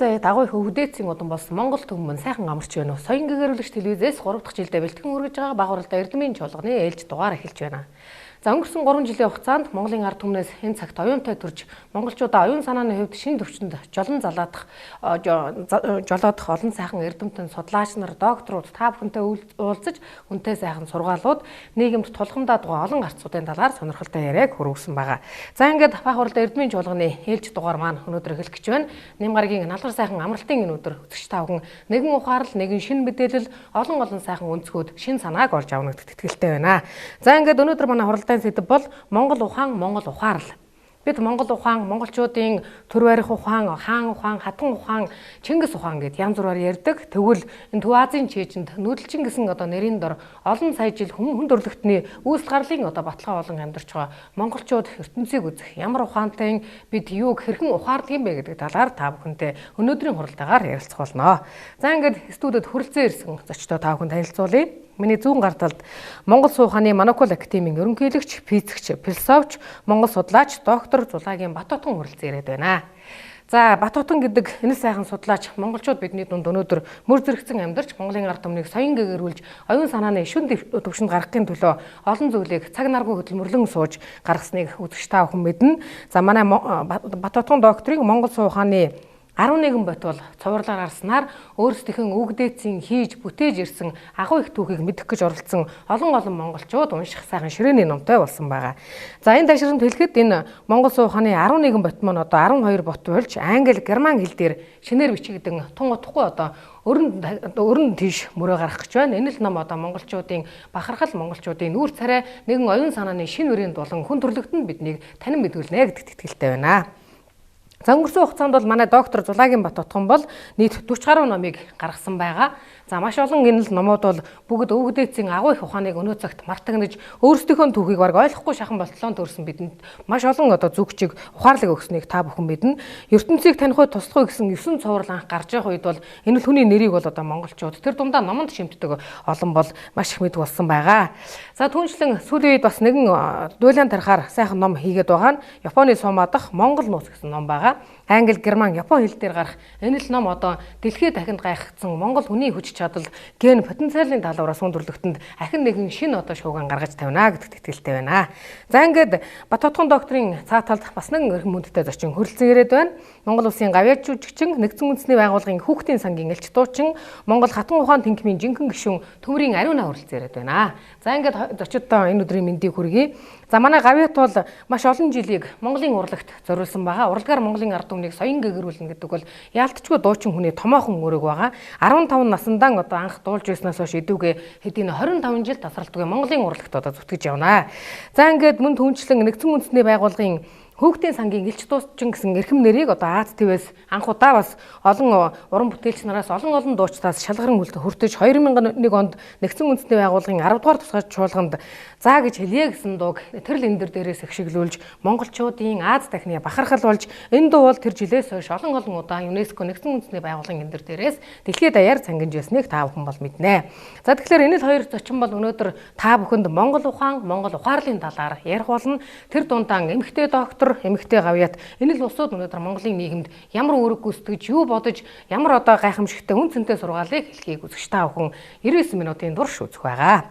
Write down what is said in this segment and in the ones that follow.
заяа дагуу их өвдөөцийн удам болсон Монгол түмэн сайхан амарч байна уу? Соён гэгэрүүлэгч телевизээс 3 дахь жилдээ бэлтгэн хүргэж байгаа баг уралдаан Эрдэмийн чуулганы ээлж дугаар эхэлж байна. За өнгөрсөн 3 жилийн хугацаанд Монголын ард түмнээс энэ цагт оюунтай төрж монголчуудаа оюун санааны хувьд шинэ төвчөнд жолоодох олон сайхан эрдэмтэн, судлаач нар, докторууд та бүхэнтэй уулзаж үнэтэй сайхан сургаалууд нийгэмд тулгамдаа дугаа олон гарцуудын талаар сонирхолтой яриаг хөрвүүлсэн байгаа. За ингээд баг уралдаан Эрдэмийн чуулганы ээлж дугаар маань өнөөдөр эхлэх гэж байна. Нямгаргийн налгар сайхан амралтын энэ өдөр үзэгч та бүхэн нэгэн ухаарал, нэгэн шинэ мэдээлэл, олон сайхан өнцгүүд, шинэ санааг олж авна гэдэгт итгэлтэй байна. За ингээд өнөөдөр манай хуралдаан сэдэв бол Монгол ухаан, Монгол ухаарл. Бид Монгол ухаан, монголчуудын төр барих ухаан, хаан ухаан, хатан ухаан, Чингис ухаан гэд янз бүрээр ярьдаг. Тэгвэл энэ Төв Азийн чийжинд нүүдэлчин гэсэн нэрийн дор олон сая жил хүн төрлөختний үүсэл гарлын баталгаа болон амьдарч байгаа монголчууд ертөнцийг үзэх ямар ухаантай бид юуг хэрхэн ухаарддаг юм бэ гэдэг талаар та бүхэнтэй өнөөдрийн хуралдаагаар ярилцах болно. За ингээд студид хүрэлцэн ирсэн зочдоо та бүхэн танилцуулъя. Миний зүүн гар талд Монгол Суу ухааны Монокол академийн ерөнхийлөгч, физикч, философч, монгол судлаач, доктор Зулаагийн Батутун хүрэлцэн ирээд байна. За Батутун гэдэг энэ сайхан судлаач монголчууд бидний дунд өнөөдөр мөр зэрэгцэн амьдарч Монголын ард түмнийг соён гэгэрүүлж оюун санааны шүн төвшөнд гаргахын төлөө олон зүйлийг цаг наргүй хөдөлмөрлөн сууж гаргасныг үзэгч та бүхэн мэднэ. За манай Батутун докторыг Монгол Суу ухааны 11 ботвол цувралаар арснаар өөрсдийнхөө үгдээцийн хийж бүтээж ирсэн агуу их түүхийг мэдэх гэж оролцсон олон монголчууд унших сайхан ширээний номтой болсон байгаа. За энэ ташрамд хэлэхэд энэ Монгол Суу ухааны 11 бот маань 12 бот болж англи, герман хэл дээр шинээр бичигдэн тун утгагүй өрөнд тийш мөрөө гарах гэж байна. Энэ л ном монголчуудын бахархал, монголчуудын нүүр царай нэгэн оюун санааны шинэ үрэнд болон хүн төрлөختөнд биднийг танин мэдүүлнэ гэдэгт итгэлтэй байна. За өнгөрсөн хугацаанд бол манай доктор Зулаагийн Батутун бол нийт 40 гаруй номыг гаргасан байгаа. За маш олон энэ номууд бол бүгд өвгдээцийн агуу их ухааныг өнөө цагт мартагнаж өөрсдийнхөө түүхийг бараг ойлгохгүй шахан болтлоонд төрсэн бидэнд маш олон зүгчийг ухаарлаг өгснийг та бүхэн мэднэ. ертөнцийг таних уу туслах уу гэсэн 9 цуврал анх гарч явах үед бол энэ л хүний нэрийг бол монголчууд тэр дундаа номонд шимтдэг олон бол маш их мэд болсон байгаа. За түүнчлэн сүүлийн үед бас нэгэн дуйлаан тарихаар сайхан ном хийгээд байгаа нь Японы Сумаа дахь Монгол нууц гэсэн ном байгаа. Англи, герман, япон хэл дээр гарах энэ л ном дэлхийд дахинд гайхагдсан Монгол хүний хүч чадал, ген потенциалын талаараас хүн төрлөختөнд ахин нэгэн шинэ шууган гаргаж тавина гэдэгт итгэлтэй байна. За ингээд Батутун докторийн цаа талд бас нэгэн эрхэм хүндтэй зочин хүрэлцэн ирээд байна. Монгол улсын гавьяач жүжигчин, Нэгдсэн үндэсний байгууллагын хүүхдийн сангийн элч дуучин, Монгол хатан ухаан тэнхимийн жинхэнэ гишүүн Төмрийн Ариуна хүрэлцэн ирээд байна. За ингээд зочдоо энэ өдрийн мэндийг хүргэе. За манай гавьяат бол маш олон жилийг Монголын урлагт зориулсан байгаа. Урлагаар Монголын ард түмнийг соён гэгэрүүлнэ гэдэг бол яалтчгүй дуучин хүний томоохон үүрэг байгаа. 15 насндан анх дуулж байснаас хойш эдүүгээ хэдийн 25 жил тасралтгүй Монголын урлагт зүтгэж явна. За ингээд мөн түүнчлэн Нэгдсэн үндэсний байгууллагын Хүүхдийн сангийн элч дуучин гэсэн эрхэм нэрийг Аз ТV-с анх удаа бас олон уран бүтээлч нараас олон дуучдаас шалгаран хүртэж 2001 онд Нэгдсэн үндэсний байгууллагын 10 дугаар тусгай чуулганд заа гэж хэлье гэсэн дууг тэрл энэ дээрээс ихшиглүүлж монголчуудын Аз дахины бахархал болж энэ дуу бол тэр жилээс хойш олон удаа ЮНЕСКО Нэгдсэн үндэсний байгууллагын энэ дээрээс дэлхийд даяар цангиж ясныг та бүхэн бол мэднэ. За тэгэхээр энэ л хоёр зочин бол өнөөдөр та бүхэнд Монгол ухаан, Монгол ухаарлын талаар ярих болно. Тэр дундаа эмэгтэй доктор, эмэгтэй гавьяат энэ л усууд өнөөдөр Монголын нийгэмд ямар үүрэг гүйцэтгэж, юу бодож, ямар гайхамшигтай үн цэнтэй сургаалыг хэлхийг үзэгч та бүхэн 99 минутын турш үзэх байгаа.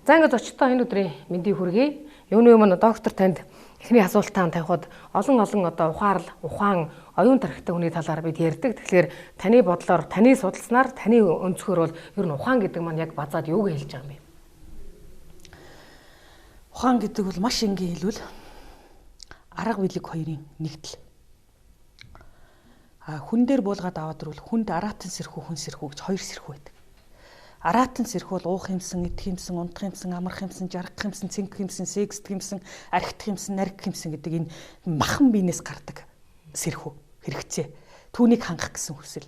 За ингээд зочдоо энэ өдрийн мэндийг хүргэе. Юуны өмнө доктор танд эхний асуултаа тавихад олон ухаарл, ухаан, оюун тархитай хүний талаар бид ярьдаг. Тэгэхээр таны бодлоор, таны судалснаар, таны өнцгөр бол ер нь ухаан гэдэг маань яг базаад юуг хэлж байгаа юм бэ? Ухаан гэдэг бол маш энгийн хэлбэл арга билэг хоёрын нэгдэл. Хүн дээр буулгаад аваад ирвэл хүнд араатан сэрхүү, хүн сэрхүү гэж хоёр сэрхүү байдаг. Араатан сэрхүү бол уух юмсан, идэх юмсан, унтах юмсан, амрах юмсан, жаргах юмсан, цэнгэх юмсан, сэгсдэх юмсан, архитах юмсан, наригдах юмсан гэдэг энэ махан биенээс гардаг сэрхүү хэрэгцээ. Түүнийг хангах гэсэн хүсэл.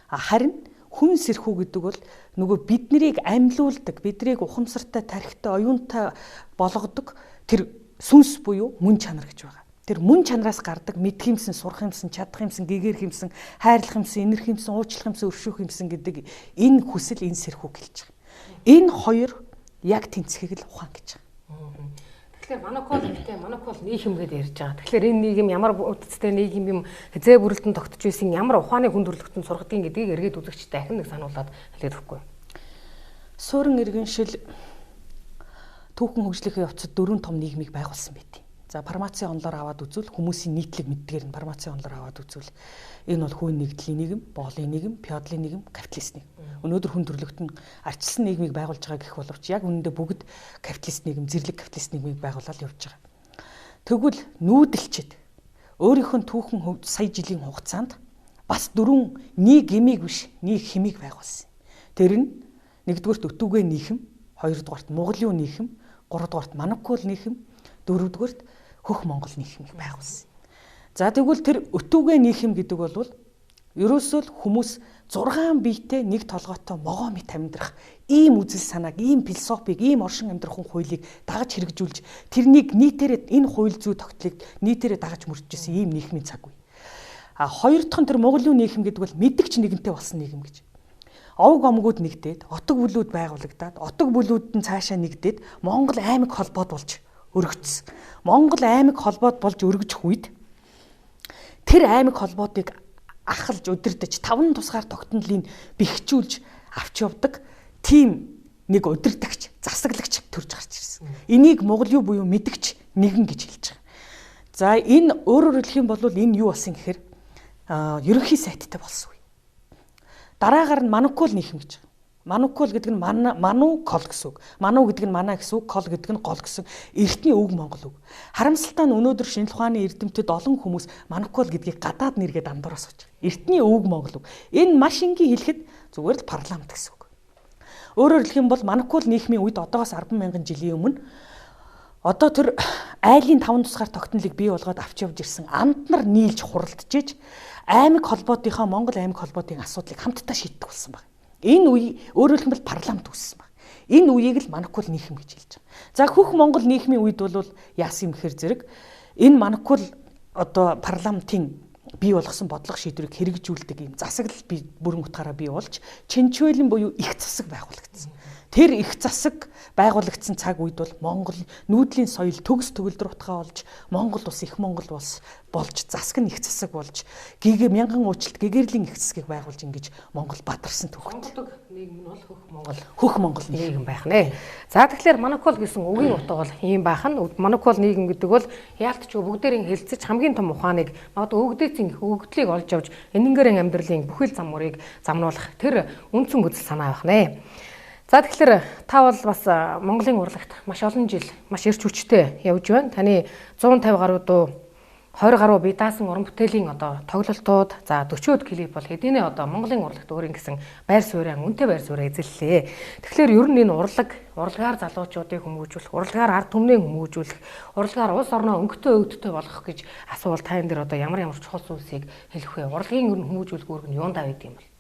Харин хүн сэрхүү гэдэг бол нөгөө биднийг амьлуулдаг, биднийг ухамсартай, тархитай, оюунтай болгодог тэр сүнс буюу мөн чанар гэж байгаа. Тэр мөн чанараас гардаг мэдх юмсан, сурах юмсан, чадах юмсан, гээгэрх юмсан, хайрлах юмсан, инэрх юмсан, уучлах юмсан, өршөөх юмсан гэдэг энэ хүсэл, энэ сэрхүү гэлж байгаа. Энэ хоёр яг тэнцхийг л ухаан гэж байгаа. Тэгэхээр монокол нийгэм гэдээ ярьж байгаа. Тэгэхээр энэ нийгэм ямар үдцтэй нийгэм юм хязээ бүрэлдэн тогтож байсан ямар ухааны хүндрэлтэн сургадгийн гэдгийг эргээд үзэгчтэй дахин нэг сануулад хэлээд өгөхгүй. Суурин иргэншил түүхэн хөгжлөхийн явцад 4 том нийгмийг байгуулсан байдیں۔ За фармацийн онолоор аваад үзвэл хүмүүсийн нийтлэг мэддгээр нь фармацийн онолоор аваад үзвэл энэ бол хувийн нэгдлийн нийгэм, боолын нийгэм, феодалын нийгэм, капиталист нийгэм. Өнөөдөр хүн төрөлхтөн ардчилсан нийгмийг байгуулж байгаа гэх боловч яг үнэндээ бүгд капиталист нийгэм, зэрлэг капиталист нийгмийг байгуулаад явж байгаа. Тэгвэл нүүдэлчэд өөрийнх нь түүхэн сая жилийн хугацаанд бас 4 нэг гмиг биш, нэг химиг байгуулсан. Тэр нь нэгдүгээрт өтүүгээ нийхэм, хоёрдугаарт Монголын нийхэм, гуравдугаарт Манукул нийхэм, дөрөвдүгээрт Хөх Монгол нийхмийг байгуулсан. За тэгвэл тэр өтүүгээ нийхэм гэдэг бол ерөөсөө л хүмүүс 6 биетэй нэг толгойтой могоо мэт амьдрах ийм үзэл санааг, ийм философиг, ийм оршин амьдрах хуулийг дагаж хэрэгжүүлж тэрнийг нийтээрээ энэ хууль зүй тогтолыг нийтээрээ дагаж мөрдөжсэн ийм нийгмийн цаг үе. А хоёр дахь нь тэр Монголын нийхэм гэдэг бол мэдгч нэгэнтэй болсон нийгэм гэж. Овг омгууд нэгдээд, отог бүлүүд байгуулагдаад, отог бүлүүд нь цаашаа нэгдээд Монгол аймаг холбоод болж өргөцсөн. Монгол аймаг холбоод болж өргөжих үед тэр аймаг холбоодыг ахалж удирдах 5 тусгаар тогтнолыг бэхжүүлж авч явдаг тийм нэг удирдагч, засаглагч төрж гарч ирсэн. Энийг Монголын буюу мэдгч нэгэн гэж хэлж байгаа. За энэ өөрөөр хэлэх юм бол энэ юу болсон гэхээр ерөнхий сайттай болсон үе. Дараагаар нь Манукул нийхэм гэж. Манукул гэдэг нь Манукол гэсэн үг. Ману гэдэг нь манай гэсэн үг, кол гэдэг нь гол гэсэн эртний үг Монгол үг. Харамсалтай нь өнөөдөр шинжлэх ухааны эрдэмтэд олон хүмүүс Манукул гэдгийг гадаад нэргээд андуураа сууж байгаа. Эртний үг Монгол үг. Энэ маш энгийн хэлэхэд зүгээр л парламент гэсэн үг. Өөрөөр хэлэх юм бол Манукул нийхмийн үед одоогоос 100000 жилийн өмнө одоо тэр айлын 5 тусгаар тогтнолыг бий болгоод авч явж ирсэн анд нар нийлж хуралдаж аймаг холбоотынхаа Монгол аймаг холбоотын асуудлыг хамтдаа шийддэг болсон байна. Энэ үе өөрөөр хэлбэл парламент үүссэн байна. Энэ үеийг л Манукул нийхэм гэж хэлж байгаа. За Хөх Монгол нийхмийн үед бол яасан юм гэхээр зэрэг энэ Манукул одоо парламентын бий болгосон бодлого шийдвэрийг хэрэгжүүлдэг юм засаглал бүрэн утгаараа бий болж Чинчвэлэн буюу их засаг байгуулагдсан. Тэр их засаг байгуулагдсан цаг үед бол Монгол нүүдлийн соёл төгс төгөлдөр утгаа болж Монгол улс их Монгол улс болж засаг нь их засаг болж мянган уучлалт гэгэрлийн их засгийг байгуулж ингэж Монгол бадарсан түүхт. Нийгэм нь бол Хөх Монгол. Хөх Монгол нийгэм байх нэ. За тэгэхээр Манукул гэсэн үгийн утга бол ийм байх нь. Манукул нийгэм гэдэг бол яалтч бүгдээрийн хэлцэж хамгийн том ухааныг өгдөөцийн өгөгдлийг олж авч энэнгээр амьдралын бүхэл зам мөрийг замнуулах тэр үндсэн үзэл санаа байх нэ. За тэгэхээр та бол бас Монголын урлагт маш олон жил маш эрч хүчтэй явж байна. Таны 150 гаруй дуу 20 гаруй бие даасан уран бүтээлийн одоо тоглолтууд за 40-од клип бол хэдийнэ одоо Монголын урлагт өөрийн гэсэн байр суурь үнэтэй байр суурь эзэллээ. Тэгэхээр ер нь энэ урлагаар залуучуудыг хүмүүжүүлэх, урлагаар ард түмнийг хүмүүжүүлэх, урлагаар улс орноо өнгөтэй өвдөлтөй болгох гэж асуувал та энэ дэр одоо ямар чухал зүйлсийг хэлэх вэ? Урлагийн ер нь хүмүүжүүлэх үүрэг нь юундаа байд юм бол?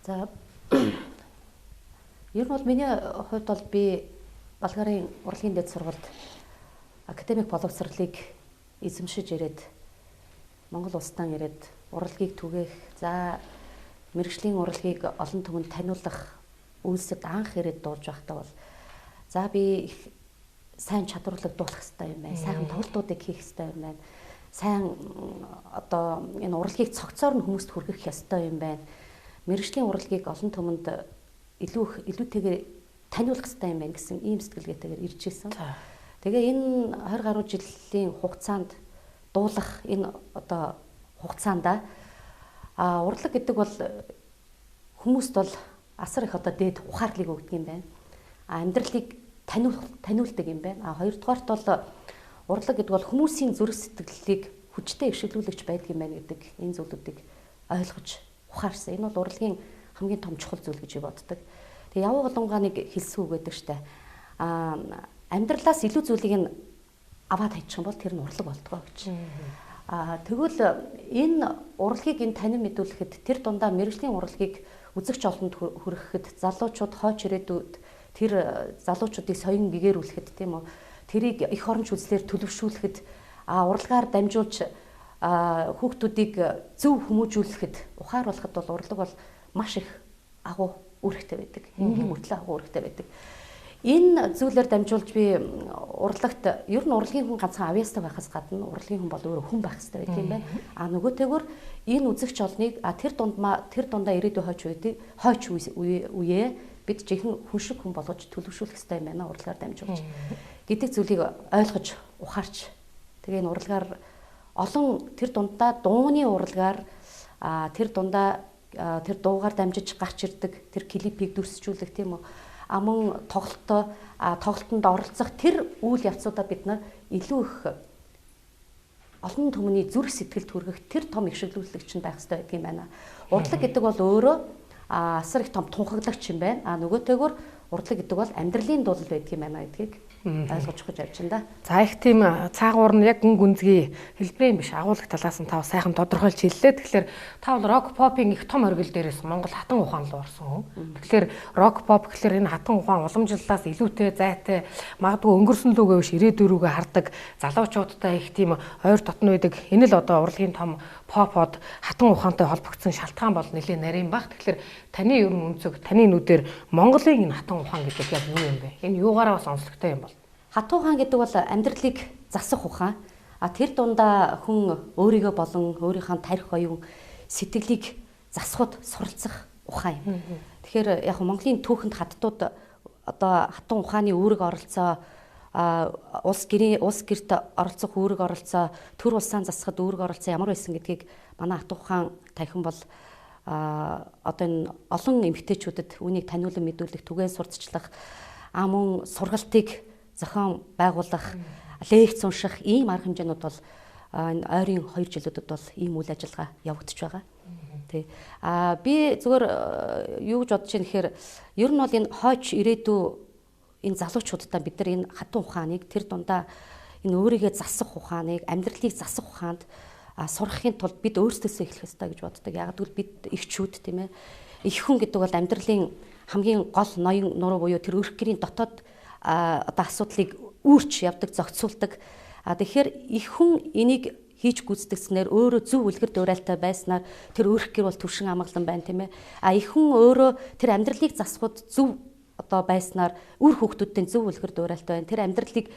За ер нь бол миний хувьд бол би Болгарын урлагийн дэд сургуульд академик боловсролыг эзэмшиж ирээд Монгол улстай ирээд урлагийг түгээх, за мэргэжлийн урлагийг олон түмэнд таниулах үйлсэд анх ирээд дуулж байхдаа бол за би сайн чадварлаг дуулах хэрэгтэй юм байна. Сайхан тоглолтуудыг хийх хэрэгтэй юм байна. Сайн одоо энэ урлагийг цогцоор нь хүмүүст хүргэх ёстой юм байна. Мэргэжлийн урлагийг олон түмэнд илүүтэйгээр таниулах хэрэгтэй юм байна гэсэн ийм сэтгэлгээтэйгээр ирж ирсэн. Тэгээ энэ 20 гаруй жилийн хугацаанд дуулах энэ одоо хугацаанд урлаг гэдэг бол хүмүүст бол асар их одоо дээд ухаарлыг өгдөг юм байна. Амьдралыг таниулдаг юм байна. Хоёрдугаарт бол урлаг гэдэг бол хүмүүсийн зүрх сэтгэлийг хүчтэй өвшөглүүлэгч байдаг юм байна гэдэг энэ зүйлүүдийг ойлгож ухаарсан. Энэ бол урлагийн хамгийн том чухал зүйл гэж боддог. Тэгээ яваа болонгаа нэг хэлсэн үг байдаг штэ. Амьдралаас илүү зүйлийг нь аваад хайчих юм бол тэр нь урлаг болтгоо гэж. Тэгвэл энэ урлагийг энэ танин мэдүүлэхэд тэр дундаа мэргэжлийн урлагийг үзэгч олонд хүрэхэд залуучууд хойч ирээдүйд тэр залуучуудыг соён гэгэрүүлэхэд тийм үү тэрийг эх оронч үзлээр төлөвшүүлэхэд урлагаар дамжуулж хүүхдүүдийг зөв хүмүүжүүлэхэд ухааруулахад бол урлаг бол маш их агуу үүрэгтэй байдаг. Энгийн мөртлөө агуу үүрэгтэй байдаг. Энэ зүйлээр дамжуулж би урлагт ер нь урлагийн хүн ганцхан авьяастай байхаас гадна урлагийн хүн бол өөрөө хүн байх хэрэгтэй байт юм байна. Нөгөөтэйгөр энэ үзэгч олныг тэр дундаа ирээдүйн хойч үеэ бид жинхэнэ хүн шиг хүн болгож төлөвшүүлэх хэрэгтэй юм байна урлагаар дамжуулж. Гэдэг зүйлийг ойлгож ухаарч тэгээ энэ урлагаар олон тэр дундаа дууны урлагаар тэр дундаа тэр дуугаар дамжиж гарч ирдэг тэр клипийг дүрсжүүлэх тийм үү. Мөн тоглолтод оролцох тэр үйл явцуудаа бид нар илүү их олон түмний зүрх сэтгэлд хүргэх тэр том их шиглүүлэгч байх хэрэгтэй байдаг юм байна. Урлаг гэдэг бол өөрөө асар их том тунхаглагч юм байна. Нөгөөтэйгөр урлаг гэдэг бол амьдралын дуулал байдаг юм байна гэдгийг ойлгож өгч явж байна да. За их тийм цаагуур нь яг гүн гүнзгий хэлбэрийн биш агуулгах талаас нь тав сайхан тодорхойлж хэллээ. Тэгэхээр та бол рок попын их том оргил дээрээс Монгол хатан ухаан руу орсон хүн. Тэгэхээр рок поп гэхэлэр энэ хатан ухаан уламжлалаас илүүтэй зайтай магадгүй өнгөрсөн лүгээ биш ирээдүйн рүүгээ хардаг залуучуудтай их тийм ойр дотн байдаг. Энэ л одоо урлагийн том попод хатан ухаантай холбогдсон шалтгаан бол нэлээд нарийн баг. Тэгэхээр таны ер нь үнцэг таны нүдээр Монголын энэ хатан ухаан гэдэг яг юу юм бэ? Энэ юугаараа бас онцлогтой юм бол? Хатан ухаан гэдэг бол амьдралыг засах ухаан. Тэр дундаа хүн өөрийгөө болон өөрийнхөө тарих оюун сэтгэлийг засахад суралцах ухаан юм. Тэгэхээр яг Монголын түүхэнд хаттууд одоо хатан ухааны үүрэг оролцоо улс гэрт оролцох үүрэг оролцоо төр улсаан засахад үүрэг оролцоо ямар байсан гэдгийг манай хатан ухаан танхим бол одоо энэ олон эмэгтэйчүүдэд үүнийг таниулан мэдүүлэх, түгээн сурталчлах, мөн сургалтыг зохион байгуулах, лекц унших ийм арга хэмжээнүүд бол энэ ойрын 2 жилүүдэд бол ийм үйл ажиллагаа явагдаж байгаа. Тий. Би зөвхөн юу гэж бодож байна гэхээр ер нь бол энэ хойч ирээдүй энэ залуучуудаа бид нар энэ хатан ухааныг тэр дундаа энэ өөрийгөө засах ухааныг, амьдралыг засах ухаанд сурахын тулд бид өөрсдөөсөө эхлэх ёстой гэж боддог. Яг гэвэл бид эхчүүд тийм ээ. Их хүн гэдэг бол амьдралын хамгийн гол ноён нуруу буюу тэр өрх гэрийн дотоод одоо асуудлыг үүрч явдаг, зохицуулдаг. Тэгэхээр их хүн энийг хийж гүйцэтгэснээр өөрөө зөв үлгэр дуурайлтай байснаар тэр өрх гэр бол төвшин амгалан байна тийм ээ. Их хүн өөрөө тэр амьдралыг засахад зөв одоо байснаар үр хүүхдүүдтэй зөв үлгэр дуурайлтай байна. Тэр амьдралыг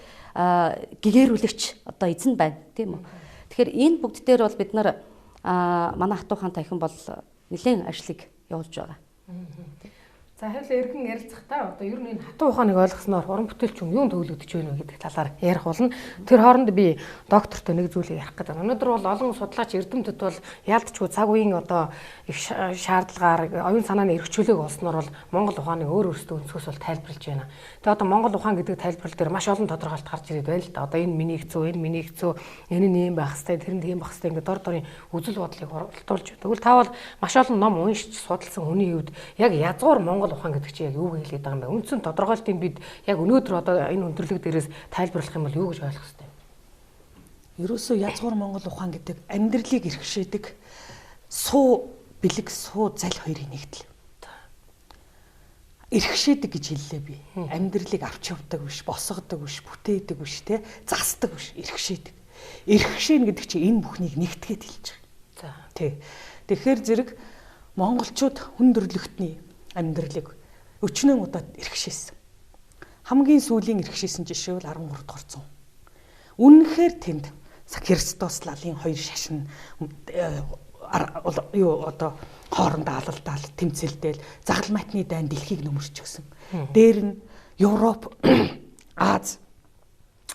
гэгэрүүлэгч одоо эзэн байна тийм үү. Тэгэхээр энэ бүгд дээр бол бид нар манай хатан ухаан танхим бол нэлээд ажлыг явуулж байгаа. За хоёул эргэн ярилцахтаа одоо ер нь энэ хатан ухааныг ойлгосноор уран бүтээлч юм юунд төвлөгдөж байна вэ гэдэг талаар ярих болно. Тэр хооронд би доктортой нэг зүйлийг ярих гэдэг. Өнөөдөр бол олон судлаач эрдэмтэд бол яалтчгүй цаг үеийн одоо их шаардлагаар оюун санааны эрхчлөлөг олсноор бол Монгол ухааныг өөр өөртөө өнцгөөс бол тайлбарлаж байна. Тэгээ одоо Монгол ухаан гэдэг тайлбарлал дээр маш олон тодорхойлт гарч ирээд байна л да. Одоо энэ миний хэцүү, энэ миний хэцүү, энэ нь ийм байх хэвээр, тэр нь тийм байх хэвээр ингээд дор дорын үзэл бодлыг хуралдуулж байна. Тэгвэл та бол маш олон ном уншиж судалсан хүний хувьд яг язгуур Монгол ухаан гэдэг чинь яг юу хэлээд байгаа юм бэ? Үндсэн тодорхойлтын бид яг өнөөдөр одоо энэ өндөрлөг дээрээс тайлбарлах юм бол юу гэж ойлгох ёстой вэ? Ерөөсөө язгуур Монгол ухаан гэдэг амьдралыг эрхшээдэг суу бэлэг суу зал хоёрын нэгдэл. Эрхшээдэг гэж хэллээ би. Амьдралыг авч явдаг биш, босгодог биш, бүтээдэг биш, засдаг биш, эрхшээдэг. Эрхшээн гэдэг чинь энэ бүхнийг нэгтгээд хэлж байгаа. За. Тий. Тэгэхээр зэрэг монголчууд хүн төрлөختний амьдралыг өчнөө удаад эрхшээсэн. Хамгийн сүүлийн эрхшээсэн жишээ бол 13 дугаар зуун. Үнэхээр тэнд Христоос лалын 2 шашин одоо хоорондоо алалдаал тэмцэлдэл загалмайтны дайн дэлхийг нөмөрч өгсөн. Дээр нь Европ, Аз,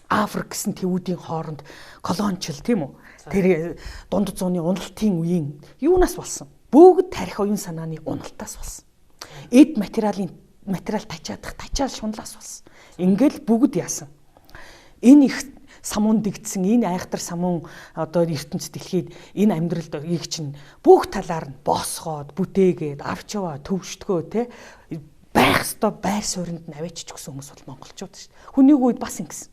Африк гэсэн тэвүүдийн хооронд колоничл тийм үү? Тэр дунд зууны уналтын үеийн юунаас болсон? Бүгд тарих оюун санааны уналтаас болсон. Эд материал тачаал шунлаас болсон. Ингээл бүгд яасан. Энэ их самуун дэгдсэн энэ айхтар самуун одоо ертөнц дэлхийд энэ амьдралд ийг чинь бүх талаар нь босгоод бүтээгээд авч яваа төвшдгөө те байх ёстой байр суурьнд нь авчиж өгсөн хүмүүс бол монголчууд шүү дээ. Хүнийг үед бас ингэсэн.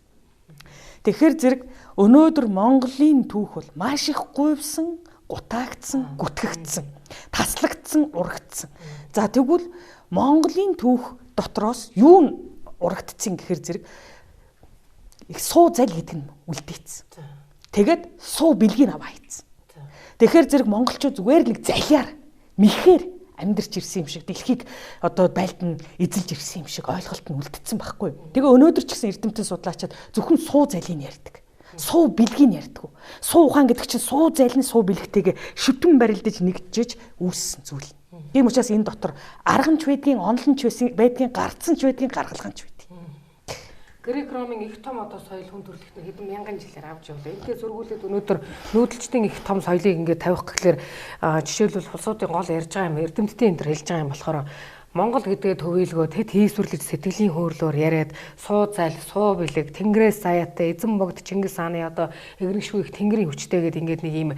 Тэгэхээр зэрэг өнөөдөр Монголын түүх бол маш их гуйвсан, гутаагдсан, гүтгэгдсэн, таслагдсан, урагдсан. За тэгвэл Монголын түүх дотроос юу урагдсан гэхээр зэрэг их суу зал гэдэг нь үлдээсэн. Тэгээд суу бэлгийг аваа хийсэн. Тэгэхээр зэрэг монголчууд зүгээр нэг залиар, мэхээр, амьдарч ирсэн юм шиг дэлхийг одоо байлдан эзэлж ирсэн юм шиг ойлголт нь үлдсэн байхгүй. Тэгээ өнөөдөр ч гэсэн эрдэмтэн судлаачид зөвхөн суу залийг ярьдаг. Суу бэлгийг ярьдаг. Суу ухаан гэдэг чинь суу зайлны суу бэлгтэйгээ шүтэн барилдаж нэгжиж үүссэн зүйл. Тийм учраас энэ дотор арганч байдгийн, онлонч байдгийн, гарцсан ч байдгийн, гаргалгаанч байдаг. Грек Ромын их том одоо соёл хүн төрөлхтөн хэдэн мянган жилээр авч явлаа. Энэгээ зөргүүлээд өнөөдөр нүүдэлчдийн их том соёлыг ингээд тавих гэхлээр жишээлбэл улсуудын гол ярьж байгаа юм эрдэмтдийн энэ төр хэлж байгаа юм болохоор Монгол гэдгээ төвөөлгөө тэд хийсвэрлэж сэтгэлийн хөөрлөөр яриад суу зайл, суу бэлэг, Тэнгэрээс саяатай, эзэн богд Чингис хааны одоо эгрэншгүй их тэнгэрийн хүчтэйгээд ингээд нэг юм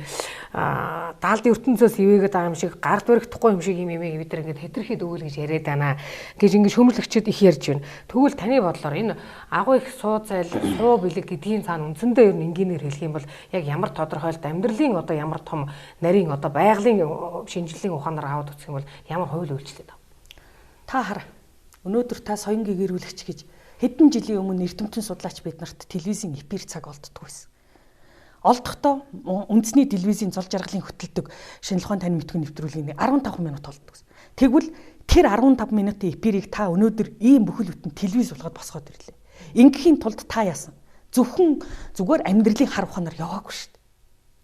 даалдын ертөнцөөс ивэгээд байгаа юм шиг гарт баригдахгүй юм шиг юм бид нар ингээд хэтэрхий дөвөл гэж яриад байна гэж ингээд шөмөрлөгчд их ярьж байна. Тэгвэл таны бодлоор энэ агуу их суу зайл, суу бэлэг гэдгийн цаана үндсэндээ ер нь энгийнээр хэлэх юм бол яг ямар тодорхойлт амьдралын одоо ямар том нарийн одоо байгалийн шинжилгээний ухаанаар аваад үзэх юм бол ямар хууль үйлчлээд та хар. Өнөөдөр та соён гэгэрүүлэгч гэж хэдэн жилийн өмнө эрдэмтэн судлаач биднэрт телевизийн эфир цаг олддог байсан. Олдохдоо үндэсний телевизийн зол жаргалын хөтэлдэг шинжлэх ухааны тань мэдгүй нэвтрүүлгийн 15 минут олддог байсан. Тэгвэл тэр 15 минутын эфирийг та өнөөдөр ийм бүхэл бүтэн телевиз болгоод босгоод ирлээ. Ингээхийн тулд та яасан? Зүгээр амьдралын хар ухаанаар яваагүй шүү дээ.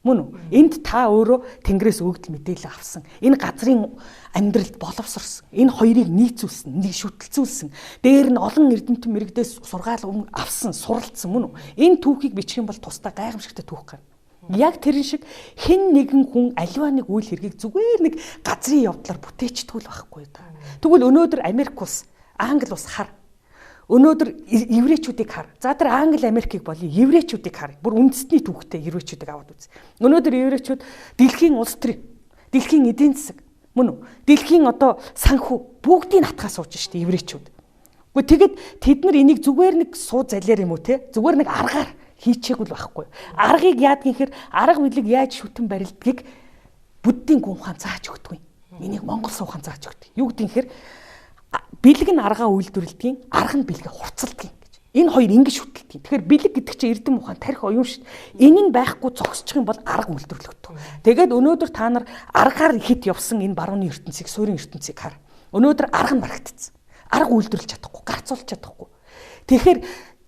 Мөн үү? Энд та өөрөө Тэнгэрээс өгдөл мэдээлэл авсан. Энэ газрын амьдралд боловсрсон. Энэ хоёрыг нийцүүлсэн, нэг шүтэлцүүлсэн. Дээр нь олон эрдэмтэн мэрэгдээс сургаал авсан, суралцсан мөн үү? Энэ түүхийг бичих юм бол тусдаа гайхамшигтай түүх гарна. Яг тэрэн шиг хэн нэгэн хүн аливаа нэг үйл хэргийг зүгээр нэг газрын явдлаар бүтээчдгүй л байхгүй да. Тэгвэл өнөөдөр Америк улс, Англи улс хар. Өнөөдөр еврейчүүдийг хар. За тэр Англи, Америкийг болон еврейчүүдийг хар. Бүр үндэсний түүхтэй еврейчүүдийг аваад үз. Өнөөдөр еврейчүүд дэлхийн улс төр, дэлхийн эдийн засаг, мөн үү? Дэлхийн одоо санхүү бүгдийг натгаас сууж штэ еврейчүүд. Гэхдээ тэгэд тэд нар энийг зүгээр нэг суу залиар юм уу те? Зүгээр нэг аргаар хийчихгүй л байхгүй. Аргыг яадгийн хэр арга билэг яаж шүтэн барилдгийг буддийн гүн ухаан зааж өгдөг. Энийг Монгол суухан зааж өгдөг. Юу гэдгийг хэр бэлэг нь аргаа үйлдвэрлэдгийг, арга нь бэлгээ хурцлдгийг гэж. Энэ хоёр ингэж шүтэлдэг. Тэгэхээр бэлэг гэдэг чинь эрдэм ухаан тарих оюун шүү дээ. Энэ нь байхгүй зогсчих юм бол арга үйлдвэрлэгдэх. Тэгээд өнөөдөр та нар аргаар хит явсан энэ барууны ертөнцийг, суурин ертөнцийг хар. Өнөөдөр арга нь барагдсан. Арга үйлдвэрлэж чадахгүй, гарцуулж чадахгүй. Тэгэхээр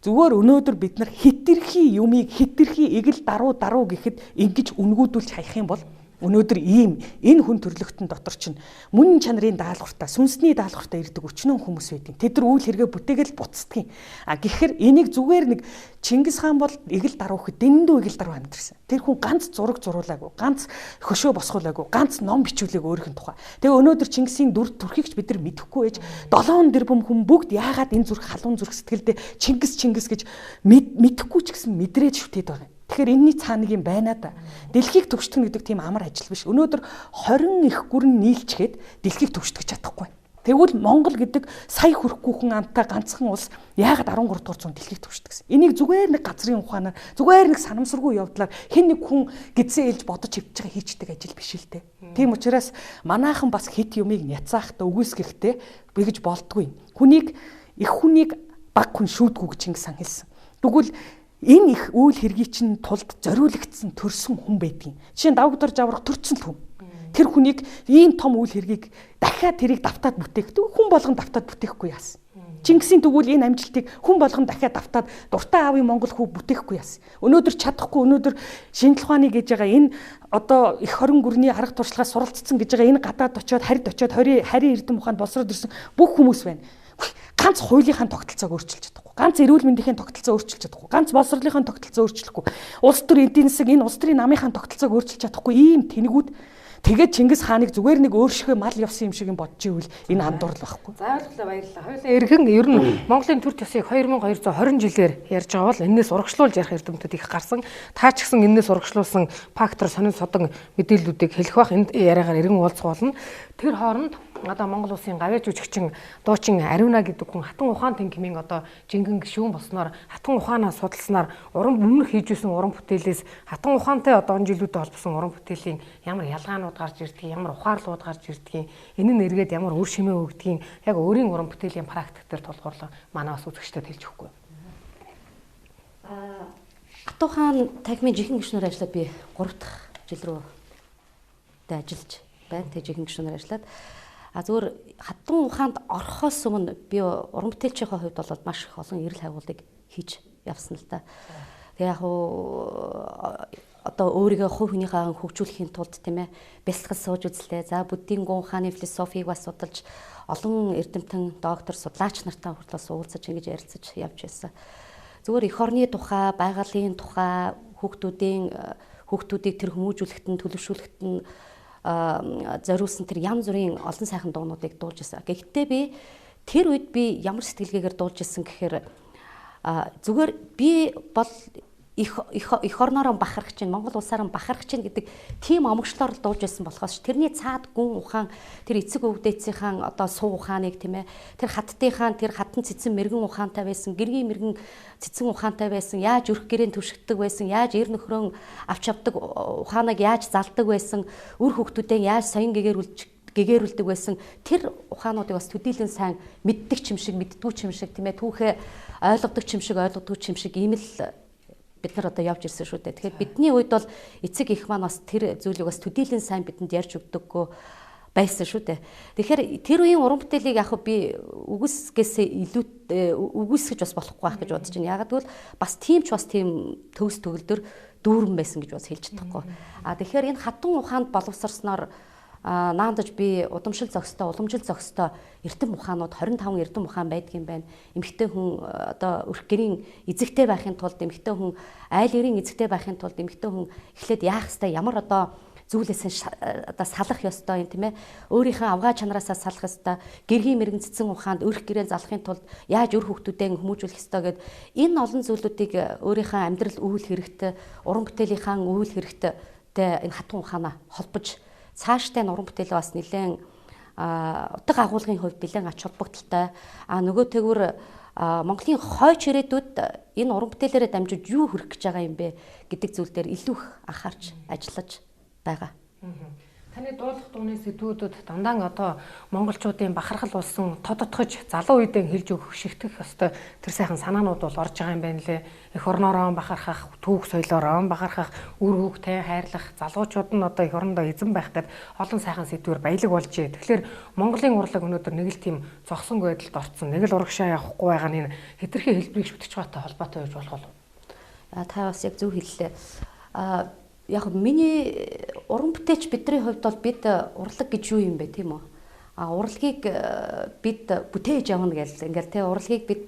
зүгээр өнөөдөр бид нар хитрхи юмыг хитрхи эгэл даруу гэхэд ингэж үнгүүдүүлж хаях юм бол өнөөдөр энэ хүн төрлөختөн дотор чинь мөн чанарын даалгавартаа, сүнсний даалгавартаа ирдэг өчнөн хүмүүс байдیں۔ Тэд нар үйл хэрэгэ бүтээгээл буцдгийг. Гэхдээ энийг зүгээр нэг Чингис хаан бол эгэл даруу гэхэд дэндүү эгэл даруу амьдэрсэн. Тэр хүн ганц зураг зуруулаагүй, ганц хөшөө босгуулаагүй, ганц ном бичүүлээг өөрийнх нь тухай. Тэгээ өнөөдөр Чингисийн дүр төрхийг ч бид нар мэдэхгүй байж 7 тэрбум хүн бүгд яагаад энэ зүрх халуун зүрх сэтгэлдээ Чингис гэж мэдэхгүй ч гэсэн мэдрээд шүтээд байгаа юм. Тэгэхээр энэний цаана нэг юм байна да. Дэлхийг төвшдгөн гэдэг тийм амар ажил биш. Өнөөдөр 20 их гүрэн нийлчгээд дэлхийг төвшдгөж чадахгүй. Тэгвэл Монгол гэдэг сая хүрэхгүйхэн амттай ганцхан улс яагаад 13 дугаар зуунд дэлхийг төвшдөг гэсэн. Энийг зүгээр нэг газрын ухаанаар, зүгээр нэг санамсаргүй явдлаар хэн нэг хүн гидсэн ээлж бодож хөвж байгаа хийчдэг ажил биш л дээ. Тийм учраас манайхан бас хит юмыг няцаахта үгүйсгэхдээ бигэж болдгүй. Их хүнийг баг хүн шүүдгүй гэж Чингис хаан хэлсэн. Тэгвэл энэ их үйл хэргийн чинь тулд зориулагдсан төрсөн хүн байдгийн. Жишээ нь давгдар жаврах төрсөн хүн. Тэр хүнийг ийм том үйл хэргийг дахиад тэрийг давтаад бүтээх. Хүн болгон давтаад бүтэхгүй яасан. Чингисийн тэгвэл энэ амжилтыг хүн болгон дахиад давтаад дуртай аавын монгол хүү бүтэхгүй яасан. Өнөөдөр чадахгүй өнөөдөр шинжлэх ухааны гэж байгаа энэ одоо их хорон гүрний арга туршлагаа суралцсан гэж байгаа энэ гадаад очиод харьд очиод харийн эрдэм ухаанд боловсроод ирсэн бүх хүмүүс байна. Ганц хуулийнхаа тогтолцоог өөрчилж чадахгүй. Ганц эрүүл мэндийн тогтолцоо өөрчилж чадахгүй. Ганц боловсролынхаа тогтолцоо өөрчлөхгүй. Улс төр эдийн засаг энэ улс төрийн намынхаа тогтолцоог өөрчилж чадахгүй ийм тэнэгүүд тэгээд Чингис хааныг зүгээр нэг өөршгөө мал явсан юм шиг бодож ивэл энэ андуурл байхгүй. Зааварлаа баярлалаа. Хоёулаа эргэн ер нь Монголын төр төсвийг 2220 жилээр ярьж байгаа бол энэс урагшлуулж ярих эрдэмтэд их гарсан. Та ч гэсэн энэс урагшлуулсан фактор сонин содон мэдээллүүдийг хэлэх бах энд яриагаар эргэн уулзах болно. Тэр хооронд одоо Монгол улсын гавьяа жүжигчин дуучин Ариуна гэдэг хүн хатан ухаан тэнгимийн одоо жинхэнэ гишүүн болсноор хатан ухаанаа судалснаар уран өмнөх хийжсэн уран бүтээлээс хатан ухаантай одоо энэ жилүүдэд холбосон уран бүтээлийн ямар ялгаанууд гарч ирдгийг, ямар ухаарлууд гарч ирдгийг, энэ нь эргээд ямар үр шимээ өгдгийг яг өөрийн уран бүтээлийн практик дээр тулгуурлан манаас үзэгчдэд хэлж өгөхгүй. Хатан ухаан танхимын жинхэнэ гишүүнээр ажиллаад би 3 дахь жил рүү ажиллаж байна. Тэг жинхэнэ гишүүнээр ажиллаад Зүгээр хатан ухаанд орохоос өмнө би уран бүтээлчийн хувьд бол маш их олон эрэл хайгуулыг хийж явсан л та. Тэгээ яг одоо өөрийгөө хувь хүнийхээ хөгжүүлэхийн тулд тийм ээ бэлтгэл сууж үзлээ. За буддийн гун ухааны философиг бас судалж олон эрдэмтэн, доктор, судлаач нартай хүртэл уулзаж ингэж ярилцаж явж байсан. Зүгээр эх орны тухай, байгалийн тухай, хүүхдүүдийг тэр хүмүүжүүлэхэд нь төлөвшүүлэхэд нь зориулсан тэр янз бүрийн олон сайхан дуунуудыг дуулж ирсэн. Гэхдээ би тэр үед би ямар сэтгэлгээгээр дуулж ирсэн гэхээр зүгээр би бол эх орноороо бахарх чинь, Монгол улсаараа бахарх чинь гэдэг тийм омогшлоор дуулж байсан болохоос тэрний цаад гүн ухаан, тэр эцэг өвдөөцийн одоо суу ухааныг тийм ээ, тэр хаттынхаа тэр хатан цэцэн мэрэгэн ухаантай байсан, гэргийн мэрэгэн цэцэн ухаантай байсан, яаж өрх гэрээ түшигдэг байсан, яаж эр нөхрөө авч явдаг ухааныг яаж залдаг байсан, үр хөвгтүүдээ яаж соён гэгэрүүлдэг байсан, тэр ухаануудыг бас төдийлөн сайн мэддэг ч юм шиг, мэддгүү ч юм шиг тийм ээ, түүхээ ойлгодог ч юм шиг, ойлгодгүй ч юм шиг ийм л бид нар одоо явж ирсэн шүү дээ. Тэгэхээр бидний үед бол эцэг их маань бас тэр зүйлийг бас төдийлөн сайн бидэнд ярьж өгдөггүй байсан шүү дээ. Тэгэхээр тэр үеийн уран бүтээлийг яг би үгүйсгээс илүү үгүйсгэж бас болохгүй байх гэж бодож байна. Ягаад гэвэл бас тийм ч бас тийм төгс төгөлдөр дүүрэн байсан гэж бас хэлж чадахгүй. Тэгэхээр энэ хатан ухаанд боловсрсноор наандаж би уламжил зохистой эрдэм ухаанууд 25 эрдэм ухаан байдгийн байна. Эмэгтэй хүн одоо өрх гэрийн эзэгтэй байхын тулд, эмэгтэй хүн айл эрийн эзэгтэй байхын тулд, эмэгтэй хүн эхлээд яах ёстой, ямар одоо зүйлээс одоо салах ёстой юм тийм ээ. Өөрийнхөө авгаа чанараасаа салах ёстой, гэргийн мэрэгэн цэцэн ухаанд өрх гэрээ залахын тулд яаж өр хөвгтүүдээ хүмүүжүүлэх ёстой гэд энэ олон зүйлүүдийг өөрийнхөө амьдрал үйл хэрэгтэй, уран бүтээлийнхаа үйл хэрэгтэй энэ хатан ухаанаа холбож цааштай уран бүтээл бас нэлээд утга агуулгын хувьд нэлээд ач холбогдолтой. Нөгөөтэйгүр Монголын хойч ирээдүйд энэ уран бүтээлээрээ дамжиж юу хүрэх гэж байгаа юм бэ гэдэг зүйл дээр илүү их анхаарч ажиллаж байгаа. Таны дуулах дууны сэдвүүдэд дандаа одоо монголчуудын бахархал болсон тодотгож залуу үедээ хэлж өгөх шигтгэх ёстой тэр сайхан санаанууд бол орж байгаа юм байна лээ. Эх орноороо бахархах, түүх соёлоороо бахархах, үр хөвгтэй хайрлах, залуучууд нь одоо эх орондоо эзэн байх гэд олон сайхан сэдвээр баялаг болж ээ. Тэгэхээр Монголын урлаг өнөөдөр нэг л тийм зогсонгүй байдалд орцсон, нэг л урагшаа явахгүй байгаа нь хэтэрхий хэлбэрийг шүтгэж байгаатай холбоотой байж болох уу? Та бас яг зөв хэллээ. Яг миний уран бүтээлч бидний хувьд бол бид урлаг гэж юу юм бэ тийм үү? Урлагийг бид бүтээж явна гэж ингээл те урлагийг бид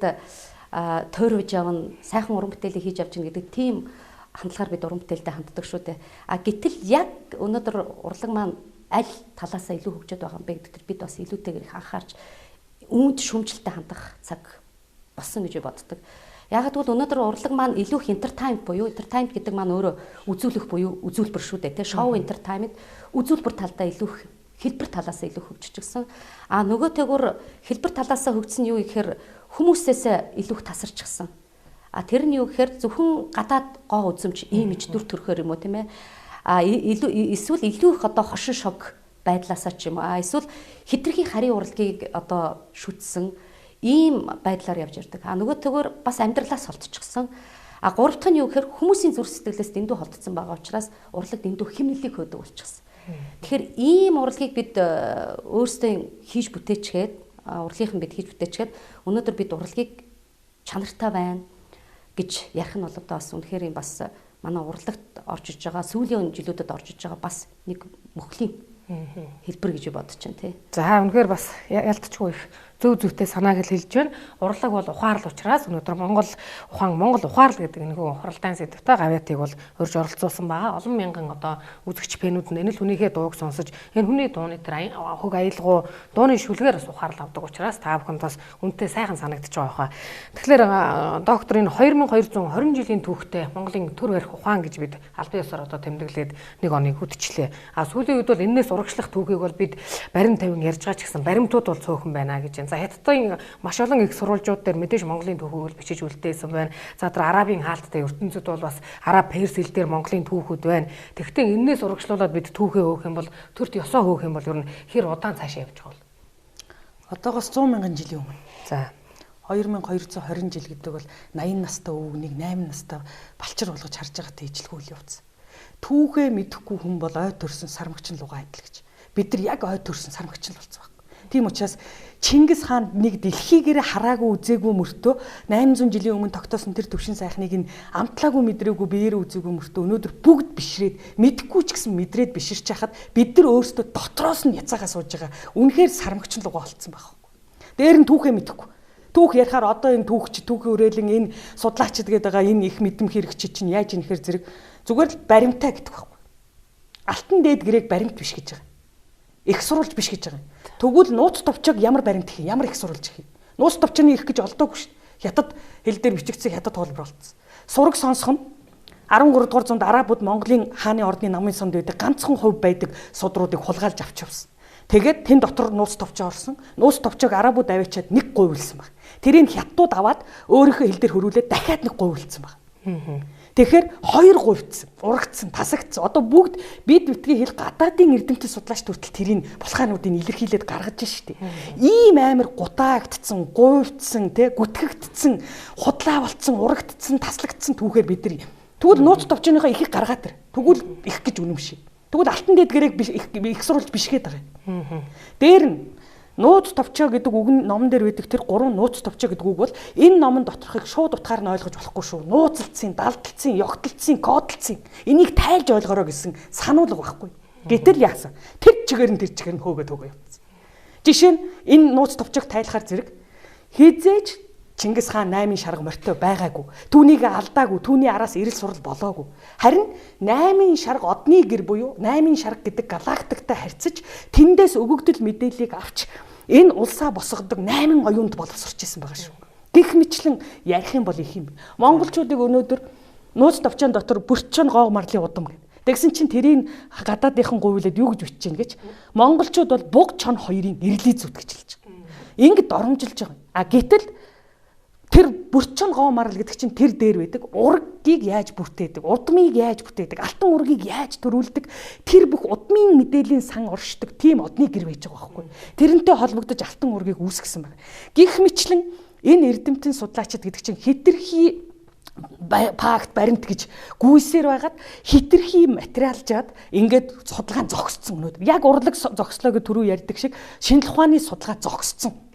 тойрвож явна, сайхан уран бүтээлийг хийж явж гин гэдэг тийм хандлагаар бид уран бүтээлтэй ханддаг шүү дээ. Гэтэл яг өнөөдөр урлаг маань аль талаасаа илүү хөгжөөд байгаа юм бэ гэдэгт бид бас илүүтэйгээр их анхаарч үүнд шүүмжлэлтэй хандах цаг болсон гэж боддог. Яг тэгвэл өнөөдөр урлаг маань илүү их entertainment гэдэг маань өөрөө үзүүлэх буюу үзүүлбэр шүү дээ. Шоу entertainment үзүүлбэр талдаа илүү хэлбэр талаас илүү хөгжчихсэн. Нөгөөтэйгүр хэлбэр талаасаа хөгжсөн юу гэхээр хүмүүсээс илүү их тасарчихсан. Тэр нь юу гэхээр зөвхөн гадаад гоо үзэмж имиж дүр төрхөөр юм уу тийм ээ. Эсвэл илүү их одоо хошин шог байдлаасаа ч юм уу. Эсвэл хитрхийн харийн урлагийг одоо шүтсэн ийм байдлаар явж ирдэг. Нөгөөтэйгүр бас амьдралаас холдчихсон. Гурав дахь нь юу гэхээр хүмүүсийн зүрх сэтгэлээс дэндүү холдсон байгаа учраас урлаг дэндүү химнэлийг хөөдөг болчихсон. Тэгэхээр ийм урлагийг бид өөрсдөө хийж бүтээчгээд, урлагийнхан бид хийж бүтээчгээд өнөөдөр бид урлагийг чанартай байна гэж ярих нь бол одоо бас үнэхээр юм бас манай урлагт орж иж байгаа, сүүлийн жилүүдэд орж иж байгаа бас нэг мөхлийн хэлбэр гэж бодож байна тий. За үнэхээр бас ялтчгүй их зөв зөвтэй санааг л хэлж байна. Урлаг бол ухаарл учраас өнөөдөр Монгол ухаарл гэдэг нэг хуралдаан сэдвтэй гавьяатыг бол урьж оролцуулсан байгаа. Олон мянган одоо үзэгч фэнүүд нь энэ л хүнийхээ дууг сонсож энэ хүний дууны тэр хөг аялгау дууны шүлгээр бас ухаарл авдаг учраас та бүхэнд бас үнэтэй сайхан санагдаж байгаа хаа. Тэгэхээр доктор энэ 2220 жилийн түүхтэй Монголын төр барих ухаан гэж бид албан ёсоор одоо тэмдэглээд нэг оныг хөтчлээ. Сүүлийн үед бол энэс урагшлах түүхийг бол бид баримт тавин ярьж байгаа ч гэсэн баримтууд бол цөөхөн байна гэж. За Хятадын маш олон их сурвалжууд дээр мэдээж Монголын түүхийг бичиж үлдээсэн байна. За тэр Арабын хаалттай ертөнцид бол бас Араб Перс хэл дээр Монголын түүхүүд байна. Тэгвэл энэс урагшлуулад бид түүхээ хөөх юм бол төрт ёсоо хөөх юм бол ер нь хэр удаан цаашаа явж байгаа бол. Одоогоос 100 мянган жилийн өмнө. За 2220 жил гэдэг бол 80 настай өвгнийг 8 настай балчир болгож харж байгаатай ижлэгүүл явц. Түүхээ мэдэхгүй хүн бол ой төрсөн сармагчин лугаа адил гэж. Бид нар яг ой төрсөн сармагчин болсон баг. Тийм учраас Чингис хаан нэг дэлхийгээрээ хараагүй үзээгүй мөртөө 800 жилийн өмнө тогтоосон тэр төвшин сайхныг амтлаагүй мэдрээгүй биеэр үзээгүй мөртөө өнөөдөр бүгд бишрээд мэдхгүй ч гэсэн мэдрээд биширч хахад бид нар өөрсдөө дотроос нь яцаагаа сууж байгаа. Үнэхээр сармагчин лугаа болцсон байхгүй. Дээр нь түүхээ мэдэхгүй. Түүх ярихаар одоо энэ түүхч түүхийн өрөөлөн энэ судлаачд гэдэг байгаа энэ их мэдэм хэрэгч чинь яаж ийм хэр зэрэг зүгээр л баримтаа гэдэг байхгүй. Алтан дээд гэрээг баримт биш гэж байгаа. Их сурвалж биш гэж байгаа. Тэгвэл нууц товчоог ямар баримт хийх, ямар их сурвалж хийх. Нууц товчооны их гэж олдоогүй шүү дээ. Хятад хэл дээр бичигдсэн хятад хуулбар болцсон. Сураг сонсох нь 13 дугаар зуунд арабууд Монголын хааны ордны намын сонд байдаг ганцхан хувь байдаг судруудыг хулгайлж авч явсан. Тэгээд тэн дотор нууц товчоо орсон. Нууц товчоог арабууд аваачаад нэг гуйвлсан баг. Тэрийг хятадууд аваад өөрийнхөө хэл дээр хөрвүүлээд дахиад нэг гуйвлсан баг. Тэгэхээр 2 гуйвцсан, урагдсан, тасагдсан. Одоо бүгд бид битгий хэл гадаадын эрдэмтэн судлаач төртөл тэрийг булхаануудыг илэрхийлээд гаргаж штэ. Ийм амар гутаагдсан, гуйвцсан, гүтгэгдсэн, худлаа болцсон, урагдсан, таслагдсан түүхээр бид нар тэгвэл нууц товчооныхоо ихийг гаргаад тэр. Тэгвэл их гэж үнэмшээ. Тэгвэл алтан дээд гэрээг их сурвалж бишгээд байгаа юм. Дээр нь нууц товчоо гэдэг үг нь номон дээр байдаг тэр 3 нууц товчоо гэдэг үг бол энэ номон доторхыг шууд утгаар нь ойлгож болохгүй шүү. Нууцлцсан, далдалцсан, ёгтлцсан, кодлцсан. Энийг тайлж ойлгороо гэсэн сануулга байхгүй. Гэтэл яасан? Тэр чигээр нь хөөгөөд явцсан. Жишээ нь энэ нууц товчоог тайлахаар зэрэг хизээж Чингис хаан 8 шарга морьтой байгаагүй. Түүнийг алдаагүй, түүний араас эрэл сурал болоогүй. Харин 8 шарга одны гэр буюу 8 шарга гэдэг галактиктай харьцаж тэндээс өгөгдөл мэдээллийг авч энэ улсаа босгодог 8 оюунд боловсрч исэн байгаа шүү. Гэх мэтлэн ярих юм бол их юм. Монголчуудыг өнөөдөр нууц товчоон дотор бүрчөн гоо марлын удам гэдэг. Тэгсэн чинь тэрийг гадаадынхан гуйлаад юу гэж бичиж гэнэ гэж. Монголчууд бол буг чон хоёрын эрлий зүт гэж хэлж байгаа. Ингээд доромжилж байгаа. А гэтэл тэр бүрчэн гоо марл гэдэг чинь тэр дээр байдаг. Ургийг яаж бүртээдэг, удмыг яаж бүтээдэг, алтан ургийг яаж төрүүлдэг, тэр бүх удмын мэдээллийн сан оршдог тийм одны гэр байж байгаа байхгүй. Тэрнтэй холбогдож алтан ургийг үүсгэсэн байна. Гэх мэтлэн энэ эрдэмтэн судлаачид гэдэг чинь хитрхи пакт баримт гэж гүйсээр байгаад хитрхи материалжаад ингээд судалгаа зогсцсон өнөөдөр. Яг урлаг зогслоо гэж түрүү ярьдаг шиг шинжлэх ухааны судалгаа зогсцсон.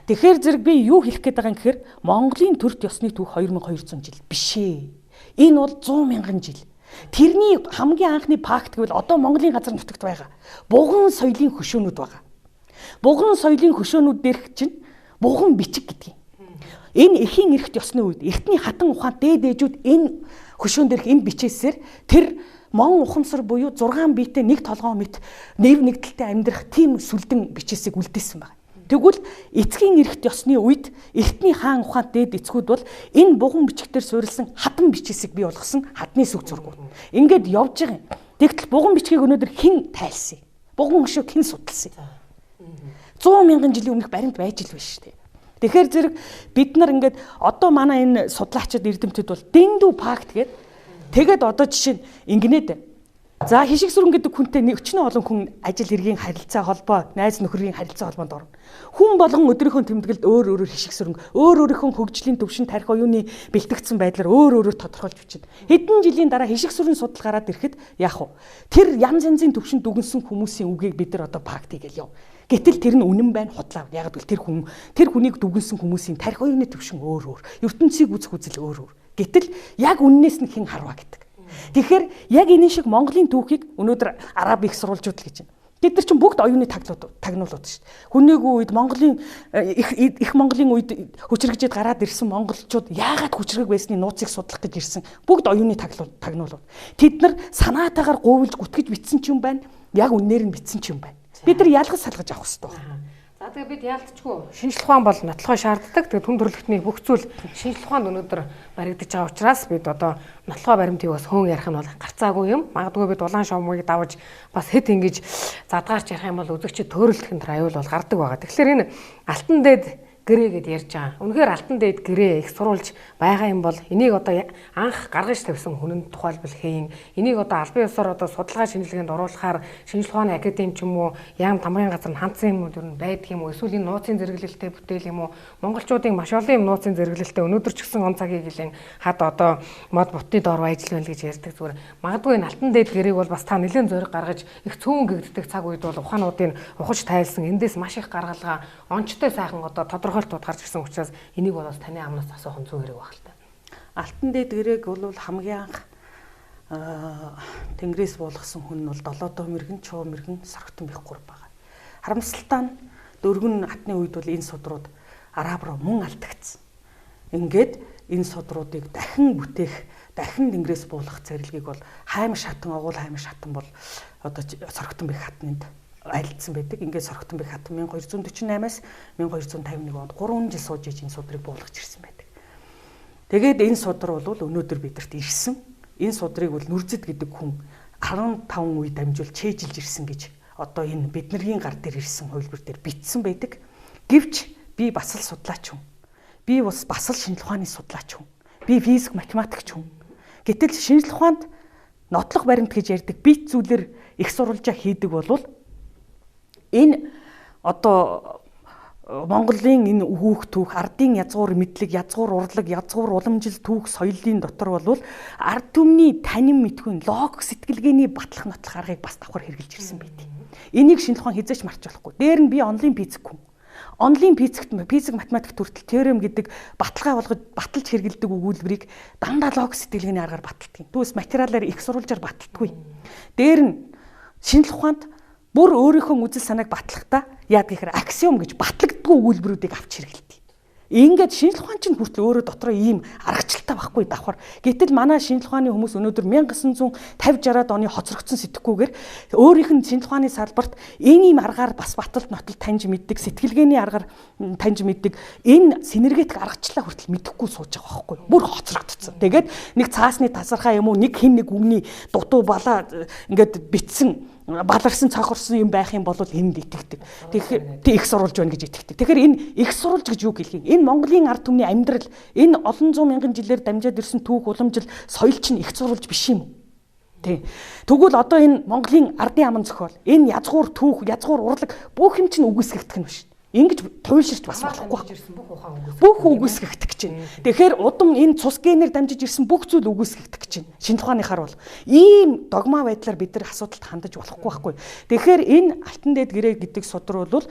Тэгэхээр зэрэг би юу хэлэх гээд байгаа юм гэхээр Монголын төрт ёсны түүх 2200 жил биш ээ. Энэ бол 100 мянган жил. Тэрний хамгийн анхны пакт гэвэл одоо Монголын газар нутагт байгаа буган соёлын хөшөөнүүд байгаа. Буган соёлын хөшөөнүүд дээрх чинь буган бичиг гэдэг юм. Энэ эхийн эрхт ёсны үед эртний хатан ухаан дээд ээжүүд энэ хөшөөн дээрх энэ бичээсээр тэр мон ухамсар буюу 6 биетэй нэг толгоо мэт нэв нэгдэлтэй амьдрах тийм сүлдэн бичээсийг үлдээсэн байна. Тэгвэл эцгийн эрхт ёсны үед эртний хаан ухаан дээд эцгүүд бол энэ буган бичгээр суурилсан хатан бичээсийг бий болгосон хадны сүг зургууд. Ингээд явж байгаа юм. Тэгтэл буган бичгийг өнөөдөр хэн тайлсан? Буган хөшөөг хэн судалсан? 100 мянган жилийн өмнөх баримт байж л биш шүү дээ. Тэгэхээр зэрэг бид нар ингээд одоо манай энэ судлаачид эрдэмтэд бол дэндүү пакт гээд тэгээд одоо жишээ нь ингэнээд за хишиг сүрэн гэдэг хүнтэй өчнөө олон хүн ажил хэргийн харилцаа холбоо, найз нөхрийн харилцаа холбоонд орно. Хүн болгон өдрийнхөө тэмдэглэлд өөр хишиг сүрэн, өөрийнхөө хөгжлийн төвшин тарих оюуны бэлтгэгдсэн байдлаар өөр тодорхойлж бичихэд хэдэн жилийн дараа хишиг сүрэн судал гараад ирэхэд яах вэ? Тэр янз янзын төвшин дүгнсэн хүмүүсийн үгийг бид нар одоо пакт хийгээл яв. Гэтэл тэр нь үнэн байна худлаа. Яг л тэр хүнийг дүгнсэн хүмүүсийн тарих оюуны төвшин өөр. ертөнцийг үзэх үзэл өөр. Гэтэл яг үннээс нь хэн харваа гэдэг. Тэгэхээр яг энэ шиг Монголын түүхийг өнөөдөр араб их сурвалжууд л гэж байна. Бид нар чинь бүгд оюуны тагнуулууд шүү дээ. Хүнээгүй үед Монголын их Монголын үед хүчрэгжээд гараад ирсэн монголчууд яагаад хүчрэг байсны нууцыг судлах гэж ирсэн бүгд оюуны тагнуулууд. Тэд нар санаатаагаар гуйвлж гүтгэж бичсэн ч юм байна. Яг үннээр нь бичсэн ч юм байна. Бид нар ялгаж салгаж авах хэрэгтэй байна. За тэгээ бид яалтчгүй шинжлэх ухаан бол нотлохоо шаарддаг. Тэгээ түн төрөлхтний бүх зүйл шинжлэх ухаанд өнөөдөр баригдаж байгаа учраас бид одоо нотлохоо баримтыг бас хөөн ярих нь бол гарцаагүй юм. Магадгүй бид улаан шовмыг давж бас хэд ингэж задгаарч ярих юм бол үзэгчид төөрөлдөх энэ аюул бол гардаг байгаа. Тэгэхээр энэ алтан дээд гэрээ гэдээ ярьж байгаа. Үнэхээр алтан дээд гэрээ их сурулж байгаа юм бол энийг одоо анх гаргаж тавьсан хүн нь тухайлбал хийн. Энийг одоо албан ёсоор одоо судалгаа шинжилгээнд оруулахаар шинжлэх ухааны академи ч юм уу, яам тамгын газар нь хандсан юм уу байдаг юм уу? Эсвэл энэ нууцын зэрэглэлтэй бүтээл юм уу? Монголчуудын маш олон юм нууцын зэрэглэлтэй өнөөдөр ч гэсэн он цагийг жилийн хад одоо мод бутны дор ажил байл гэж ярьдаг зүгээр. Магадгүй энэ алтан дээд гэрээг бол бас та нэлээд зориг гаргаж их цөөн гэгддэг цаг үед бол ухаануудыг ухаж тайлсан эндээс маш их гаргалгаа онцтой сайхан одоо тодорхойлтууд гарч ирсэн учраас энийг бол бас таны амнаас асуух нь зөв хэрэг баг л та. Алтан дээд гэрээг бол хамгийн анх Тэнгэрээс буулгасан хүн нь бол долоодоо мэрэгэн, чуу мэрэгэн, сорогтон бих гур байгаа. Харамсалтай нь дөрвөн хатны үед бол энэ судрууд араб руу мөн алдагдсан. Ингээд энэ судруудыг дахин бүтээх, дахин Тэнгэрээс буулгах зэрлэгийг бол хаймш хатан, огуул хаймш хатан бол одоо сорогтон бих хатанд айлдсан байдаг. Ингээд сорогтон бих хатан 1248-аас 1251 онд 3 жил сууж иж энэ судрыг буулгаж ирсэн байдаг. Тэгээд энэ судар бол өнөөдөр бидэрт ирсэн. Энэ судрыг бол Нүрзэд гэдэг хүн 15 үе дамжуул чэйжилж ирсэн гэж одоо энэ бидний гар дээр ирсэн хувилбар дээр бичсэн байдаг. Гэвч би бас л судлаач хүн. Би бас л шинжлэх ухааны судлаач хүн. Би физик, математикч хүн. Гэтэл шинжлэх ухаанд нотлох баримт гэж ярьдаг бит зүйлэр их сурвалжаа хийдэг болвол энэ одоо Монголын энэ хүүх түүх, ардын язгуур мэдлэг, язгуур урлаг, язгуур уламжил түүх соёлын дотор болвол ард түмний танин мэдхүйн логик сэтгэлгээний батлах нотлох аргыг бас давхар хэрэгжилж ирсэн байдаг. Энийг шинжлэх ухаан хязгаарч марч болохгүй. Дээр нь би онлайн физик хүн. Онлайн физик математик төртөл теорем гэдэг баталгаа болгож баталж хэрэгэлдэг өгүүлбэрийг дандаа логик сэтгэлгээний аргаар баталдаг. Түүс материалаар их сурвалжаар баталдаггүй. Дээр нь шинжлэх ухаанд бүр өөрийнхөө үзэл санааг батлахдаа яадаг гэхээр аксиом гэж батлагддгүй өгүүлбэрүүдийг авч хэрэгэлдэг. Ингээд шинжлэх ухаан чинь хүртэл өөрөө дотроо ийм аргачлалтай байхгүй давхар. Гэтэл манай шинжлэх ухааны хүмүүс өнөөдөр 1950-60-аад оны хоцрогдсон сэтгэхгүйгээр өөрийнх нь шинжлэх ухааны салбарт энэ ийм аргаар бас баталт нотол таньж мэддэг, сэтгэлгээний аргаар таньж мэддэг энэ синергетик аргачлалаа хүртэл мэдэхгүй сууж байгаа байхгүй. Бүр хоцрогдсон. Тэгээд нэг цаасны тасархаа юм уу, нэг хин нэг үгний дутуу балаа ингээд битсэн баларсан цохорсон юм байх юм бол энд итгэдэг. Тэгэхээр их сурулж байна гэж итгэдэг. Тэгэхээр энэ их сурулж гэж юу хэлэх юм? Энэ Монголын ард түмний амьдрал, энэ олон зуун мянган жилээр дамжаад ирсэн түүх, уламжил, соёл чинь их сурулж биш юм уу? Тий. Тэгвэл одоо энэ Монголын ардын аман зохиол, энэ язгуур түүх, язгуур урлаг бүх юм чинь үгүйсгэгдэх нь биш. Ингэж туйлширч бас болохгүй. Бүх үгүйсгэгдэх гэж байна. Тэгэхээр удам энэ цус генээр дамжиж ирсэн бүх зүйл үгүйсгэгдэх гэж байна. Шинжлэх ухааныхаар бол ийм догма байдлаар бид нар асуудалд хандаж болохгүй байхгүй. Тэгэхээр энэ алтан дээд гэрээ гэдэг судар бол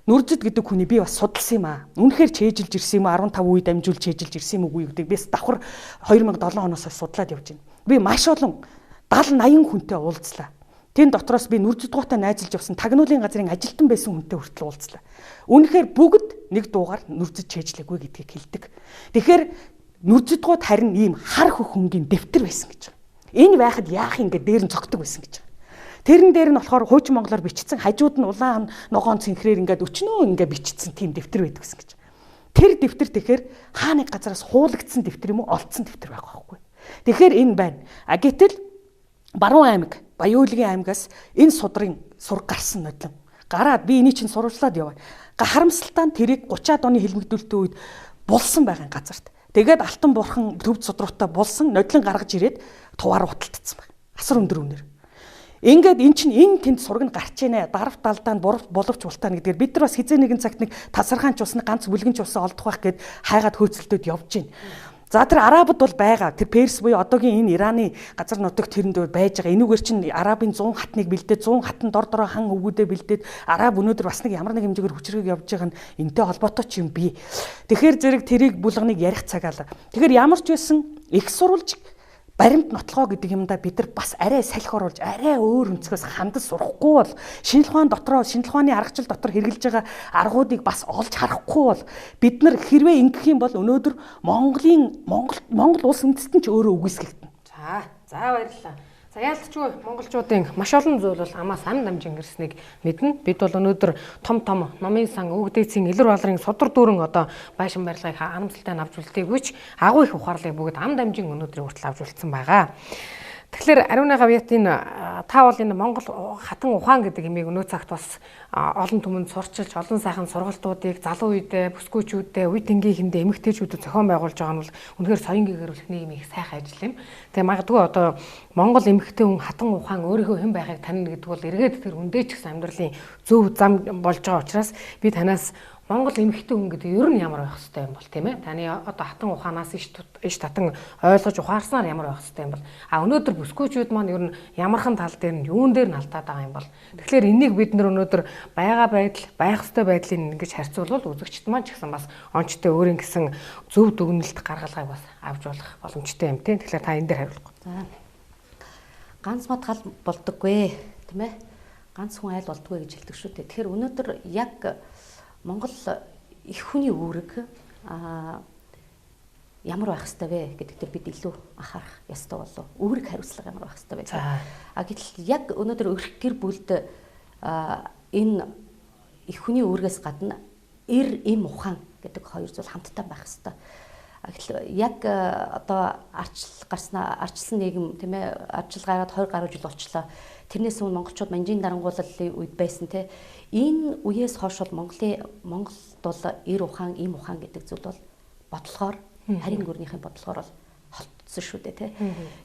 Нүрзэд гэдэг хүний би бас судалсан юм аа. Үнэхээр чэйжилж ирсэн юм аа, 15 үе дамжуул чэйжилж ирсэн юм уу гэдэг би давхар 2007 оноос судлаад явж байна. Би маш олон 70-80 хүнтэй уулзлаа. Тэн дотроос би Нүрзэд гоотой найзалж явсан тагнуулын газрын ажилтан байсан хүнтэй хүртэл уулзлаа. Үнэхээр бүгд нэг дуугаар Нүрзэд чэйжлээгүй гэдгийг хэлдэг. Тэгэхээр Нүрзэд гоот харин ийм хар хөхөнгийн дэвтэр байсан гэж байна. Энэ байхад яах юм гээд дээр нь цогтөг байсан гэж байна. Тэрэн дээр нь болохоор хуучин монголоор бичсэн, хажууд нь улаан ногоон цэнхрээр ингээд өчнөө ингээд бичсэн тийм дэвтэр байдаг гэсэн гэж. Тэр дэвтэр тэгэхээр хааны газараас хуулагдсан дэвтэр юм уу, олдсон дэвтэр байгаа байхгүй. Тэгэхээр энэ байна. Гэтэл Баруун аймаг, Баян-Өлгийн аймгаас энэ судрын сураг гарсан нодлон. Гараад би энийг чинь сурвалжлаад яваа. Харамсалтай нь тэрийг 30-аад оны хэлмэгдүүлэлтийн үед булсан байгаа газарт. Тэгээд алтан бурхан төвд судруутай булсан нодлон гаргаж ирээд туваар уталтцсан байна. Асар өндөр үнээр. Ингээд эн чинь энэ тэнд сураг нь гарч ийнэ. Дарав талдаа нь боловч ултаа нэгдэр бид нар бас хизээ нэгэн цагт нэг тасархаанч усны ганц бүлгэнч усаа олдох байх гээд хайгаад хөөцөлтөд явж байна. За тэр арабууд бол байгаа. Тэр Перс буюу одоогийн энэ Ираны газар нутагт тэрэнд байж байгаа. Энүүгээр чинь арабын 100 хатныг бэлдээд 100 хатан дор дороо хан өвгүүдээ бэлдээд араб өнөөдөр бас нэг ямар нэг хэмжээгээр хүчрэг явж байгаа нь энтэй холбоотой ч юм бий. Тэгэхээр зэрэг тэрийг булганыг ярих цагаалаа. Тэгэхээр ямар ч байсан их сурвалж баримт нотлогоо гэдэг юмдаа бид нар бас арай салхи оруулж арай өөр өнцгөөс хандаж сурахгүй бол шинжлэх ухааны дотроо шинжлэх ухааны аргачлал дотор хэрэгжилж байгаа аргуудыг бас олж харахгүй бол бид нар хэрвээ ингэх юм бол өнөөдөр Монгол улс үндэстэн ч өөрөө үгүйсгэгдэнэ. За баярлалаа. За яалтчгүй монголчуудын маш олон зүйл бол амаа сан дамжин гэрснийг мэднэ. Бид бол өнөөдөр том номын сан өвгдээцийн илэр балрын судар дүүрэн одоо байшин барилгыг харамсалтай авч үлдээгүйч агуу их ухаарлыг бүгд ам дамжин өнөөдрийн хүртэл авч үлдсэн байгаа. Тэгэхээр Ариуна Гавьятын та бол энэ Монгол хатан ухаан гэдэг имийг өнөө цагт бас олон түмэнд сурчилж, олон сайхан сургалтуудыг залуу үедээ, бүсгүйчүүдээ, үе тэнгийнхэндээ эмэгтэйчүүдэд зохион байгуулж байгаа нь бол үнэхээр соёнгийн гэрүүлэх нийгэм их сайхан ажил юм. Тэгээ магадгүй одоо Монгол эмэгтэй хүн хатан ухаан өөрийнхөө хэн байхыг танина гэдэг бол эргээд тэр хүндээ ч гэсэн амьдралын зөв зам болж байгаа учраас би танаас Монгол эмэгтэй хүн гэдэг ер нь ямар байх хэвтэй юм бол тийм ээ? Таны одоо хатан ухаанаас иш татан ойлгож ухаарснаар ямар байх хэвтэй юм бол өнөөдөр бүсгүйчүүд маань ер нь ямархан тал дээр нь юун дээр нь алдаад байгаа юм бол тэгэхээр энийг бид нөр өнөөдөр байгаа байдал, байх хэвтэй байдлыг ингэж харьцуулбал үзэгчд маань ч гэсэн бас онцтой өөрийн гэсэн зөв дүгнэлт гаргалгыг бас авч болох боломжтой юм тийм. Тэгэхээр та энэ дээр хариулах. За. Ганц мод гал болдоггүй тийм ээ? Ганц хүн айл болдоггүй гэж хэлдэг шүү дээ. Тэгэхээр өнөөдөр яг Монгол их хүний үүрэг ямар байх ёстой вэ гэдэг дээр бид илүү анхаарах ёстой болов. Үүрэг хариуцлага ямар байх ёстой вэ? Гэтэл яг өнөөдөр өрх гэр бүлд энэ их хүний үүргээс гадна эм ухаан гэдэг хоёр зүйл хамтдаа байх ёстой. Гэтэл яг одоо арчилсан нийгэм тийм ээ арчил гараад 20 гаруй жил болчлоо. Тэрнээс өмнө монголчууд манжийн дарангууллын үед байсан те. Энэ үеэс хойш бол Монголд бол эр ухаан, эм ухаан гэдэг зүйл бол бодлохоор харин гүрнийхэн бодлохоор бол холдсон шүү дээ те.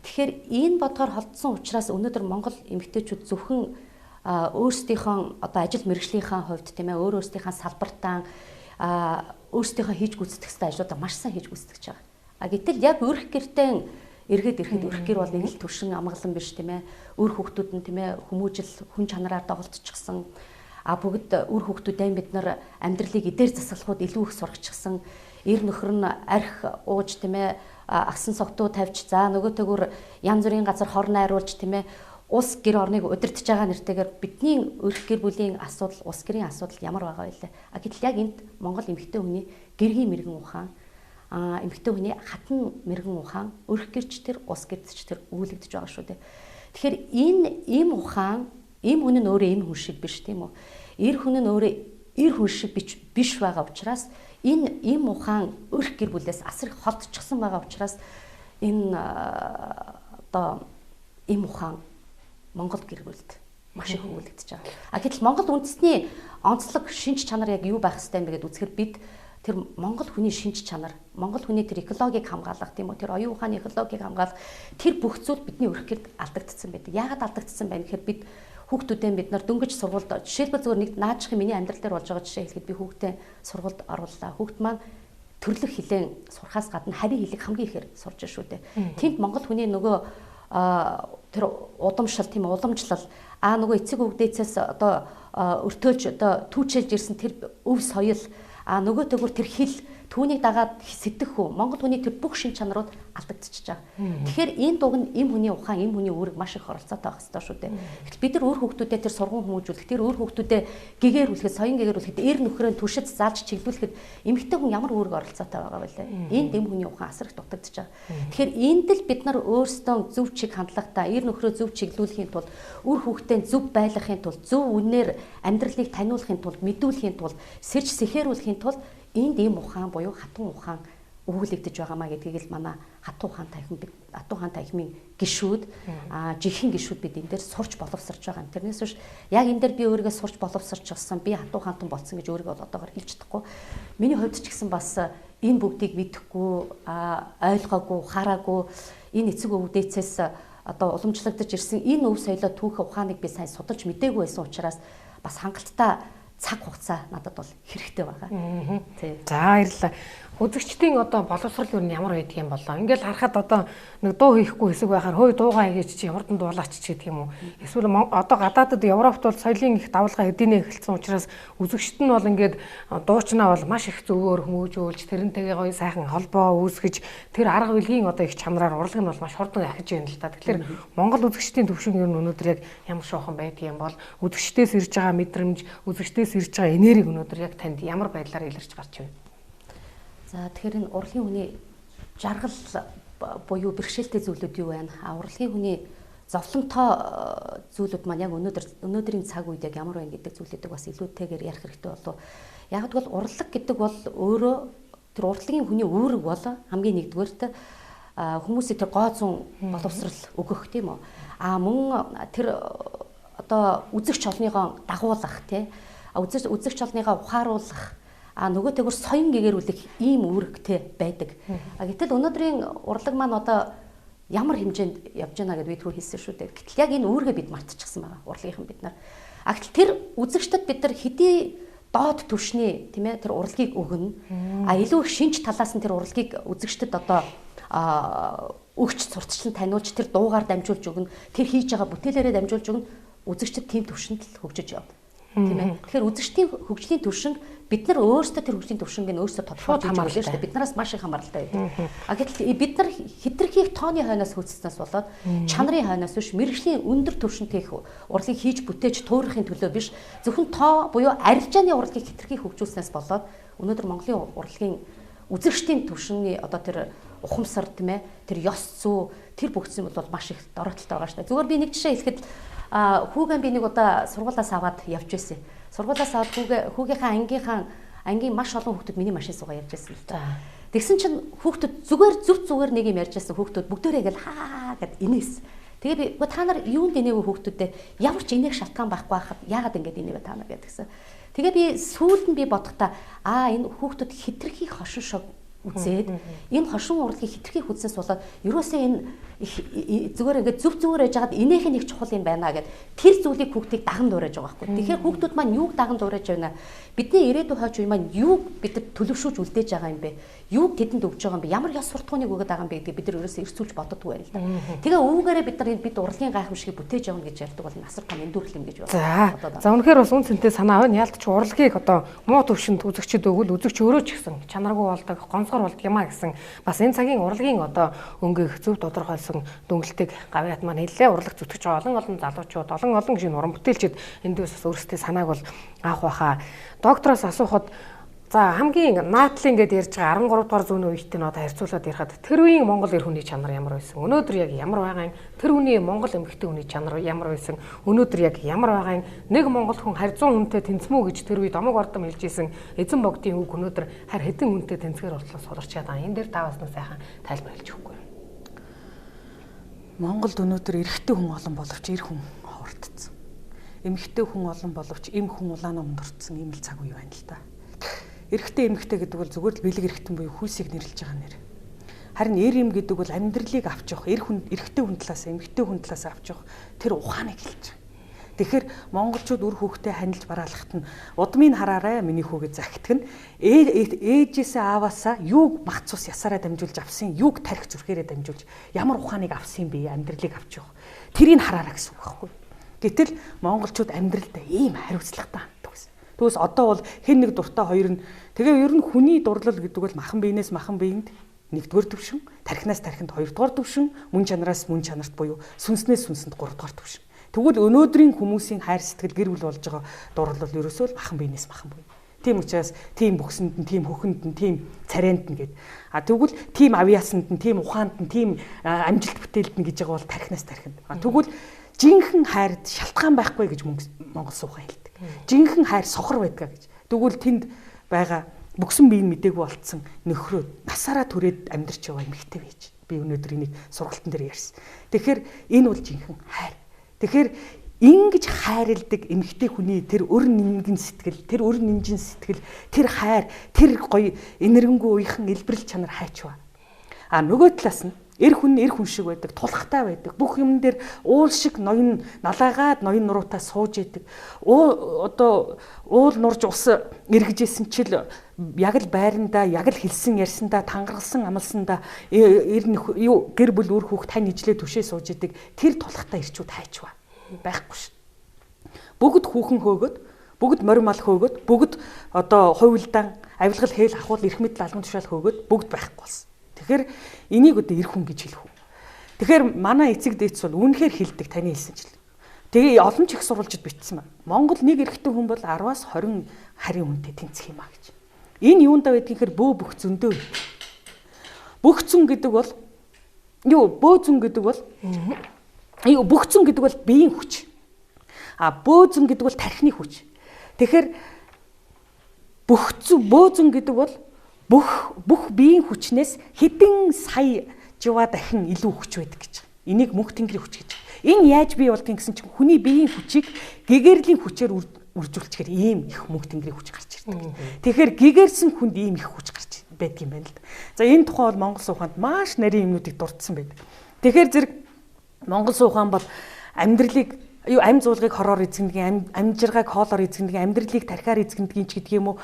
Тэгэхээр энэ бодгоор холдсон учраас өнөөдөр Монгол эмэгтэйчүүд зөвхөн өөрсдийнхөө одоо ажил мэргэжлийнхаа хувьд тийм ээ өөрсдийнхөө салбартаа өөрсдийнхөө хийж гүйцэтгэх ажлуудаа маш сайн хийж гүйцэтгэж байгаа. Гэтэл яг өрх гэртээ эргээд ирэхэд өрх гэр бол нэг л төршин амгалан биш тийм ээ. Өр хүүхдүүд нь тийм ээ хүмүүжил хүн чанараар доголдчихсан. Бүгд өр хүүхдүүдээ бид нар амьдралыг эдээр засаглахууд илүү их сургачихсан. Эр нөхөр нь арх ууж тийм ээ агсан согтуу тавьж за нөгөөтэйгүр янз бүрийн газар хор найруулж тийм ээ улс гэр орныг удирдах байгаа нэртэйгээр бидний өрх гэр бүлийн асуудал, улс гэрийн асуудал ямар байгаа вэ? Гэтэл яг энд Монгол эмэгтэй хүний гэргийн мэрэгэн ухаан эмэгтэй хүний хатан мэрэгэн ухаан өрх гэрч тэр улс гэрч тэр үүлэгдэж байгаа шүү дээ. Тэгэхээр энэ эм ухаан эм хүн нь өөрөө эм хүн шиг биш тийм үү? Эр хүн нь өөрөө эр хүн шиг биш байгаа учраас энэ эм ухаан өрх гэр бүлээс асар их холдчихсан байгаа учраас энэ одоо эм ухаан Монгол гэр бүлд маш их үүлэгдэж байгаа. Гэтэл Монгол үндэсний онцлог шинж чанар яг юу байх ёстой юм бэ гэдээ үзэхэд бид тэр Монгол хүний шинж чанар, Монгол хүний тэр экологийг хамгаалах тийм үү, тэр оюун ухааны экологийг хамгаалах тэр бүх зүйл бидний өрх гэрд алдагдсан байдаг. Яагаад алдагдсан байна гэхээр бид хүүхдүүдээ бид нар дөнгөж сургуульд жишээлбэл зөвхөн нэг наачихын миний амьдрал дээр болж байгаа жишээ хэлэхэд би хүүхдээ сургуульд орууллаа. Хүүхд маань төрлөх хэлээр сурахаас гадна харийн хэлийг хамгийн ихээр сурж шүү дээ. Тэнд Монгол хүний нөгөө тэр удамшил тийм уламжлал нөгөө эцэг өвгдөөцөөс одоо өртөөлж одоо түүчэлж ирсэн тэр өв соёл нөгөөтэйгүр тэр хэл түүнийг дагаад сэтгэх үү Монгол хүний тэр бүх шин чанарууд алдагдчихж байгаа. Тэгэхээр энэ дуг нь эм хүний ухаан, эм хүний үүрэг маш их оролцоотой байх хэрэгтэй шүү дээ. Гэтэл бид нар өөр хүүхдүүдэд тэр сургууль хүмүүжүүлэх, тэр өөр хүүхдүүдэд гэгээрүүлэхэд, соён гэгээрүүлэхэд, эр нөхрөө туршид зааж чиглүүлэхэд эмэгтэй хүн ямар үүрэг оролцоотой байгаа вэ? Энд эм хүний ухаан асар их дутагдчихж байгаа. Тэгэхээр энд л бид нар өөрсдөө зөв чиг хандлагатай, эр нөхрөө зөв чиглүүлэхийн тулд, үр хүүхдээ зөв байлгахын тулд, зөв үнээр амьдралыг таниулахын тулд, мэдүүлэхийн тулд, сэрж сэхээрүүлэхийн тулд энд эм ухаан буюу хатан ухаан өвөглөгдөж байгаамаа гэдгийг л манай хатан ухаан танхимын гишүүд жинхэнэ гишүүд бид энэ дээр сурч боловсрч байгаа юм. Тэрнээс биш яг энэ дээр би өөрийгөө сурч боловсрч болсон би хатан ухаантан болсон гэж өөрийгөө одоогоор хэлж чадахгүй. Миний хувьд ч гэсэн бас энэ бүгдийг мэдэхгүй ойлгоогүй хараагүй энэ эцэг өвгдөөцөөс одоо уламжлагдаж ирсэн энэ өв соёлоо түүх ухааныг би сайн судалж мэдээгүй байсан учраас бас хангалттай цаг хугацаа надад бол хэрэгтэй байгаа. За баярлалаа. Үзэгчдийн одоо боловсрол юу ямар байдаг юм болоо. Ингээл харахад одоо нэг дуу хийхгүй хэсэг байхаар хөөе дуугаа хийж чи хурдан дуулаач ч гэдэг юм уу. Эсвэл одоо гадаадд Европт бол соёлын их давлгаа эдийнэ эхэлсэн учраас үзэгчд нь бол ингээд дуучнаа бол маш их зөвөөр хүмүүжүүлж тэрнтэйгээ гоё сайхан холбоо үүсгэж тэр арга билгийн одоо их чанараар урлаг нь бол маш хурдан ахиж байна л да. Тэгэхээр Монгол үзэгчдийн төвшин ер нь өнөөдөр яг ямар шуухан байдаг юм бол үзэгчдээс ирж байгаа мэдрэмж, үзэгчдээс ирж байгаа энерги өнөөдөр яг танд ямар байдлаар илэрч гарч байна? За тэгэхээр энэ урлагийн хүний жаргал буюу бэрхшээлтэй зүйлүүд юу байна? Урлагийн хүний зовлонтой зүйлүүд маань яг өнөөдрийн цаг үед яг ямар байна гэдэг зүйлүүдийг бас илүүтэйгээр ярих хэрэгтэй болов. Яг гэвэл урлаг гэдэг бол өөрөө тэр урлагийн хүний үүрэг бол хамгийн нэгдүгээрт хүмүүсийг тэр гоо зүүн боловсрал өгөх тийм үү. Мөн тэр одоо үзэгч олныгоо дагуулах тий. Үзэгч олныгоо ухааруулах нөгөөтэйгөр соён гэгэрүүлэх ийм үүрэгтэй байдаг. Гэтэл өнөөдрийн урлаг маань одоо ямар хэмжээнд явж байна гэдээ би түрүү хэлсэн шүү дээ. Гэтэл яг энэ үүргээ бид мартчихсан байгаа. Урлагийнхан бид нар. Гэтэл тэр үзэгчдэд бид нар хэдий доод түвшний тийм ээ тэр урлагийг өгнө. Илүү их шинж талаас нь тэр урлагийг үзэгчдэд одоо өгч сурталчлан таниулж тэр дуугаар дамжуулж өгнө. Тэр хийж байгаа бүтээлээрээ дамжуулж өгнө. Үзэгчдэд тийм түвшинд л хөгжиж явна. Тийм ээ. Тэгэхээр үзэгчдийн хөгжлийн түвшинг бид нар өөрсдөө тэр хөгжлийн түвшинг нь өөрсдөө тодорхойлж байгаа шүү дээ. Бид нараас маш их хамааралтай байдаг. Гэтэл бид нар хитрхийг тооны хойноос хөөцснөөс болоод чанарын хойноос биш мэрэгжлийн өндөр түвшинтэй их урлагийг хийж бүтээж туурахын төлөө биш зөвхөн тоо буюу арилжааны урлагийг хитрхийг хөгжүүлснээс болоод өнөөдөр Монголын урлагийн үзэгчдийн түвшинний одоо тэр ухамсар тийм ээ тэр ёс зүй тэр бүгдсэн бол маш их дорогтолтой байгаа шүү дээ. Зүгээр би нэг жишээ хэлэхэд хүүгэн би нэг удаа сургуулиас аваад явж байсан. Сургуулиас аваад хүүгийнхаа ангийн маш олон хүүхдүүд миний машин суугаа явж байсан л да. Тэгсэн чинь хүүхдүүд зүгээр нэг юм ярьж байсан хүүхдүүд бүгдээрээ гэл хаа гэд инээс. Тэгээ би та нар юунд инээвэ хүүхдүүдээ ямар ч инээх шалтгаан байхгүй байхад яагаад ингэж инээвэ та нар гэдгсэн. Тэгээ би сүүлд нь би бодохдоо энэ хүүхдүүд хитрхи хошин шог үзээд энэ хошин урлагийг хитрхи хүзнээс болоод ерөөсөө энэ зүгээр ингээд зүгээр яж хагаад инээх нэг чухал юм байна гэд тэр зүйлийг хүүхдийг даган дуурайж байгаа байхгүй. Тэгэхээр хүүхдүүд маань юуг даган дуурайж байна? Бидний ирээдүйн хойч үе маань юуг бидэд төлөвшүүлж үлдээж байгаа юм бэ? Юуг тэдэнд өгж байгаа юм бэ? Ямар ёс суртахууныг өгöd байгаа юм бэ гэдгийг бид нар ерөөсөө эрсүүлж боддоггүй байна л да. Тэгээ үүгээрээ бид нар бид урлагийн гайхамшигыг бүтээж явна гэж ярьдаг бол насар том эндүрхэл юм гэж байна. За үнэхээр бас үн цэнтэй санаа байна. Яалтч урлагийг одоо муу төвшөнд үзэгчд өгвөл үзэгч өөрөө ч гэсэн чанаргүй болдог, гонцгор болдог юм а гэсэн бас энэ цагийн урлагийн одоо өнгөөх зөв тодорхойлсон дүнэлтийг гавьяат маань хэллээ. Урлаг зүтгэж байгаа олон залуучууд, олон шинэ уран бүтээлчид эндээс бас өөрсдөө санааг бол авах байхаа. Доктороос асуухад за хамгийн наадлын гэдээ ярьж байгаа 13 дугаар зууны үетэй нь одоо харьцуулаад ярихад тэр үеийн Монгол эр хүний чанар ямар байсан? Өнөөдөр яг ямар байгаа юм? Тэр үеийн Монгол эмэгтэй хүний чанар ямар байсан? Өнөөдөр яг ямар байгаа юм? Нэг Монгол хүн харь 100 хүнтэй тэнцмүү гэж тэр үед омог ордом хэлж исэн эзэн богдын үг өнөөдөр харь хэдэн хүнтэй тэнцгээр болтлоо суларч байгаа. Энэ дээр та бас нэг сайхан тайлбар хэлж өгөхгүй. Монголд өнөөдөр эрэгтэй хүн олон боловч эр хүн ховордсон. Эмэгтэй хүн олон боловч эм хүн улаанаа өндөрцсөн ийм л цаг үе байна л да. Эрэгтэй эмэгтэй гэдэг бол зүгээр л бэлэг эрэгтэн буюу хүйсийг нэрлэж байгаа нэр. Харин эр эм гэдэг бол амьдралыг авч явах, эрэгтэй хүн талаас эмэгтэй хүн талаас авч явах тэр ухааныг хэлж байгаа. Тэгэхээр монголчууд үр хүүхдээ ханилж бараалахт нь удмыг хараарай миний хүүгээ захитгэн ээжээсээ ааваасаа юуг мах цус ясаараа дамжуулж авсан, юуг тарих зүрхээрээ дамжуулж ямар ухааныг авсан бэ, амьдралыг авч явах. Тэрийг хараарай гэсэн үг байхгүй. Гэтэл монголчууд амьдралдаа ийм хариуцлагатай ханддаг гэсэн. Тэгээс одоо бол хэн нэг дуртай хоёр нь тэгээ ер нь хүний дурлал гэдэг бол махан биенээс махан биеинд нэгдүгээр төвшин, тархинаас тархинд хоёрдугаар төвшин, мөн чанараас мөн чанарт буюу сүнснээс сүнсэнд гуравдугаар төвшин. Тэгвэл өнөөдрийн хүмүүсийн хайр сэтгэл гэр бүл болж байгаа дурлал ерөөсөө л махан биенээс махан бие. Тийм учраас тийм бүксэнд нь, тийм хөхөнд нь, тийм царайнд нь гээд. Тэгвэл тийм авьяасанд нь, тийм ухаанд нь, тийм амжилт бүтээлд нь гэж байгаа бол тархинаас тархинд. Тэгвэл жинхэнэ хайрд шалтгаан байхгүй гэж Монгол суухан хэлдэг. Жинхэнэ хайр сохор байдгаа гэж. Тэгвэл тэнд байгаа бүксэн биеийн мдэггүй болцсон нөхрөө насаараа түрээд амьдарч байгаа эмэгтэй байж. Би өнөөдөр энийг сургалтын дээр ярьсан. Тэгэхээр энэ бол жинхэнэ хайр. Тэгэхээр ингэж хайрладаг эмэгтэй хүний тэр өр нэмгэн сэтгэл, тэр өр нэмжин сэтгэл, тэр хайр, тэр гоё энэргэнгүү уйхан элбэрэл чанар хайчваа. Нөгөө талаас нь эр хүн шиг байдаг, тулхтай байдаг. Бүх юм дээр уул шиг ноён налаагаад ноён нуруутаа сууж идэг. Одоо уул нурж ус эргэжсэн чил яг л байрандаа, яг л хэлсэн ярьсандаа, тангаргалсан амлсандаа гэр бүл үр хүүхд тань ижлээ түшээ сууж идэг. Тэр тулхтай ирчүүд хайчваа. Байхгүй ш. Бүгд хүүхэн хөөгöd, бүгд морь мал хөөгöd, бүгд одоо хувилдаан, авилгал хээл ахуул эрх мэдэл албан тушаал хөөгöd бүгд байхгүй болсон. Тэгэхээр энийг одоо эр хүн гэж хэлэх үү. Тэгэхээр манай эцэг дээдс бол үнэхээр хэлдэг таны хэлсэнчил. Тэгээ олон ч их сурвалжид бичсэн байна. Монгол нэг эрэгтэй хүн бол 10-аас 20 харийн хүнтэй тэнцэх юм а гэж. Энэ юундаа байдгийг бөө бүх зөндөө. Бүх зүүн гэдэг бол бөө зүүн гэдэг бол бүх зүүн гэдэг бол биеийн хүч. Бөө зүүн гэдэг бол тархины хүч. Тэгэхээр бөө зүүн гэдэг бол бүх биеийн хүчнээс хэдэн сая жива дахин илүү хүч байдаг гэж. Энийг мөнх тэнгэрийн хүч гэж. Энэ яаж бий болдгийг гэсэн чинь хүний биеийн хүчийг гэгэрлийн хүчээр үржүүлчихээр ийм их мөнх тэнгэрийн хүч гарч ирдэг. Тэгэхээр гэгэрсэн хүнд ийм их хүч гарч байдаг юм байна л да. За энэ тухай бол Монгол сууханд маш нарийн юмнуудыг дурдсан байдаг. Тэгэхээр зэрэг Монгол суухан бол амьдралыг амь зуулгыг хороор эзэгнэгийн, амжиргааг хоолоор эзэгнэгийн, амьдралыг тархиар эзэгнэгийн ч гэдэг юм уу,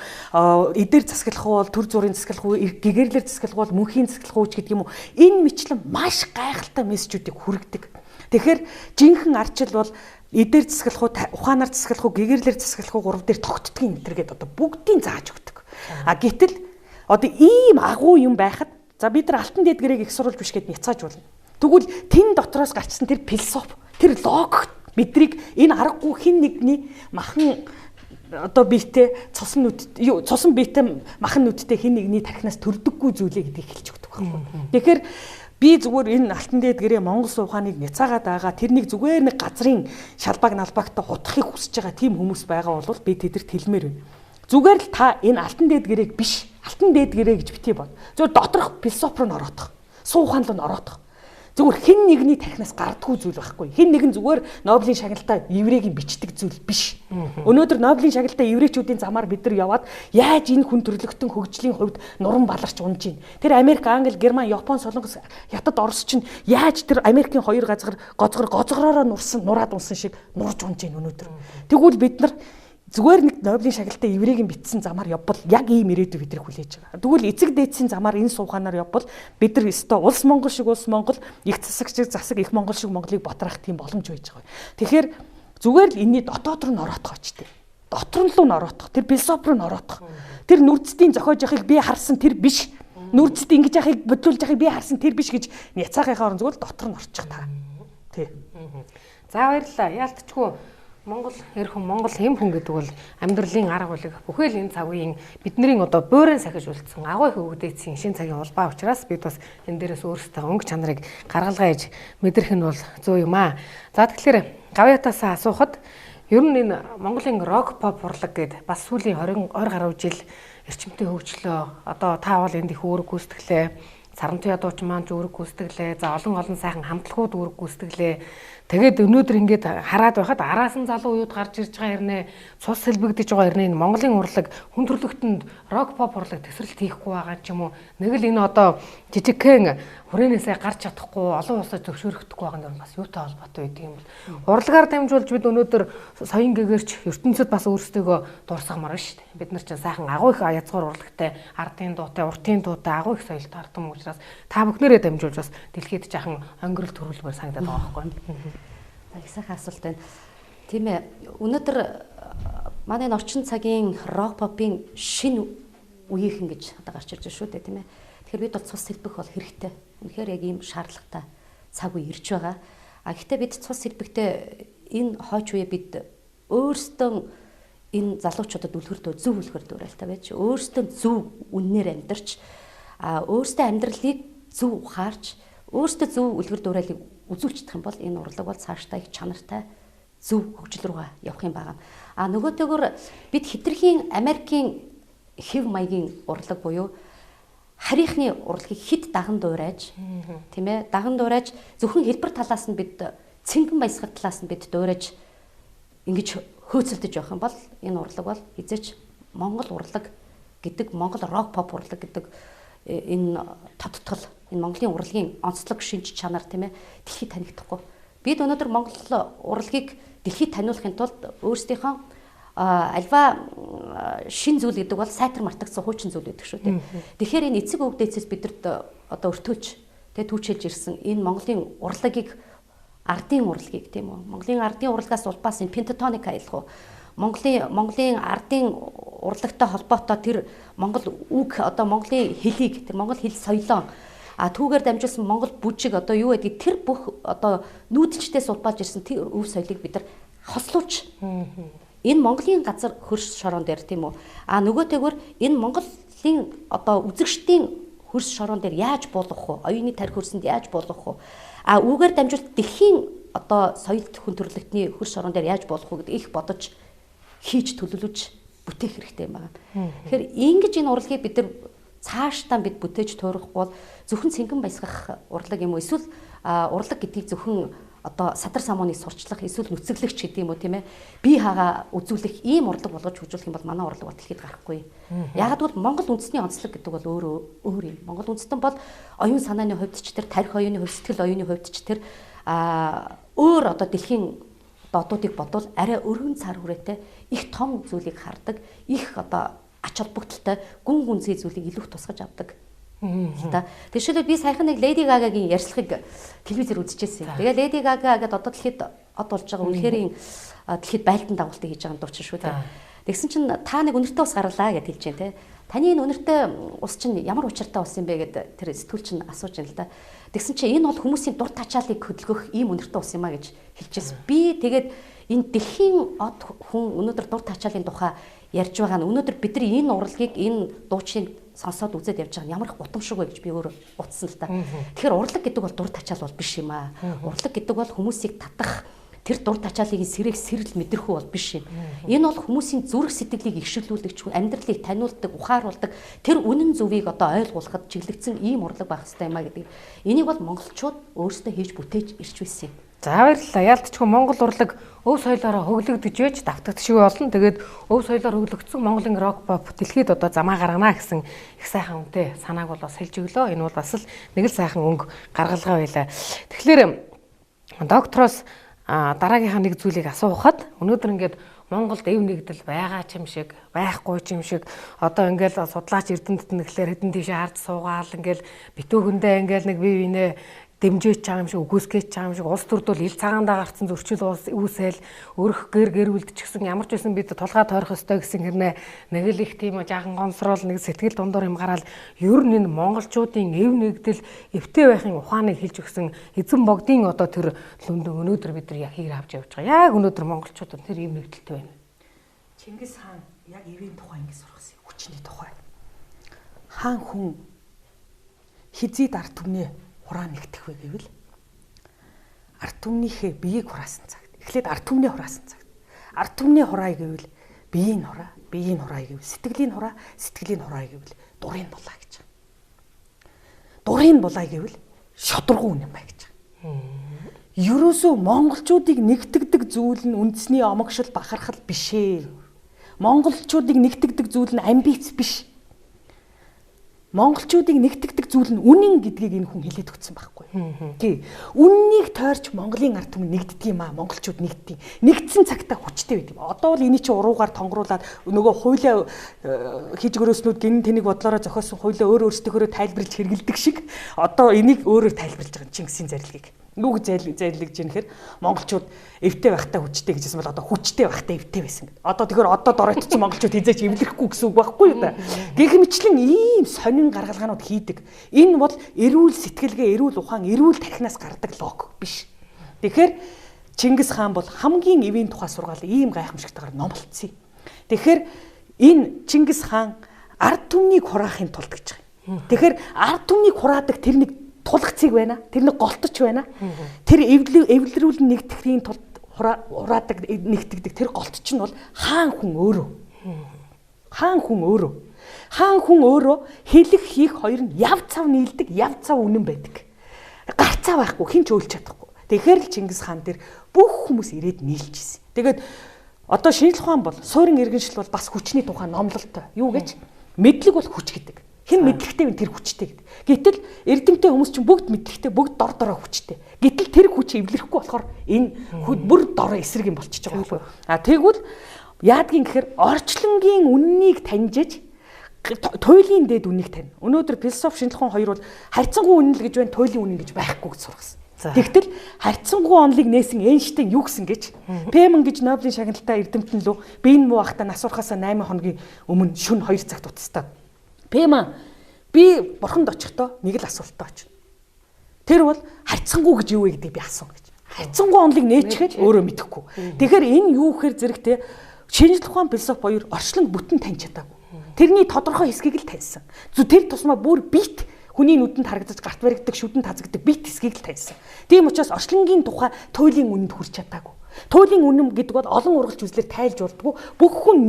эдэр засаглах уу, төр зүрийн засаглах уу, гэгэрлэр засаглах уу, мөнхийн засаглах уу ч гэдэг юм уу. Энэ мэтлэн маш гайхалтай мессежүүдийг хүргэдэг. Тэгэхээр жинхэнэ арчил бол эдэр засаглах уу, ухаанаар засаглах уу, гэгэрлэр засаглах уу гурав дээр тогтдгийн энэ гэдэг одоо бүгдийг зааж өгдөг. А гэтэл одоо ийм агуу юм байхад за бид нар алтан дэдгэрийг их сурвалж биш гэд няцааж болно. Тэгвэл тэн дотроос гарчсан тэр философи, тэр логик бидрийг энэ аргагүй хин нэгний махан одоо биетэй цусан биетэй махан нүдтэй хин нэгний тархинаас төрдөггүй зүйлээ гэдгийг хэлж өгдөг байхгүй. Тэгэхээр би зүгээр энэ алтан дэдгэрээ Монгол сууханыг няцаагаад байгаа тэрнийг зүгээр нэг газрын шалбаг налбагтай хутахыг хүсэж байгаа тийм хүмүүс байгаа бол би тэдэрт хэлмээр байна. Зүгээр л та энэ алтан дэдгэрийг биш алтан дэдгэрээ гэж битгий бод. Зүгээр доторх философи руу ороодох. Суухан руу ороодох. Зүгээр хэн нэгний тархинаас гардгүй зүйл байхгүй. Хэн нэгэн зүгээр Нобелийн шагналтаа еврейгийн бичдэг зүйл биш. Өнөөдөр Нобелийн шагналтаа еврейчүүдийн замаар бид нар яваад яаж энэ хүн төрлөختөн хөгжлийн хувьд нуран баларч унж байна. Тэр Америк, Англи, Герман, Япон, Солонгос, Хятад, Орос чинь яаж тэр Америкийн хоёр гозгороороо нураад унсан шиг нурж унж байна өнөөдөр. Тэгвэл бид нар зүгээр нэг Нобелийн шагналтаа еврейгийн бичсэн замаар явбал яг ийм ирээдүй бидрийг хүлээж байгаа. Тэгвэл эцэг дээдсийн замаар энэ сууханаар явбал бид нар өстой улс Монгол шиг улс Монгол, их засаг их Монгол шиг Монголыг ботраах тийм боломж байж байгаа. Тэгэхээр зүгээр л энэний дотоод руу н ороодох очтой. Дотор нь руу н ороодох. Тэр философи руу н ороодох. Тэр нүрцдийн зохиож яхахыг би харсан тэр биш. Нүрцд ингэж яхахыг бодлуулж яхахыг би харсан тэр биш гэж няцаахынхаа орон зүгээр л дотор нь орчих та. Тий. За баярлалаа. Яалтчгүй Монгол эр хүн Монгол хэм хүн гэдэг бол амьдралын арга барил бүхэл энэ цагийн бидний одоо буурын сахиж үлдсэн агуу их өвгдээцийн шин цагийн улбаа учраас бид бас энэ дээрээс өөрсдөө өнгө чанарыг гаргалгааж мэдрэх нь бол зөө юм аа. За тэгэхээр гавьятаас асуухад ер нь энэ Монголын рок pop урлаг гэдэг бас сүүлийн 20 гаруй жил эрчимтэй хөгжлөө одоо та бол энд их үүрэг гүйцэтгэлээ. Саранtuя дуучин маань үүрэг гүйцэтгэлээ. За олон сайхан хамтлагууд үүрэг гүйцэтгэлээ. Тэгээд өнөөдөр ингээд хараад байхад араас нь залуу уууд гарч ирж байгаа хэрнээ цус сэлбэгдэж байгаа хэрнээ Монголын урлаг хүн төрлөختөнд рок pop урлаг төсрэлт хийхгүй байгаа ч юм уу. Нэг л энэ одоо жижигхэн хүрээнээсээ гарч чадахгүй олон улсад зөвшөөрөгдөхгүй байгаа нь бас юутай холбоотой байдаг юм бол урлагаар дамжуулж бид өнөөдөр соён гэгэрч ертөнцид бас өөрсдөө дурсахмаар байна шүү дээ. Бид нар ч сайхан агуу их язгуур урлагтай ардын дуутай уртын дуутай агуу их соёлтой ардсан учраас та бүхнээрээ дамжуулж бас дэлхийд жаахан өнгөрөл төрүүлмээр санагдаад байгаа байхгүй. Их сайхан асуулт байна. Тийм ээ. Өнөөдөр манай орчин цагийн рок попын шинэ үеийнхэн гэж одоо гарч ирж байна шүү дээ, тийм ээ. Тэгэхээр бид бол цус сэлбэх бол хэрэгтэй. Үнэхээр яг ийм шаардлагатай цаг үе ирж байгаа. А гэхдээ бид цус сэлбэхдээ энэ хойч үе бид өөрсдөө энэ залуучуудад үлгэрдөө зөв үлгэр дуурайл та байж өөрсдөө зөв үннээр амьдарч өөрсдөө амьдралыг зөв ухаарч өөрсдөө зөв үлгэр дуурайлыг үзүүлж чадах юм бол энэ урлаг бол цаашдаа их чанартай зөв хөгжил рүүгээ явах юм байна. А нөгөөтэйгөр бид хитрхийн Америкийн хэв маягийн урлаг буюу харийнхны урлагийг хид даган дуурайж тийм ээ даган дуурайж зөвхөн хэлбэр талаас нь бид цэнгэн баясгал талаас нь бид дуурайж ингэж хөөцөлдөж явах юм бол энэ урлаг бол хизээч Монгол урлаг гэдэг Монгол рок pop урлаг гэдэг энэ тодтгол энэ Монголын урлагийн онцлог шинж чанар тийм ээ дэлхийд танигдахгүй. Бид өнөөдөр Монгол урлагийг дэлхийд таниулахын тулд өөрсдийнхөө альва шин зүйл гэдэг бол сайтар мартагдсан хуучин зүйл гэдэг шүү дээ. Тэгэхээр энэ эцэг өвгдөөцөөс бидэрт одоо өртөөж тэгээ түүчилж ирсэн энэ Монголын урлагийг ардын урлагийг тийм үү. Монголын ардын урлагаас улбаас энэ пентатоник аялах уу. Монголын ардын урлагтай холбоотой тэр Монгол үг одоо Монголын хэлийг тэр Монгол хэл соёлоо түүгээр дамжуулсан Монгол бүжиг одоо юу гэдэг тэр бүх одоо нүүдэлчдээс улбааж ирсэн тэр өв соёлыг бид нар хослуулж энэ Монголын газар хөрш шорон дээр тийм үү. Нөгөөтэйгөр энэ Монголын одоо үзэгчдийн хөрш шорон дээр яаж буулгах вэ? Оюуны тарих хөрсөнд яаж буулгах вэ? Үүгээр дамжуулт дэлхийн одоо соёлт хүн төрлөختний хөрш шорон дээр яаж буулгах вэ гэдэг их бодож хийж төлөвлөж бүтээх хэрэгтэй юм байна. Тэгэхээр ингэж энэ урлагийг бид нар цаашдаа бид бүтээж туурахгүй бол зөвхөн цэнгэн баясгах урлаг юм уу? Эсвэл урлаг гэдгийг зөвхөн одоо садар самууны сурчлах эсвэл нүцэглэгч гэдэг юм уу тийм ээ? Бие хаагаа үзүүлэх ийм урлаг болгож хөгжүүлэх юм бол манай урлаг бол дэлхийд гарахгүй. Яагад бол Монгол үндэсний онцлог гэдэг бол өөр юм. Монгол үндэстэн бол оюун санааны хувьд ч тэр тарих оюуны хувьд, сэтгэл оюуны хувьд ч тэр өөр одоо дэлхийн одуудыг бодвол арай өргөн цар хүрээтэй их том зүйлийг хардаг, их одоо ач холбогдолтой гүн гүнзгий зүйлийг илүү тусгаж авдаг. Тэгшээлбэл би саяхан нэг Lady Gaga-гийн ярьцлагыг телевизээр үзчихсэн. Тэгээ Lady Gaga гэдэг одоо дэлхийд од болж байгаа үнэхээр дэлхийд байлдан дагуултыг хийж байгаа дуучин шүү дээ. Тэгсэн чинь та нэг үнэртэй ус гарлаа гэж хэлж байна те. Таны энэ үнэртэй ус чинь ямар учиртай ус юм бэ гэд тэр сэтгүүлч нь асууж байна л да. Тэгсэн чинь энэ бол хүмүүсийн дур тачаалыг хөдөлгөх ийм үнэртэй ус юм а гэж хэлчихсэн. Би тэгээд энэ дэлхийн од хүн өнөөдөр дур тачаалын тухай ярьж байгаа нь өнөөдөр бид нар энэ урлагийг энэ дуучийг сонсоод үзээд явж байгаа нь ямар их гутамшиг вэ гэж би өөр утсан л та. Тэгэхээр урлаг гэдэг бол дур тачаал бол биш юм аа. Урлаг гэдэг бол хүмүүсийг татах тэр дур тачаалыг сэрэл мэдрэхүү бол биш юм. Энэ бол хүмүүсийн зүрх сэтгэлийг эгшүүлүүлдэг, амьдралыг таниулдаг, ухааруулдаг тэр үнэн зөвийг одоо ойлгуулахад чиглэгдсэн ийм урлаг байх хэрэгтэй юм а гэдэг. Энийг бол монголчууд өөрсдөө хийж бүтээж ирж байсан юм. За баярлалаа. Яалтчгүй Монгол урлаг өв соёлоороо хөглөгдөж байж давтагдчихгүй болно. Тэгээд өв соёлоор хөглөгдсөн Монголын рок pop дэлхийд одоо замаа гаргана гэсэн их сайхан үнэтэй санааг бол бас хэлж өглөө. Энэ бол бас л нэг л сайхан өнгө гаргалгаа байлаа. Тэгэхээр доктороос дараагийнхаа нэг зүйлийг асуухад өнөөдөр ингээд Монголд эв нэгдэл байгаа ч юм шиг, байхгүй ч юм шиг одоо ингээл судлаач эрдэмтэд нэхлээр хэдэн тийшээ харж суугаал ингээл битүүхэндээ ингээл нэг бие биенээ дэмжиж байгаа юм шиг, үгүйсгэж байгаа юм шиг улс төрд бол ил цагаандаа гарцсан зөрчил үүсэл өрх гэр үлдчих гэсэн ямар ч байсан бид тулгаа тойрох ёстой гэсэн хэрнээ нэг л их тийм жаахан гонсрол нэг сэтгэл дундуур юм гараад ер нь энэ монголчуудын эв нэгдэл эвтэй байхын ухааныг хэлж өгсөн эзэн богдын одоо тэр лүндэн өнөөдөр бид нар яг хийг авч явж байгаа. Яг өнөөдөр монголчууд тэр эв нэгдэлтэй байна. Чингис хаан яг эвийн тухай ингэ сургасан хүчний тухай. Хаан хүн хизээд ард түмнээ хураа нэгтэх вэ гэвэл ард түмнийхээ биеийг хураасан цагт. Эхлээд ард түмнээ хураасан цагт. Ард түмний хураа гэвэл биеийн хураа, биеийн хураа гэвэл сэтгэлийн хураа, сэтгэлийн хураа гэвэл дурын булаа гэж байна. Дурын булаа гэвэл шодргуу юм байна гэж байна. Ерөөсөө монголчуудыг нэгтгэдэг зүйл нь үндэсний омогшил бахархал биш ээ. Монголчуудыг нэгтгэдэг зүйл нь амбиц биш. Монголчуудыг нэгтгэдэг зүйл нь үнэн гэдгийг энэ хүн хэлээд өгсөн байхгүй. Тий. Үннийг тойрч Монголын ард түмэн нэгддэг юм аа. Монголчууд нэгддэг. Нэгдсэн цагтаа хүчтэй байдаг. Одоо бол энийг чи уруугаар тонгруулад нөгөө хуулиа хийж өрөөснүүд гин тэнийг бодлороо зохиосон хуулиа өөр өөрсдийнхөө тайлбарлаж хэрэгэлдэг шиг одоо энийг өөрөөр тайлбарлаж байгаа Чингисийн зарилгыг. Юу гэж зайлгж ийм гэхээр монголчууд эвтэй байхдаа хүчтэй гэжсэн бол одоо хүчтэй байхдаа эвтэй байсан гэдэг. Одоо тэгэхээр одоо доройтсон монголчууд хизээч эвлэрэхгүй гэсэн үг байхгүй юу та. Гэх мэтлэн ийм сонин гаргалгаанууд хийдэг. Энэ бол эрүүл сэтгэлгээ, эрүүл ухаан, эрүүл тархинаас гардаг лог биш. Тэгэхээр Чингис хаан бол хамгийн эвийн тухай сургаал ийм гайхамшигтайгаар номлоцсон. Тэгэхээр энэ Чингис хаан ард түмнийг хураахын тулд гэж байгаа. Тэгэхээр ард түмнийг хураадаг тэр нэг тулгцыг байна. Тэр нэг голточ байна. Тэр эвлэрүүлэн нэгтгэхийн тулд хураадаг нэгтгэдэг тэр голточ нь бол хаан хүн өөрөө. Хаан хүн өөрөө. Хаан хүн өөрөө хэлэх хийх хоёр нь яв цав нийлдэг, яв цав үнэн байдаг. Гарцаа байхгүй хин ч өөлж чадахгүй. Тэгэхээр л Чингис хаан дээр бүх хүмүүс ирээд нийлжсэн. Тэгээд одоо шинжлэх ухаан бол суурин иргэншил бол бас хүчний тухай номлолтой. Юу гэж? Мэдлэг бол хүч гэдэг. Хэн мэдлэгтэй вэ тэр хүчтэй гэдэг. Гэтэл эрдэмтэй хүмүүс чинь бүгд мэдлэгтэй, бүгд дор дороо хүчтэй. Гэтэл тэр хүч эвлэрэхгүй болохоор энэ бүр дор эсрэг юм болчихж байгаа байхгүй. Тэгвэл яадгийн гэхээр орчлонгийн үннийг таньжиж туйлын дээд үннийг тань. Өнөөдөр философи шинжлэх ухаан хоёр бол харьцангуй үнэн л гэж байна, туйлын үнэн гэж байхгүй гэж сургасан. Тэгтэл харьцангуй онолыг нээсэн Эйнштейн юу гэсэн гэж Пеман гэж Нобелийн шагналтаа эрдэмтэн лөө биеийн муу ахта насурхаасаа 8 хоногийн өмнө шөнө 2 цагт утастаа. Пема би бурханд очихдоо нэг л асуултаа очив. Тэр бол харьцангуй гэж юу вэ гэдгийг би асуув гэж. Харьцангуй онолыг нээчгээд өөрөө мэдэхгүй. Тэгэхээр энэ юу гэхээр зэрэгтэй шинжлэх ухаан философи хоёр орчлон бүтэн таньж чадаагүй. Тэрний тодорхой хэсгийг л таньсан. Тэр тусмаа бүр бит хүний нүдэнд харагдаж гарт баригддаг, шүдэнд тазагддаг бит хэсгийг л таньсан. Тийм учраас орчлонгийн тухай туйлын үнэнд хүрч чадаагүй. Туйлын үнэн гэдэг бол олон ургалч үзлэр тайлж болдгоо бүх хүн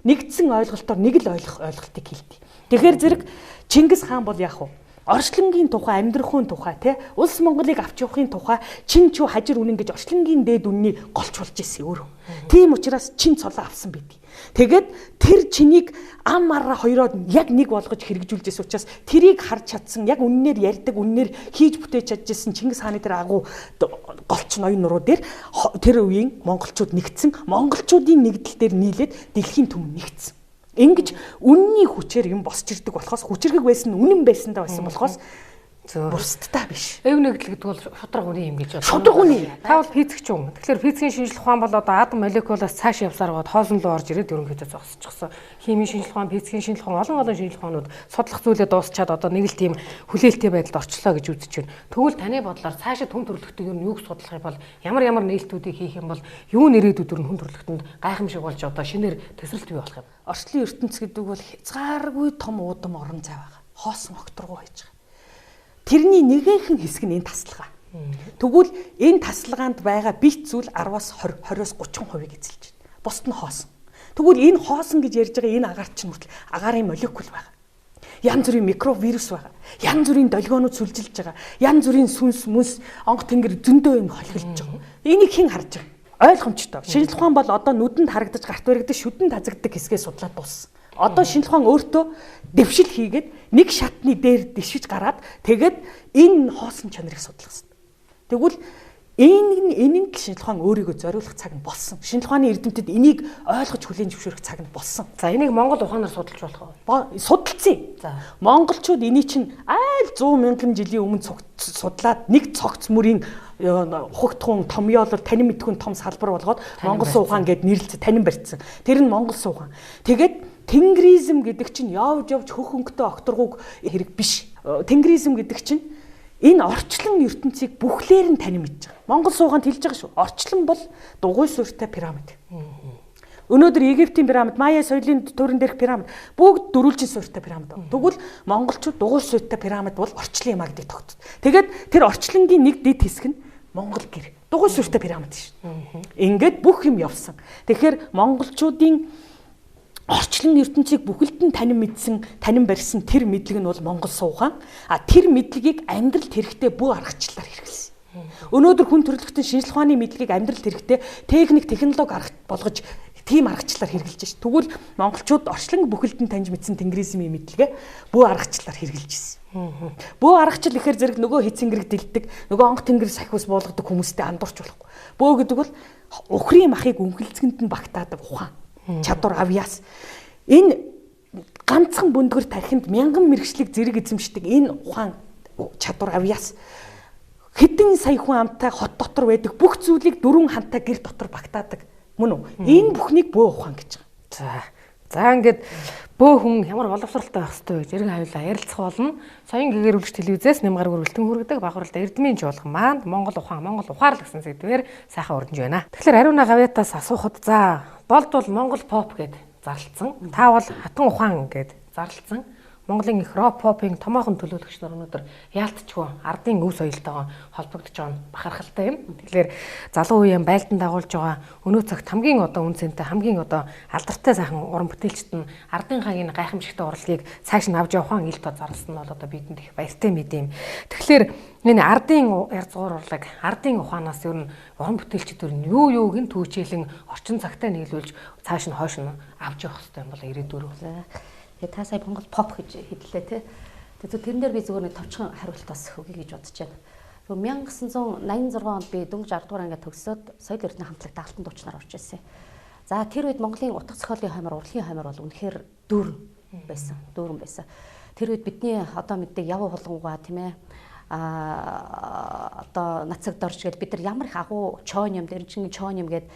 нэгдсэн ойлголтоор нэг л ойлголтыг хэлдэг. Тэгэхээр зэрэг Чингис хаан бол яах вэ? Орчлонгийн тухай, амьдрахын тухай тий улс Монголыг авч явахын тухай чин чүү хажир үнэн гэж орчлонгийн дээд үнний голч болж ирсэн өөрөө. Тийм учраас чин цолоо авсан байдгийг. Тэгээд тэр чинийг ам мараа хоёроо яг нэг болгож хэрэгжүүлжсэн учраас тэрийг харж чадсан, яг үннээр ярьдаг, үннээр хийж бүтээж чаджсэн Чингис хааны тэр агуу голч ноён нуруу дээр тэр үеийн монголчууд нэгдсэн, монголчуудын нэгдэл дээр нийлээд дэлхийн түмэн нэгдсэн. Ингэж үнний хүчээр юм босч ирдэг болохоос хүчрэг байсан үнэн байсандаа байсан болохоос бусдтай биш. Эв нэгдэл гэдэг бол шудраг үнийн юм гэж байна. Шудраг үнийн. Та бол физикч юм. Тэгэхээр физикийн шинжилгээ ухаан бол одоо атом молекулаас цааш явсаар гоод хоосон руу орж ирээд ерөнхийдөө зогсчихсон. Химийн шинжилгээ ухаан, физикийн шинжилгээ ухаан, олон шинжилгээ ухаанууд судлах зүйлээ дуусчаад одоо нэг л тийм хүлээлттэй байдалд орчлоо гэж үзэж байна. Тэгвэл таны бодлоор цаашаа хүн төрөлхтөд юу юуг судлах юм бол ямар нээлтүүдийг хийх юм бол юу нэрээдүүдээр хүн төрөлхтөнд гайхамшиг болж одоо шинээр тесрэлт бий болох юм. Орчлын ертөнц гэдэг бол хязгааргүй том уудам орон зай байгаа. Хоосон огторгоо байж байгаа. Тэрний нэгэн хэсэг нь энэ тасалгаа. Тэгвэл энэ тасалгаанд байгаа бит зүйл 10-аас 20-оос 30% эзэлж байна. Бусд нь хоосон. Тэгвэл энэ хоосон гэж ярьж байгаа энэ агаар чинь хүртэл агаарын молекул байгаа. Янз бүрийн микровирус байгаа. Янз бүрийн долгионууд сүлжилж байгаа. Янз бүрийн сүнс, мүнс, онг тэнгэр зөндөө юм холхилж байгаа. Энийг хэн харж байгаа? Ойлгомжтой. Шинжилгээ ухаан бол одоо нүдэнд харагдаж, гарт баригдаж, шүдэн тазагддаг хэсгээ судлаад дууссан. Одоо шинжилгээ ухаан өөртөө дэвшил хийгээд нэг шатны дээр дэвшиж гараад тэгээд энэ хоосон чанарыг судлах хэрэгтэй. Тэгвэл энэ шинжилгээ ухаан өөрийгөө зориулах цаг нь болсон. Шинжилгээ ухааны эрдэмтэд энийг ойлгож хүлээн зөвшөөрөх цаг нь болсон. За энийг Монгол ухаанаар судалж болох уу? Судалсан. За монголчууд энийг чинь айл 100 мянган жилийн өмнө судлаад нэг цогц мөрийн хугтхун томьёолор танин мэдхүн том салбар болгоод Монгол ухаан гэд нэрлэлцээ танин барьцсан. Тэр нь Монгол ухаан. Тэгээд Тэнгэризм гэдэг чинь явж хөх өнгөтэй окторгууг хэрэг биш. Тэнгэризм гэдэг чинь энэ орчлон ертөнцийг бүхлээр нь танин мэдж байгаа. Монгол суугаанд хэлж байгаа шүү. Орчлон бол дугуй суурьтай пирамид. Өнөөдөр Египтийн пирамид, Майя соёлын төрөн дээрх пирамид бүгд дөрвөлжин суурьтай пирамид. Тэгвэл монголчууд дугуй суурьтай пирамид бол орчлон юм а гэдгийг тогтсон. Тэгээд тэр орчлонгийн нэг дэд хэсэг нь Монгол гэр. Дугуй суурьтай пирамид шүү. Ингээд бүх юм явсан. Тэгэхээр монголчуудын орчлон ертөнцийг бүхэлд нь танин мэдсэн, танин барьсан тэр мэдлэг нь бол Монгол суугаан. Тэр мэдлэгийг амьдралд хэрэгтэй бүх аргачлалаар хэрэглэсэн. Өнөөдөр хүн төрөлхтөн шинжилгээ ухааны мэдлэгийг амьдралд хэрэгтэй техник, технологи арга болгож тийм аргачлалаар хэрэгжилж байна. Тэгвэл монголчууд орчлон бүхэлд нь таньж мэдсэн тэнгэризмийн мэдлэгээ бүх аргачлалаар хэрэгжилж байна. Бүх аргачлал ихээр зэрэг нөгөө хэцэнгэрэг дэлдэг, нөгөө онг тэнгэр сахиус буулгадаг хүмүүстэй андуурч болохгүй. Бөө гэдэг бол ухрын махыг үнхэлцгэнд нь багтаадаг ухаан. Чадвар авьяас. Энэ ганцхан бүндгэр тархинд мянган мэрэгчлэг зэрэг эзэмшдэг энэ ухаан чадвар авьяас хэдэн сая хүн амтай хот дотор байдаг бүх зүйлийг дөрвөн хантай гэр дотор багтаадаг. Мөн үү? Энэ бүхнийг бөө ухаан гэж байгаа. За ингээд бөө хүн ямар боловсралтай байх ёстой гэж эргэн хавлаа ярилцах болно. Соён гэгэрүүлэгч телевизээс нэмгар өргөлтөн хүргэдэг Бахархал Эрдмийн жуулган маань Монгол ухаал гэсэн сэдвээр сайхан урдж байна. Тэгэхээр Ариуна Гавьятаас асуухад за болдвол Монгол поп гэд зарлцсан. Та бол хатан ухаан гэд зарлцсан. Монголын их рок попын томоохон төлөөлөгч нар өнөөдөр яалтчгүй ардын өв соёлтойгоо холбогдож байгаа бахархалтай юм. Тэгэхээр залуу үеийн байлдан дагуулж байгаа өнөө цагт хамгийн одоо үнцэнтэй хамгийн одоо алдартай сайхан уран бүтээлчд нь ардын хагийн гайхамшигтай урлагийг цааш нь авч явахын ил тоо зарласан нь бол одоо бидэнд их баяртай мэд юм. Тэгэхээр энэ ардын ярзгуур урлаг, ардын ухаанаас ер нь уран бүтээлчдэр нь юу юуг нь түүчээлэн орчин цагтаа нийлүүлж цааш нь хойш нь авч явах хэрэгтэй юм бол ирээдүйрөө. Тэгээ та сая Монгол поп гэж хэллээ тий. Тэгээд тэрэн дээр би зүгээр нэг товчхон хариулт бас өгье гэж бодож байна. 1986 онд би дөнгөж 10 дугаар ангид төгсөөд соёл эрдэнэ хамтлаг даалтан дуучнаар орж ирсэн. За тэр үед Монголын утга зохиолын хаймар, урлагийн хаймар бол үнэхээр дүүрэн байсан. Тэр үед бидний одоо мэддэг явуу хулгуугаа тийм ээ одоо нацагд орж гээд бид нар ямар их агуу чоон юм, дэрчин чоон юм гээд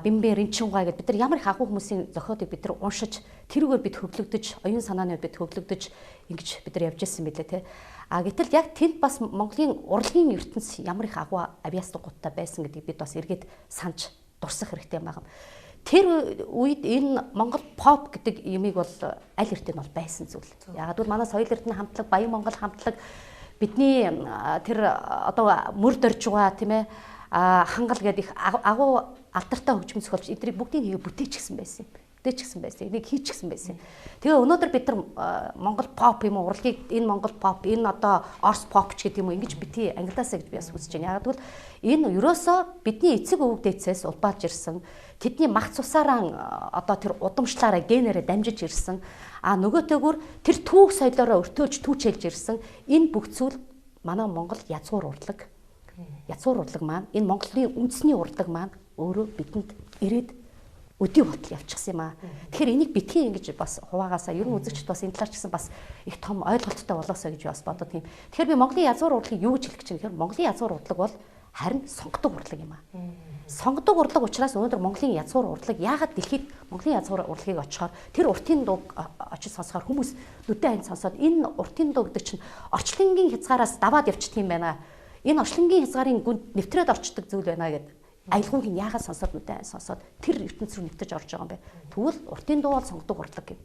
бимбэ ринчингаа гэдэг бид нар ямар их агуу хүмүүсийн зохиолыг бид нар уншиж тэрүүгээр бид хөвлөгдөж оюун санааны бид хөвлөгдөж ингэж бид нар явж ирсэн мэлээ те. Гэтэл яг тэнд бас Монголын урлагийн ертөнц ямар их агуу авьяас дугуйтай байсан гэдгийг бид бас эргээд санаж дурсах хэрэгтэй юм байна. Тэр үед энэ Монгол поп гэдэг юмыг бол аль эртний бол байсан зүйл. Яг гэвэл манай соёл эрдэнэ хамтлаг, Баян Монгол хамтлаг бидний тэр одоо мөр дорж байгаа тийм ээ хангал гэдэг их агуу алдартай хөгжим зохиолч эднийг бүгдийг хийгээ бүтээчихсэн байсан юм. дээчихсэн байсан. Энийг хийчихсэн байсан. Тэгээ өнөөдөр бид нар Монгол pop юм уу урлагийг энэ Монгол pop энэ одоо Орос pop ч гэдэг юм уу ингэж бити англиасаа гэж би бас үзэж байна. Яг тэгвэл энэ ерөөсөө бидний эцэг өвөг дээдсээс улбаалж ирсэн. Тэдний мах цусаараа одоо тэр удамшлаараа генерээ дамжиж ирсэн. Нөгөөтэйгүр тэр түүх соёлоороо өртөөлж түүчэлж ирсэн. Энэ бүх зүйл манай Монгол язгуур урлаг. Язгуур урлаг маань энэ Монголын үндэсний урлаг маань өөрөө бидэнд ирээд өдий ботл явчихсан юм аа. Тэгэхээр энийг битгий ингэж бас хуваагаасаа ер нь үзэгчд бас энэ талаар ч гэсэн бас их том ойлголттой болоосоо гэж бас бодод тийм. Тэгэхээр би Монголын язгуур урлагийг юу гэж хэлэх гэж байна гэхээр Монголын язгуур урлаг бол харин сонгодог урлаг юм аа. Сонгодог урлаг учраас өнөөдөр Монголын язгуур урлаг яагаад дэлхийд Монголын язгуур урлагийг очихоор тэр уртын дууг очиж сонсохоор хүмүүс нүдэн ань сонсоод энэ уртын дуу гэдэг чинь орчлонгийн хязгаараас даваад явчихдаг юм байна. Энэ орчлонгийн хязгаарын гүнд нэвтрээд орчдөг зүйл байна гэдэг. Аялгауг нь яагаад сонсоод нүдэн ань сонсоод тэр ертөнц рүү нэвтэж орж байгаа юм бэ? Тэгвэл уртын дуу бол сонгодог урлаг юм.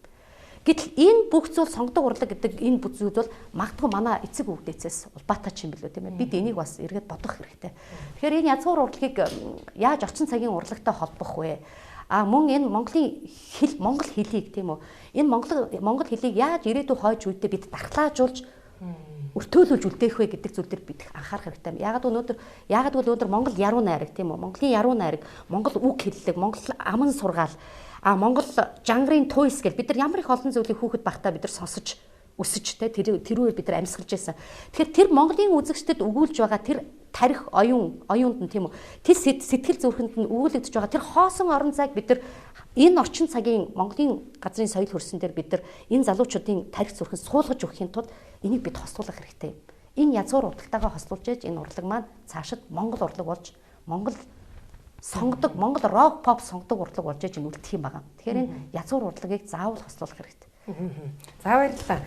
Гэтэл энэ бүх зүйл сонгодог урлаг гэдэг энэ бүх зүйл бол магадгүй манай эцэг өвгдээцээс улбаатай ч юм билүү тийм ээ. Бид энийг бас эргээд бодох хэрэгтэй. Тэгэхээр энэ язгуур урлагийг яаж орчин цагийн урлагтай холбох вэ? Мөн энэ Монгол хэлийг тийм үү? Энэ Монгол хэлийг яаж ирээдүйн хойж үедээ бид дархлаажуулж өртөөлүүлж үлдээх вэ гэдэг зүйл дээр бид анхаарах хэрэгтэй. Яагаад өнөөдөр Монгол яруу найраг тийм үү? Монголын яруу найраг, Монгол үг хэллэг, Монгол аман сургаал, Монгол жангарын туйс гэл бид нар ямар их олон зүйлийг хүүхэд байхдаа бид нар сонсож өсөж тэрүүгээр бид нар амьсгалж байсан. Тэгэхээр тэр Монголын үзэгчдэд өгүүлж байгаа тэр тарих оюунд нь тийм үү? Тэр сэтгэл зүрхэнд нь өгүүлэгдэж байгаа тэр хоосон орон зайг бид нар энэ орчин цагийн Монголын газрын соёл хөрсөн дээр бид нар энэ залуучуудын тарих зүрхэнд суулгаж өгөхийн тулд энийг бид хослуулах хэрэгтэй юм. Энэ язгуур урлагтайгаа хослуулж яаж энэ урлаг маань цаашид Монгол урлаг болж Монгол рок pop сонгодог урлаг болж иж үлдэх юм байна. Тэгэхээр энэ язгуур урлагийг заавал хослуулах хэрэгтэй. За баярлалаа.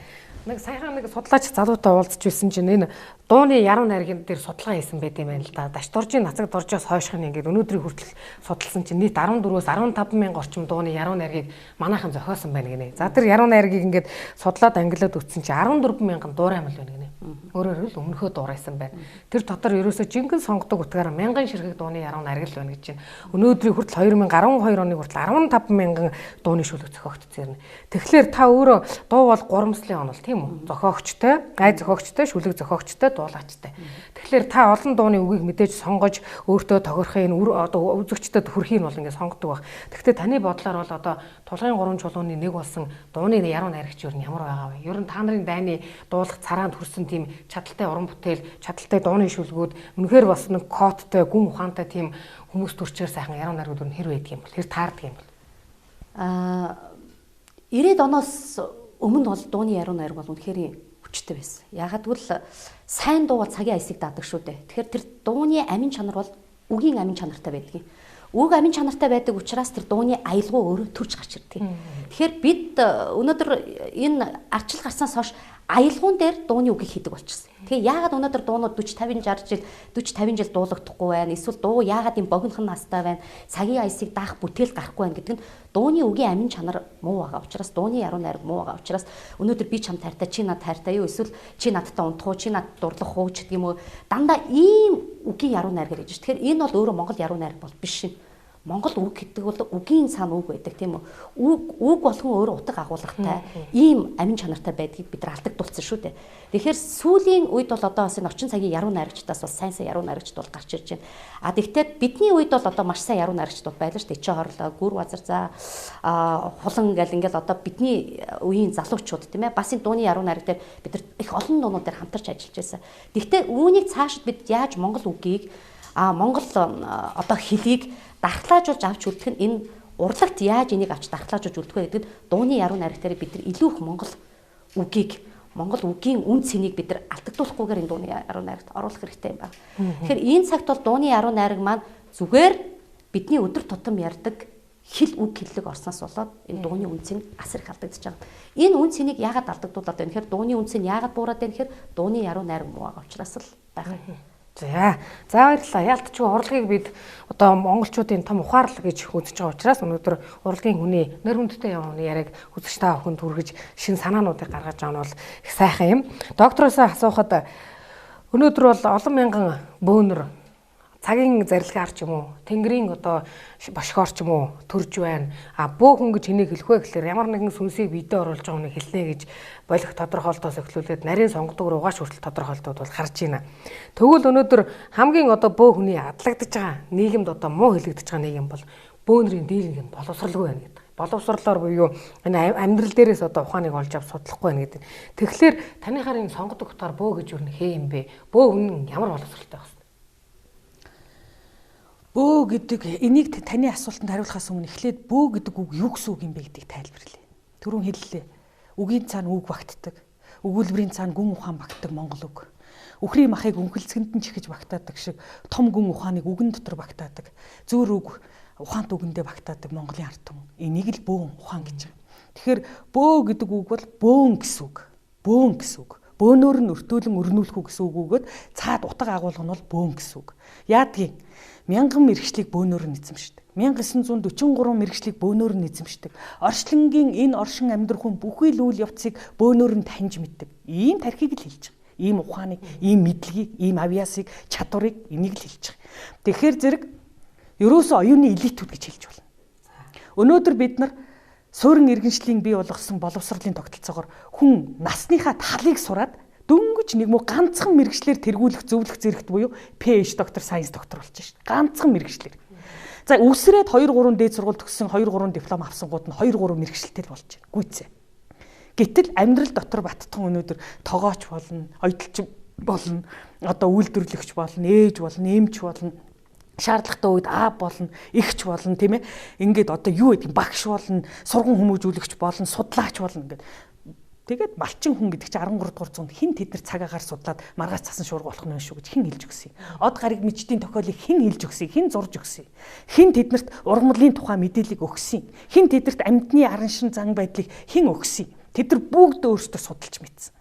Саяхан судлаач залуутай уулзч байсан чинь энэ дууны яруу найргийн дээр судалгаа хийсэн байт юм байна л да. Даш дуржийн нацаг дуржоос хойшх нь ингээд өнөөдрийн хүртэл судалсан чинь нийт 14-өөс 15 мянган орчим дууны яруу найргийг манайхан зохиосон байна гинэ. За тэр яруу найргийг ингээд судлаад ангилаад үтсэн чинь 14 мянган дуурай амал байна гинэ. Өөрөөр хэлбэл өмнөхөө дуурайсан байна. Тэр дотор ерөөсө жинхэнэ сонгодог утгаараа мянган ширхэг дууны яруу найраг л байна гэж чинь. Өнөөдрийн хүртэл 2012 оны хүртэл 15 мянган дууны шүлэг зохиогдсон юм. Тэгэхээр та өөрөө дуу бол гурамслын онол тийм үү? Зохиогчтой, гай зохиогчтой, шүлэг зохиогчтой, дуулаачтай. Тэгэхээр та олон дууны үгийг мэдээж сонгож өөртөө тохирохын одоо үзэгчдэд хүрэхийг бол ингээд сонгодог баг. Гэхдээ таны бодлоор бол одоо тулгын 3 чулууны нэг болсон дууны яруу найрагч юу ямар байгаа вэ? Ер нь та нарын дайны дуулах цараанд хүрсэн тийм чадaltaй уран бүтээл, чадaltaй дууны шүлгүүд үнэхээр бас нэг кодтой, гүн ухаантай тийм хүмүүс төрчээр сайхан яруу найргууд нь хэр байдаг юм бол хэр таардаг юм бол 90-ад оноос өмнө бол дууны яруу найраг бол үнэхээр хүчтэй байсан. Ягаад гэвэл сайн дуу цагийн аясыг даадаг шүү дээ. Тэгэхээр тэр дууны амин чанар бол үгийн амин чанартай байдаг. Үг амин чанартай байдаг учраас тэр дууны аялгау өөрөө төрж гарч ирдэг. Тэгэхээр бид өнөөдөр энэ арчил гарснаас хойш аялгуун дээр дууны үгийг хийдэг болчихсон. Тэгээ яагаад өнөөдөр дуунууд 40 50 жил дуулагдахгүй байна? Эсвэл дуу яагаад юм богинохон настай байна? Цагийн аясыг даах бүтээл гарахгүй байна гэдэг нь дууны үгийн амин чанар муу байгаа учраас, дууны яруу найраг муу байгаа учраас өнөөдөр би чам тайртай, чи над тайртай юу? Эсвэл чи надтай унтах уу, чи над дурлах уу гэдэг юм уу? Дандаа ийм үгийн яруу найраг гэж. Тэгэхээр энэ бол өөрөө Монгол яруу найраг бол биш юм. Монгол үг гэдэг бол үгийн цаана үг байдаг тийм үү? Үг болгон өөрөө утга агуулгатай ийм амин чанартай байдгийг бид нар алдагдуулсан шүү дээ. Тэгэхээр сүүлийн үед бол одоо бас энэ орчин цагийн яруу найрагчдаас бас сайн яруу найрагчд бол гарч ирж байна. Тэгэхдээ бидний үед бол одоо маш сайн яруу найрагчд бол байлаа шүү дээ. Ичээ хорлоо, гүр базар за хулан гэл ингээл одоо бидний үеийн залуучууд тийм ээ. Бас энэ дууны яруу найраг дээр бид нар их олон дуунууд дээр хамтарч ажиллаж байсан. Тэгэхдээ үүнийг цаашид бид яаж Монгол үгийг Монгол одоо хэлийг дархлаажуулж авч үлдэх нь энэ урлагт яаж энийг авч дархлаажуулж үлдэх вэ гэдэг нь дууны яруу найраг дээр бид нар илүү их Монгол үгийн үн цэнийг бид нар алдагдуулахгүйгээр энэ дууны яруу найрагт оруулах хэрэгтэй юм байна. Тэгэхээр энэ цагт бол дууны яруу найраг маань зүгээр бидний өдөр тутам ярьдаг хэл үг хэллэг орсноос болоод энэ дууны үн цэн асар их алдагдаж байгаа. Энэ үн цэнийг яагаад алдагдуулаад байна? Тэгэхээр дууны үн цэн яагаад буураад байна? Тэгэхээр дууны яруу найраг муу байгаа учраас л байгаа юм. За баярлалаа. Яалтчгүй урлагийг бид одоо монголчуудын том ухаарлал гэж үзэж байгаа учраас өнөөдөр урлагийн хүний нэр хүндтэй явны яриаг үзэж та бүхэнд хүргэж шин санаануудыг гаргаж байгаа нь бол их сайхан юм. Доктороос асуухад өнөөдөр бол олон мянган бөөнөр цагийн зарилгаар ч юм уу, тэнгэрийн одоо бошгоор ч юм уу төрж байна. Бөө хүн гэж энийг хэлэх вэ гэхээр ямар нэгэн сүнсийг биедээ оруулж байгаа хүнийг хэлнэ гэж болох тодорхойлолтоос эхлүүлээд нарийн сонгодог руу угааш хүртэл тодорхойлолтууд бол гарч байна. Тэгвэл өнөөдөр хамгийн одоо бөө хүний адлагдж байгаа нийгэмд одоо муу хэлэгдэж байгаа нийгэм бол бөөнрийн дийлэнх нь боловсралгүй байна гэдэг. Боловсрлоор буюу энэ амьдрал дээрээс одоо ухааныг олж авч судлахгүй байна гэдэг. Тэгэхээр таныхаар энэ сонгодог утгаар бөө гэж юу нэ юм бэ? Бөө хүн ямар боловсралтай байх вэ? Бөө гэдэг энийг таны асуултанд хариулахаас өмнө эхлээд бөө гэдэг үг юу гэсэн үг юм бэ гэдгийг тайлбарлая. Түрүүн хэллээ. Үгийн цаана үг багтдаг. Өгүүлбэрийн цаана гүн ухаан багтдаг монгол үг. Үхрийн махыг өнхөлцгөнд нь чихэж багтаадаг шиг том гүн ухааныг үгэн дотор багтаадаг. Зөөр үг ухаант үгэндээ багтаадаг Монголын ард түмэн. Энийг л бөөн ухаан гэж байгаа. Тэгэхээр бөө гэдэг үг бол бөөн гэсэн үг. Бөөн гэсэн үг. Бөөнөөр нь өртөөлөн өрнүүлэх үг гэсэн үг өгөөд цаад утга агуулга нь бол бөөн гэсэн үг. Яадгийн 1000 мэргэжлийг бөөнөөр нь эзэмшдэг. 1943 мэргэжлийг бөөнөөр нь эзэмшдэг. Орчлонгийн энэ оршин амьдрах хүн бүхий л үйл явцыг бөөнөөр нь таньж мэддэг. Ийм тархийг л хэлж байгаа. Ийм ухааныг, ийм мэдлэгийг, ийм авьяасыг, чадварыг энийг л хэлж байгаа. Тэгэхээр зэрэг ерөөсөө оюуны элитүүд гэж хэлж болно. Өнөөдөр бид нар суурин иргэншлийн бий болгосон боловсролын тогтолцоогоор хүн насныхаа талыг сураад дөнгөж нэг муу ганцхан мэргэжлэр тэргүүлэх зөвлөх зэрэгт буюу PhD доктор, сайенс доктор болж шээ. Ганцхан мэргэжлэр. За үсрээд 2 3 дээд сургууль төгссөн 2 3 диплом авсангууд нь 2 3 мэргэжлэлтэй болж байна. Гүйцээ. Гэтэл амьдрал дотор баттхан өнөөдөр тогооч болно, ойдолч болно, одоо үйлдвэрлэгч болно, ээж болно, эмч болно. Шаардлагатай үед аав болно, эгч болно, тийм ээ. Ингээд одоо юу гэдэг багш болно, сургууль хүмүүжүүлэгч болно, судлаач болно ингээд. Тэгээд малчин хүн гэдэг чинь 13 дугаар зуунд хин тэд нар цаг агаар судлаад маргааш цасан шуурга болох нь шүү гэж хин хэлж өгсөн. Од гарыг мэдчдийн тохиолыг хин хэлж өгсөн, хин зурж өгсөн. Хин тэднэрт ургамлын тухай мэдээллийг өгсөн. Хин тэднэрт амьтны арын шин зан байдлыг хин өгсөн. Тэд нар бүгд өөрсдөө судалж мэдсэн.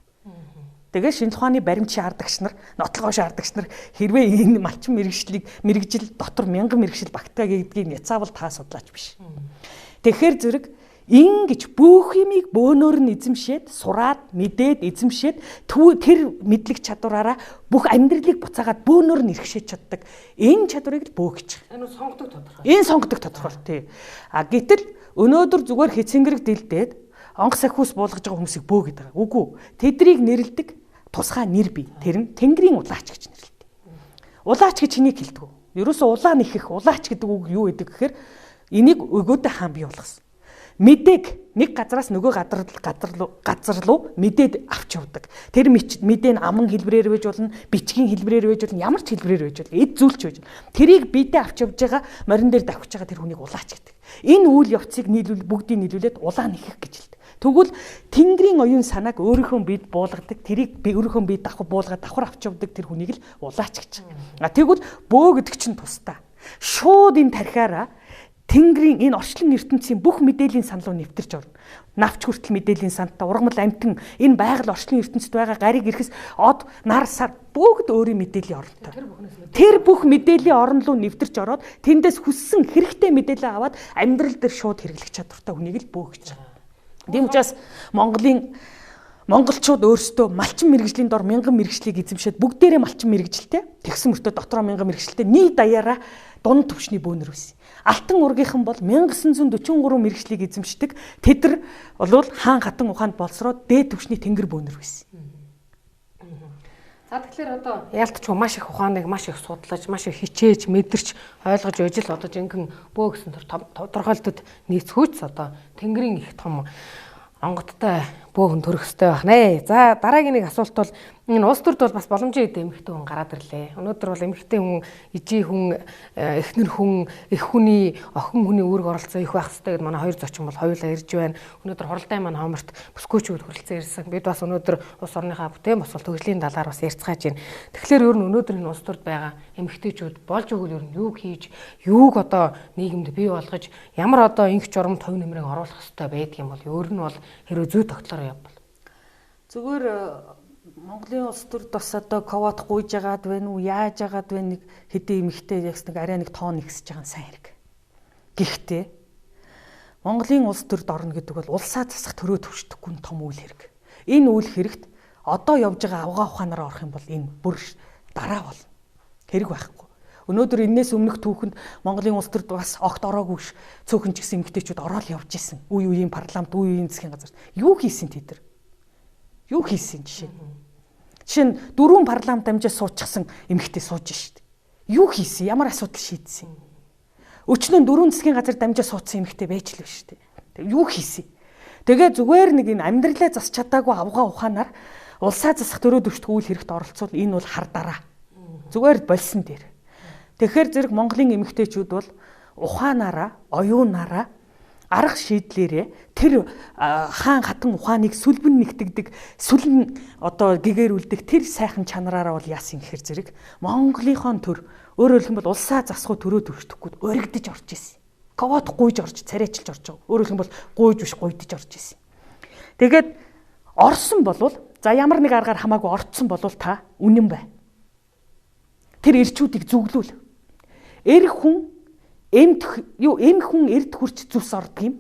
Тэгээ шинжлэх ухааны баримтшин ардагч нар, нотлогоо шаардагч нар хэрвээ энэ малчин мэрэгжил дотор 1000 мэрэгжил багтгаа гэдгийг яцаавал та судлаач биш. Тэгэхээр зэрэг ингэж бүх юмыг бөөнөөр нь эзэмшээд, сураад, мэдээд, эзэмшээд тэр мэдлэг чадвараараа бүх амьдралыг буцаагаад бөөнөөр нь эрхшээж чаддаг. Энэ чадварыг л бөө гэж. Энэ сонгодог тодорхой. Энэ сонгодог тодорхой тий. Гэтэл өнөөдөр зүгээр хэцэнгэрэг дэлдээд онгоц сахиус буулгаж байгаа хүмүүсийг бөө гэдэг. Үгүй. Тэдрийг нэрлдэг тусгай нэр бий. Тэр нь Тэнгэрийн улаач гэж нэрлэдэг. Улаач гэж хэнийг хэлдэг вэ? Ерөөсөө улаа нэхэх, улаач гэдэг үг юу гэдэг гэхээр энийг өгөөдөө хаан бий болгосон. Мэдээг нэг газараас нөгөө газар руу мэдээд авч явдаг. Тэр мэдээ нь аман хэлбрээр байж болно, бичгийн хэлбрээр байж болно, ямар ч хэлбрээр байж болно, эд зүйлч байж болно. Тэрийг бидээ авч явж байгаа морин дээр давхиж байгаа тэр хүнийг улаач гэдэг. Энэ үйл явцыг бүгдийг нийлүүлээд улаа нэхэх гэж хэлдэг. Тэгвэл Тэнгэрийн оюун санааг өөрийнхөө бид буулгадаг, тэрийг өөрийнхөө бид давхар авч явдаг тэр хүнийг л улаач гэж. Тэгвэл бөө гэдэг чинь тусдаа. Шууд энэ тархиараа Тэнгэрийн энэ орчлон ертөнцийн бүх мэдээллийн санал руу нэвтэрч орно. Навч хүртэл мэдээллийн саналтай, ургамал амтэн энэ байгаль орчлон ертөнцид байгаа гариг ирэхс од нар сар бүгд өөрийн мэдээллийн оронтой. Тэр бүх мэдээллийн орон руу нэвтэрч ороод тэндээс хүссэн хэрэгтэй мэдээлэл аваад амьдрал дээр шууд хэрэглэх чадвартай хүнийг л бөө гэж. Тийм учраас монголчууд өөрсдөө малчин мэргэжлийн дор 1000 мэргэжлийг эзэмшээд бүгдээрээ малчин мэргэжилтэй тэгсэн мөртөө дотроо 1000 мэргэжилтэй нийт даяараа дунд түвшний бөөнөр байсан. Алтан ургийнхан бол 1943 мэргэжлийг эзэмшдэг. Тэд нар бол хаан хатан ухаанд болсроод дээд түвшний тэнгэр бөөнөр байсан. За тэгэхээр одоо яалтч маш их ухааныг маш их судлаж, маш их хичээж, мэдэрч, ойлгож байж л одоо жинхэнэ бөө гэсэн тодорхойлолтод нийцхүүц одоо Тэнгэрийн их том онгодтой бөөхөн төрөх ёстой байх нэ. За дараагийн нэг асуулт бол энэ улс төрд бол бас боломжийн үед эмэгтэй хүн гараад ирлээ. Өнөөдөр бол эмэгтэй хүн, ижи хүн, эхнэр хүн, эх хүний, охин хүний үүрэг оролцоо их байх ёстой гэдээ манай хоёр зочин бол хоёулаа ирж байна. Өнөөдөр хуралдаан маань хоморт бүсгүйчүүд хүрэлцэн ирсэн. Бид бас өнөөдөр улс орныхаа бүтээн босвол төгслийн далаар бас ярьцгааж байна. Тэгэхээр ер нь өнөөдөр энэ улс төрд байгаа эмэгтэйчүүд болж өгвөл ер нь юу хийж, юуг одоо нийгэмд бий болгож, ямар одоо инх журамд хувь нэмрээ оруулах ёстой байдаг юм бол ер нь бол хэрвээ зүй тогтлоор явбал зүгээр Монголын улс төрд бас одоо ковод гуйж агаад байна уу, яаж агаад байна, нэг хэдийн эмэгтэй яг нэг арай нэг тоон ихсэж байгаа нь сайн хэрэг. Гэхдээ Монголын улс төрд орно гэдэг бол улсаа засах төрөө төвчдөггүй том үйл хэрэг. Энэ үйл хэрэгт одоо явж байгаа авгаа ухаанаараа орох юм бол энэ бүр дараа болно. Хэрэг байхгүй. Өнөөдөр энэс өмнөх түүхэнд Монголын улс төрд бас огт ороогүй ш. Цөөхөн ч гэсэн эмэгтэйчүүд ороод явж исэн. Үе үеийн парламент, үе үеийн засгийн газар. Юу хийсэн тэд нар? Юу хийсэн жишээ? Жишээ нь 4 парламент амжаа суучихсан эмэгтэй сууж штт. Юу хийсэн? Ямар асуудал шийдсэн? Өчнөө 4 засгийн газар дамжаа суудсан эмэгтэй байж л штт. Юу хийсэн? Тэгээ зүгээр нэг энэ амьдралаа засч чадаагүй авгаа ухаанаар улсаа засах дөрөв төвчт үйл хэрэгт оролцвол энэ бол хардаараа. Зүгээр болсон дээр. Тэгэхээр зэрэг Монголын эмэгтэйчүүд бол ухаанаараа, оюунаараа, арга шийдлээрээ тэр хаан хатан ухааныг сүлбэн нэгтгдэг, сүлэн одоо гэгэрүүлдэг тэр сайхан чанараараа бол яасан гэхэр зэрэг Монголынхон төр өөрөөр хэлбэл улсаа засах төрөө төвчтөхгүй өргөдөж орж исэн. Ковод гуйж орж, царайчилж орж байгаа. Өөрөөр хэлбэл гуйж биш гуйдаж орж исэн. Тэгээд орсон болвол за ямар нэг аргаар хамаагүй орцсон болвол та үнэн бай. Тэр ирчүүдийг зүглүүл. Эр хүн эрд хүрч зүс ордог юм.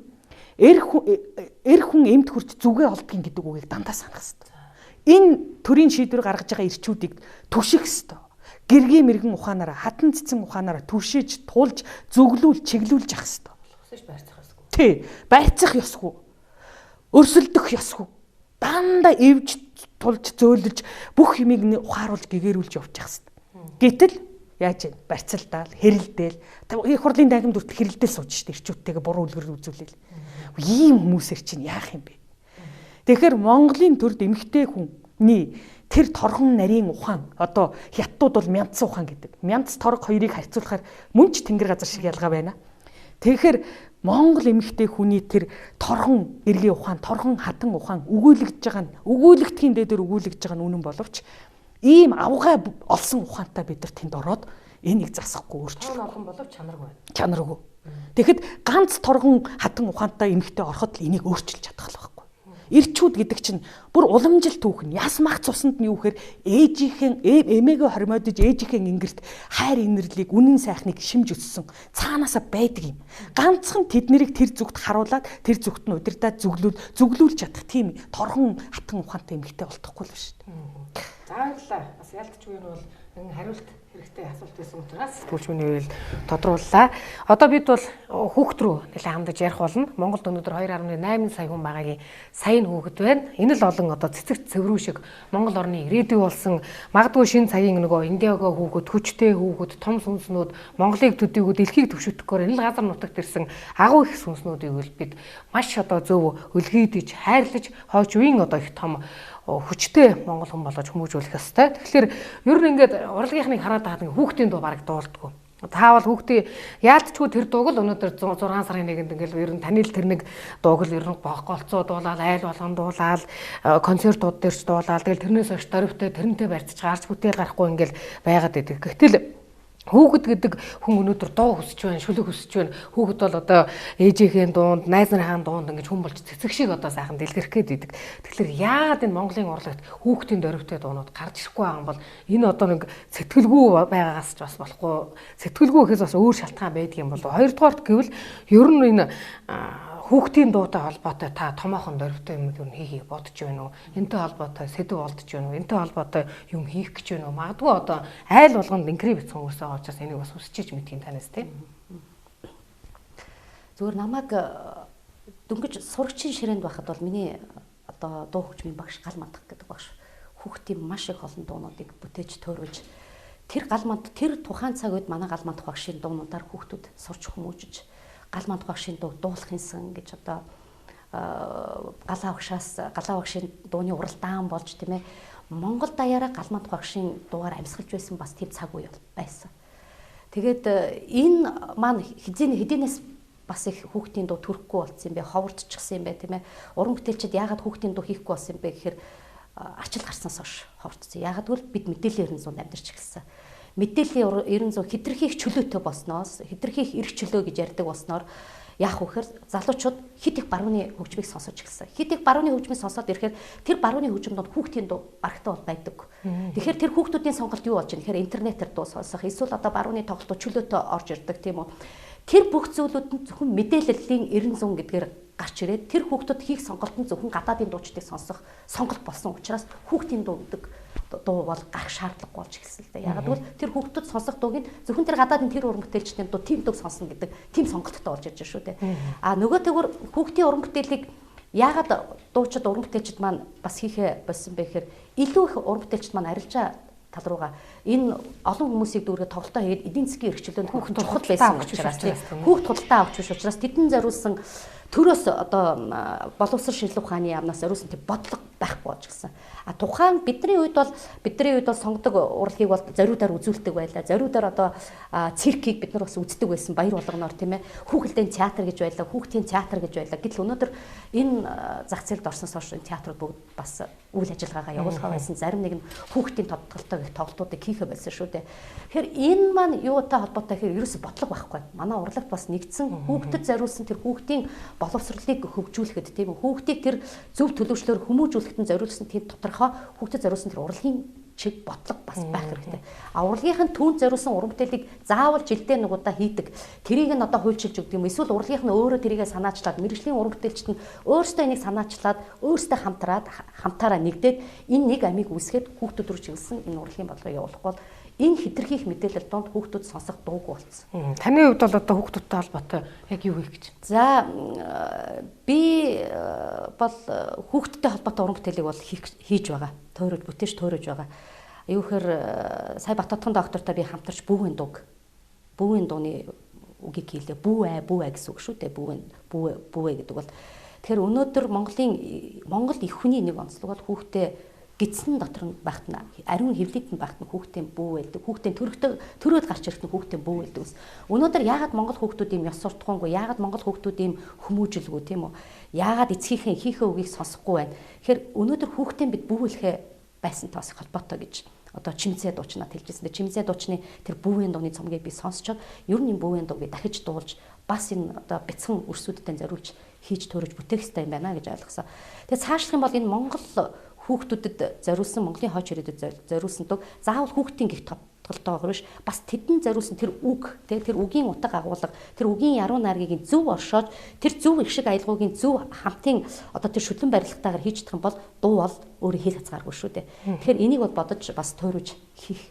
Эр хүн эмд хүрч зүгээ олдгийн гэдэг үгийг дандаа санах хэрэгтэй. Энэ төрийн шийдвэр гаргаж байгаа ирчүүдийг түших хэрэгтэй. Гэргийн мэрэгэн ухаанаараа, хатан цэцэн ухаанаараа түшиж, тулж, зүглүүл, чиглүүлж явах хэрэгтэй. Хүсэж байрцах ёсгүй. Тий, байрцах ёсгүй. Өрсөлдөх ёсгүй. Дандаа эвж, тулж, зөөлөж, бүх юмыг ухааруулж, гэгэрүүлж явж явах хэрэгтэй. Гэтэл яаж вэ? Барьцалдаал, хэрэлдээл. Их хурлын танхимд хүртэл хэрэлдээл сууж штэ ирчүүдтэйгээ буруу үлгэр үзүүлээл. Ийм хүмүүсэр чинь яах юм бэ? Тэгэхээр Монголын төрд эмэгтэй хүний тэр торгон нарийн ухаан одоо хятадууд бол мянц ухаан гэдэг. Мянц торг хоёрыг харьцуулахаар мөн ч тэнгэр газар шиг ялгаа байна. Тэгэхээр Монгол эмэгтэй хүний тэр торгон эргийн ухаан, торгон хатан ухаан өгүүлэгдэж байгаа нь өгүүлэгдэхийн дээр өгүүлэгдэж байгаа нь үнэн боловч ийм авгаа олсон ухаантай бид нар тэнд ороод энийг засахгүй өөрчлөх. Олон боловч чанаргүй байна. Чанаргүй. Тэгэхэд ганц торгон хатан ухаантай эмэгтэй ороход л энийг өөрчилж чадах л байхгүй. Ирчүүд гэдэг чинь бүр уламжил түүхэн. Яс мах цуснд нь юу гэхээр ээжийнхэн эмээгээ хормоодож ээжийнхэн ингэрт хайр инэрлийг үнэн сайхныг шимж өссөн цаанаасаа байдаг юм. Ганцхан тэднийг тэр зүгт харуулад тэр зүгт нь удирдаад зүглүүлж чадах тийм торгон хатан ухаантай эмэгтэй болтохгүй л ба шүү дээ. За баярлалаа. Бас ялтчгүй нь бол энэ хариулт хэрэгтэй асуулт байсан учраас сэтгүүлчмийн үйл тодрууллаа. Одоо бид бол хүүхд рүү нэлээд хандаж ярих болно. Монголд өнөөдөр 2.8 сая хүн байгаагийн сайн хүүхэд байна. Энэ л олон одоо цэцэгт цэврүү шиг Монгол орны ирээдүй болсон магадгүй шинэ цагийн нөгөө Индиаго хүүхэд, хүчтэй хүүхэд, том сүнснүүд Монголыг төдийгүй дэлхийг төвшөтгөхөөр энэ л газар нутагт ирсэн агуу их сүнснүүдийг үл бид маш одоо зөв өлгийдэж, хайрлаж, хойч үеийн одоо их том хүчтэй монгол хүн болгож хүмүүжүүлэх ёстой. Тэгэхээр ер нь ингээд урлагийнхныг хараад байгаа хүүхдийн дуу бараг дуулдаггүй. Таавал хүүхдийн яалтчгүй тэр дууг л өнөөдөр 6 сарын 1-нд ингээд ер нь танил тэр нэг дууг л ер нь голцоо дуулаад, айл болгон дуулаад, концертууд дээр ч дуулаад, тэгэл тэрнээс хойш дөрөвтэй тэрнтэй барьцаж гарч бүтээл гарахгүй ингээд байгаад идэг. Гэтэл хүүхэд гэдэг хүн өнөөдөр дуу хүсэж байна, шүлэг хүсэж байна. Хүүхэд бол одоо ээжийнхээ дуунд, найз нарын дуунд ингэж хүн болж цэцэг шиг одоо сайхан дэлгэрэх гээд идэг. Тэгэхээр яагаад энэ Монголын урлагт хүүхдийн дөрөвтэй дуунууд гарч ирэхгүй байгаа юм бол энэ одоо нэг сэтгэлгүй байгаагаас ч бас болохгүй. Сэтгэлгүй гэхээс бас өөр шалтгаан байдаг юм болов. Хоёрдугаарт гэвэл ер нь энэ хүүхдийн дуутай холбоотой та томоохон дөрвтэй юм юу хийхийг бодож байна уу? Энтэй холбоотой сэдв олдож байна уу? Энтэй холбоотой юм хийх гэж байна уу? Магадгүй одоо айл болгонд инкри бицсэн хүмүүс байгаа учраас энийг бас үсчиж мэдхийн танаас тийм. Зүгээр намайг дөнгөж сурагчийн ширээнд байхад бол миний одоо дуу хөгжмийн багш гал мандах гэдэг багш хүүхдийн маш их олон дуунуудыг бүтээж төөрөж тэр гал манд тэр тухайн цаг үед манай гал мандах багшийн дуунуудаар хүүхдүүд сурч хүмүүжиж гал манд багшийн дуу дуулахынсан гэж одоо галаа багшийн дууны уралдаан болж тийм ээ Монгол даяараа гал манд багшийн дуугаар амьсгалж байсан бас тийм цаг үе байсан. Тэгээд энэ маань хэдийнээс бас их хүүхдийн дуу төрөхгүй болсон юм бэ, ховордчихсан юм бэ тийм ээ. Уран бүтээлчид яагаад хүүхдийн дуу хийхгүй болсон юм бэ гэхээр арчил гарснаас хойш ховордсон. Яагаад гэвэл бид мэдээллийн 900 амьдарч эхэлсэн. Мэдээллийн 900 хитрхийх чөлөөтэй болсноос хитрхийх эрх чөлөө гэж ярьдаг болсноор яах вэ гэхээр залуучууд хит их барууны хөгжмийг сонсож эхэлсэн. Хит их барууны хөгжмийг сонсоод ирэхээр тэр барууны хөгжмөнд хүүхдийн дуу барагтай бол байдаг. Тэгэхээр тэр хүүхдүүдийн сонголт юу болж байна? Тэгэхээр интернетээр дуу сонсох, эсвэл одоо барууны тоглолтууд чөлөөтэй орж ирдэг тийм үү? Тэр бүх зүйлүүд нь зөвхөн мэдээллийн 900 гэдгээр гарч ирээд тэр хүүхдүүд хийх сонголт нь зөвхөн гадаадын дуучдыг сонсох сонголт болсон учраас хүүхдийн дуу гэдэг дуу бол гарах шаардлагагүй болж эхэлсэн л дээ. Ягаад гэвэл тэр хүүхдүүд сонсох дууг нь зөвхөн тэр гадаадын тэр уран бүтээлчдийн дуу тийм дуу сонсно гэдэг тийм сонголттой болж ирж байна шүү дээ. А нөгөө тэгвэр хүүхдийн уран бүтээлийг ягаад дуучид уран бүтээлчд маань бас хийхэ болсон бэ гэхээр илүү их уран бүтээлчд маань арилжаа тал руугаа энэ олон хүмүүсийг дүүргээ тоглолтоо хийгээд эдийн засгийн эрхчлөөнд хүүхд чухал байсан учраас хүүхд худалдаа авч биш учраас тэдэн зориулсан төрөөс одоо боловсрол шинжилгээ ухааны яамнаас зориулсан тийм бодлого байхгүй болж гисэн. А тухайн бидний үед бол сонгодог урлагийг бол зориудаар үзүүлдэг байлаа. Зориудаар одоо циркийг бид нар бас үздэг байсан баяр болгоноор тийм ээ. Хүүхэлдэйн театр гэж байлаа, хүүхдийн театр гэж байлаа. Гэтэл өнөөдөр энэ зах зээлд орсноос хойш театрууд бүгд бас үйл ажиллагаагаа явуулах байсан. Зарим нэг нь хүүхдийн тодтолтой гэх тоглолтуудыг хийхэ байсан шүү дээ. Тэгэхээр энэ маань юутай холбоотой гэхээр ерөөсө бодлого байхгүй. Манай урлагт бас нэгдсэн хүүхдэд зориулсан тэр хүүхдийн боловсролыг хөгжүүлэхэд тийм үү. Хүүхдийг тэр зөв төлөвчлөөр хүмүүжүүлэхэд нь зориулсан тийм тодорхой хүүхдэд зориулсан тэр урлагийн чиг бодлого бас байх хэрэгтэй. А урлагийнх нь түүнд зориулсан уран бүтээлийг заавал жилдээ нэг удаа хийдэг. Тэрийг нь одоо хуульчилж өгдөг юм. Эсвэл урлагийнх нь өөрөө тэрийгэ санаачлаад мэргэжлийн уран бүтээлчд нь өөрсдөө энийг санаачлаад өөрсдөө хамтаараа нэгдээд энэ нэг амийг үүсгээд хүүхдүүд рүү чиглэсэн энэ урлагийн бодлогыг явуулах бол энэ хэтэрхийх мэдээлэл донд хүүхдүүд сонсох дуугүй болсон. Таны хувьд бол одоо хүүхдүүдтэй холбоотой яг юу хийх гэж? За би бол хүүхдтэй холбоотой уран бүтээлийг бол хийж байгаа. Бүтээж туурж байгаа. Юу гэхээр сая Баттотхон доктортой би хамтарч бүүгийн дууны үгийг хийлээ. Бүү гэсэн үг шүү дээ. Бүүвэ гэдэг бол тэгэхээр өнөөдөр Монгол их хүний нэг онцлог бол хүүхдээ гидсэн дотор нь багт нь ариун хөвлөд нь багт нь хүүхдийн бүү байдаг. Хүүхдийн төрөөд гарч ирэх нь хүүхдийн бүү байдаг. Өнөөдөр яагаад монгол хүүхдүүд ийм ёс суртахуунгүй, яагаад монгол хүүхдүүд ийм хүмүүжилгүй тийм үү? Яагаад эцгийнхээ хийхээ үгийг сонсохгүй байна? Тэгэхээр өнөөдөр хүүхдийн бид бүүвэлхээ байсантай бас холбоотой гэж одоо чимзээ дуучнаад хэлжсэн. Чимзээ дуучны тэр бүүвийн дууны цомгийг би сонсчод ер нь бүүвийн дуугийг дахиж дуулж бас энэ одоо бяцхан өрсүүдтэй зориулж хийж төрөж бүтээх хэрэгтэй юм байна гэж ойлгосон. Тэгээ цаашлах юм бол энэ монгол хүүхдүүдэд зориулсан Монголын хойч ирээдүйд зориулсан дуг заавал хүүхдийн гих тодтолтойгоор биш бас тэдэнд зориулсан тэр үг тэр үгийн утга агуулга тэр үгийн яруу найргийг зөв оршоод тэр зөв их шиг аялгаугийн зөв хамтын одоо тэр шүтлэн барилгатаагаар хийж чадах юм бол дуу бол өөрөө хэл хязгааргүй шүү дээ. Тэгэхээр энийг бол бодож бас тойрож хийх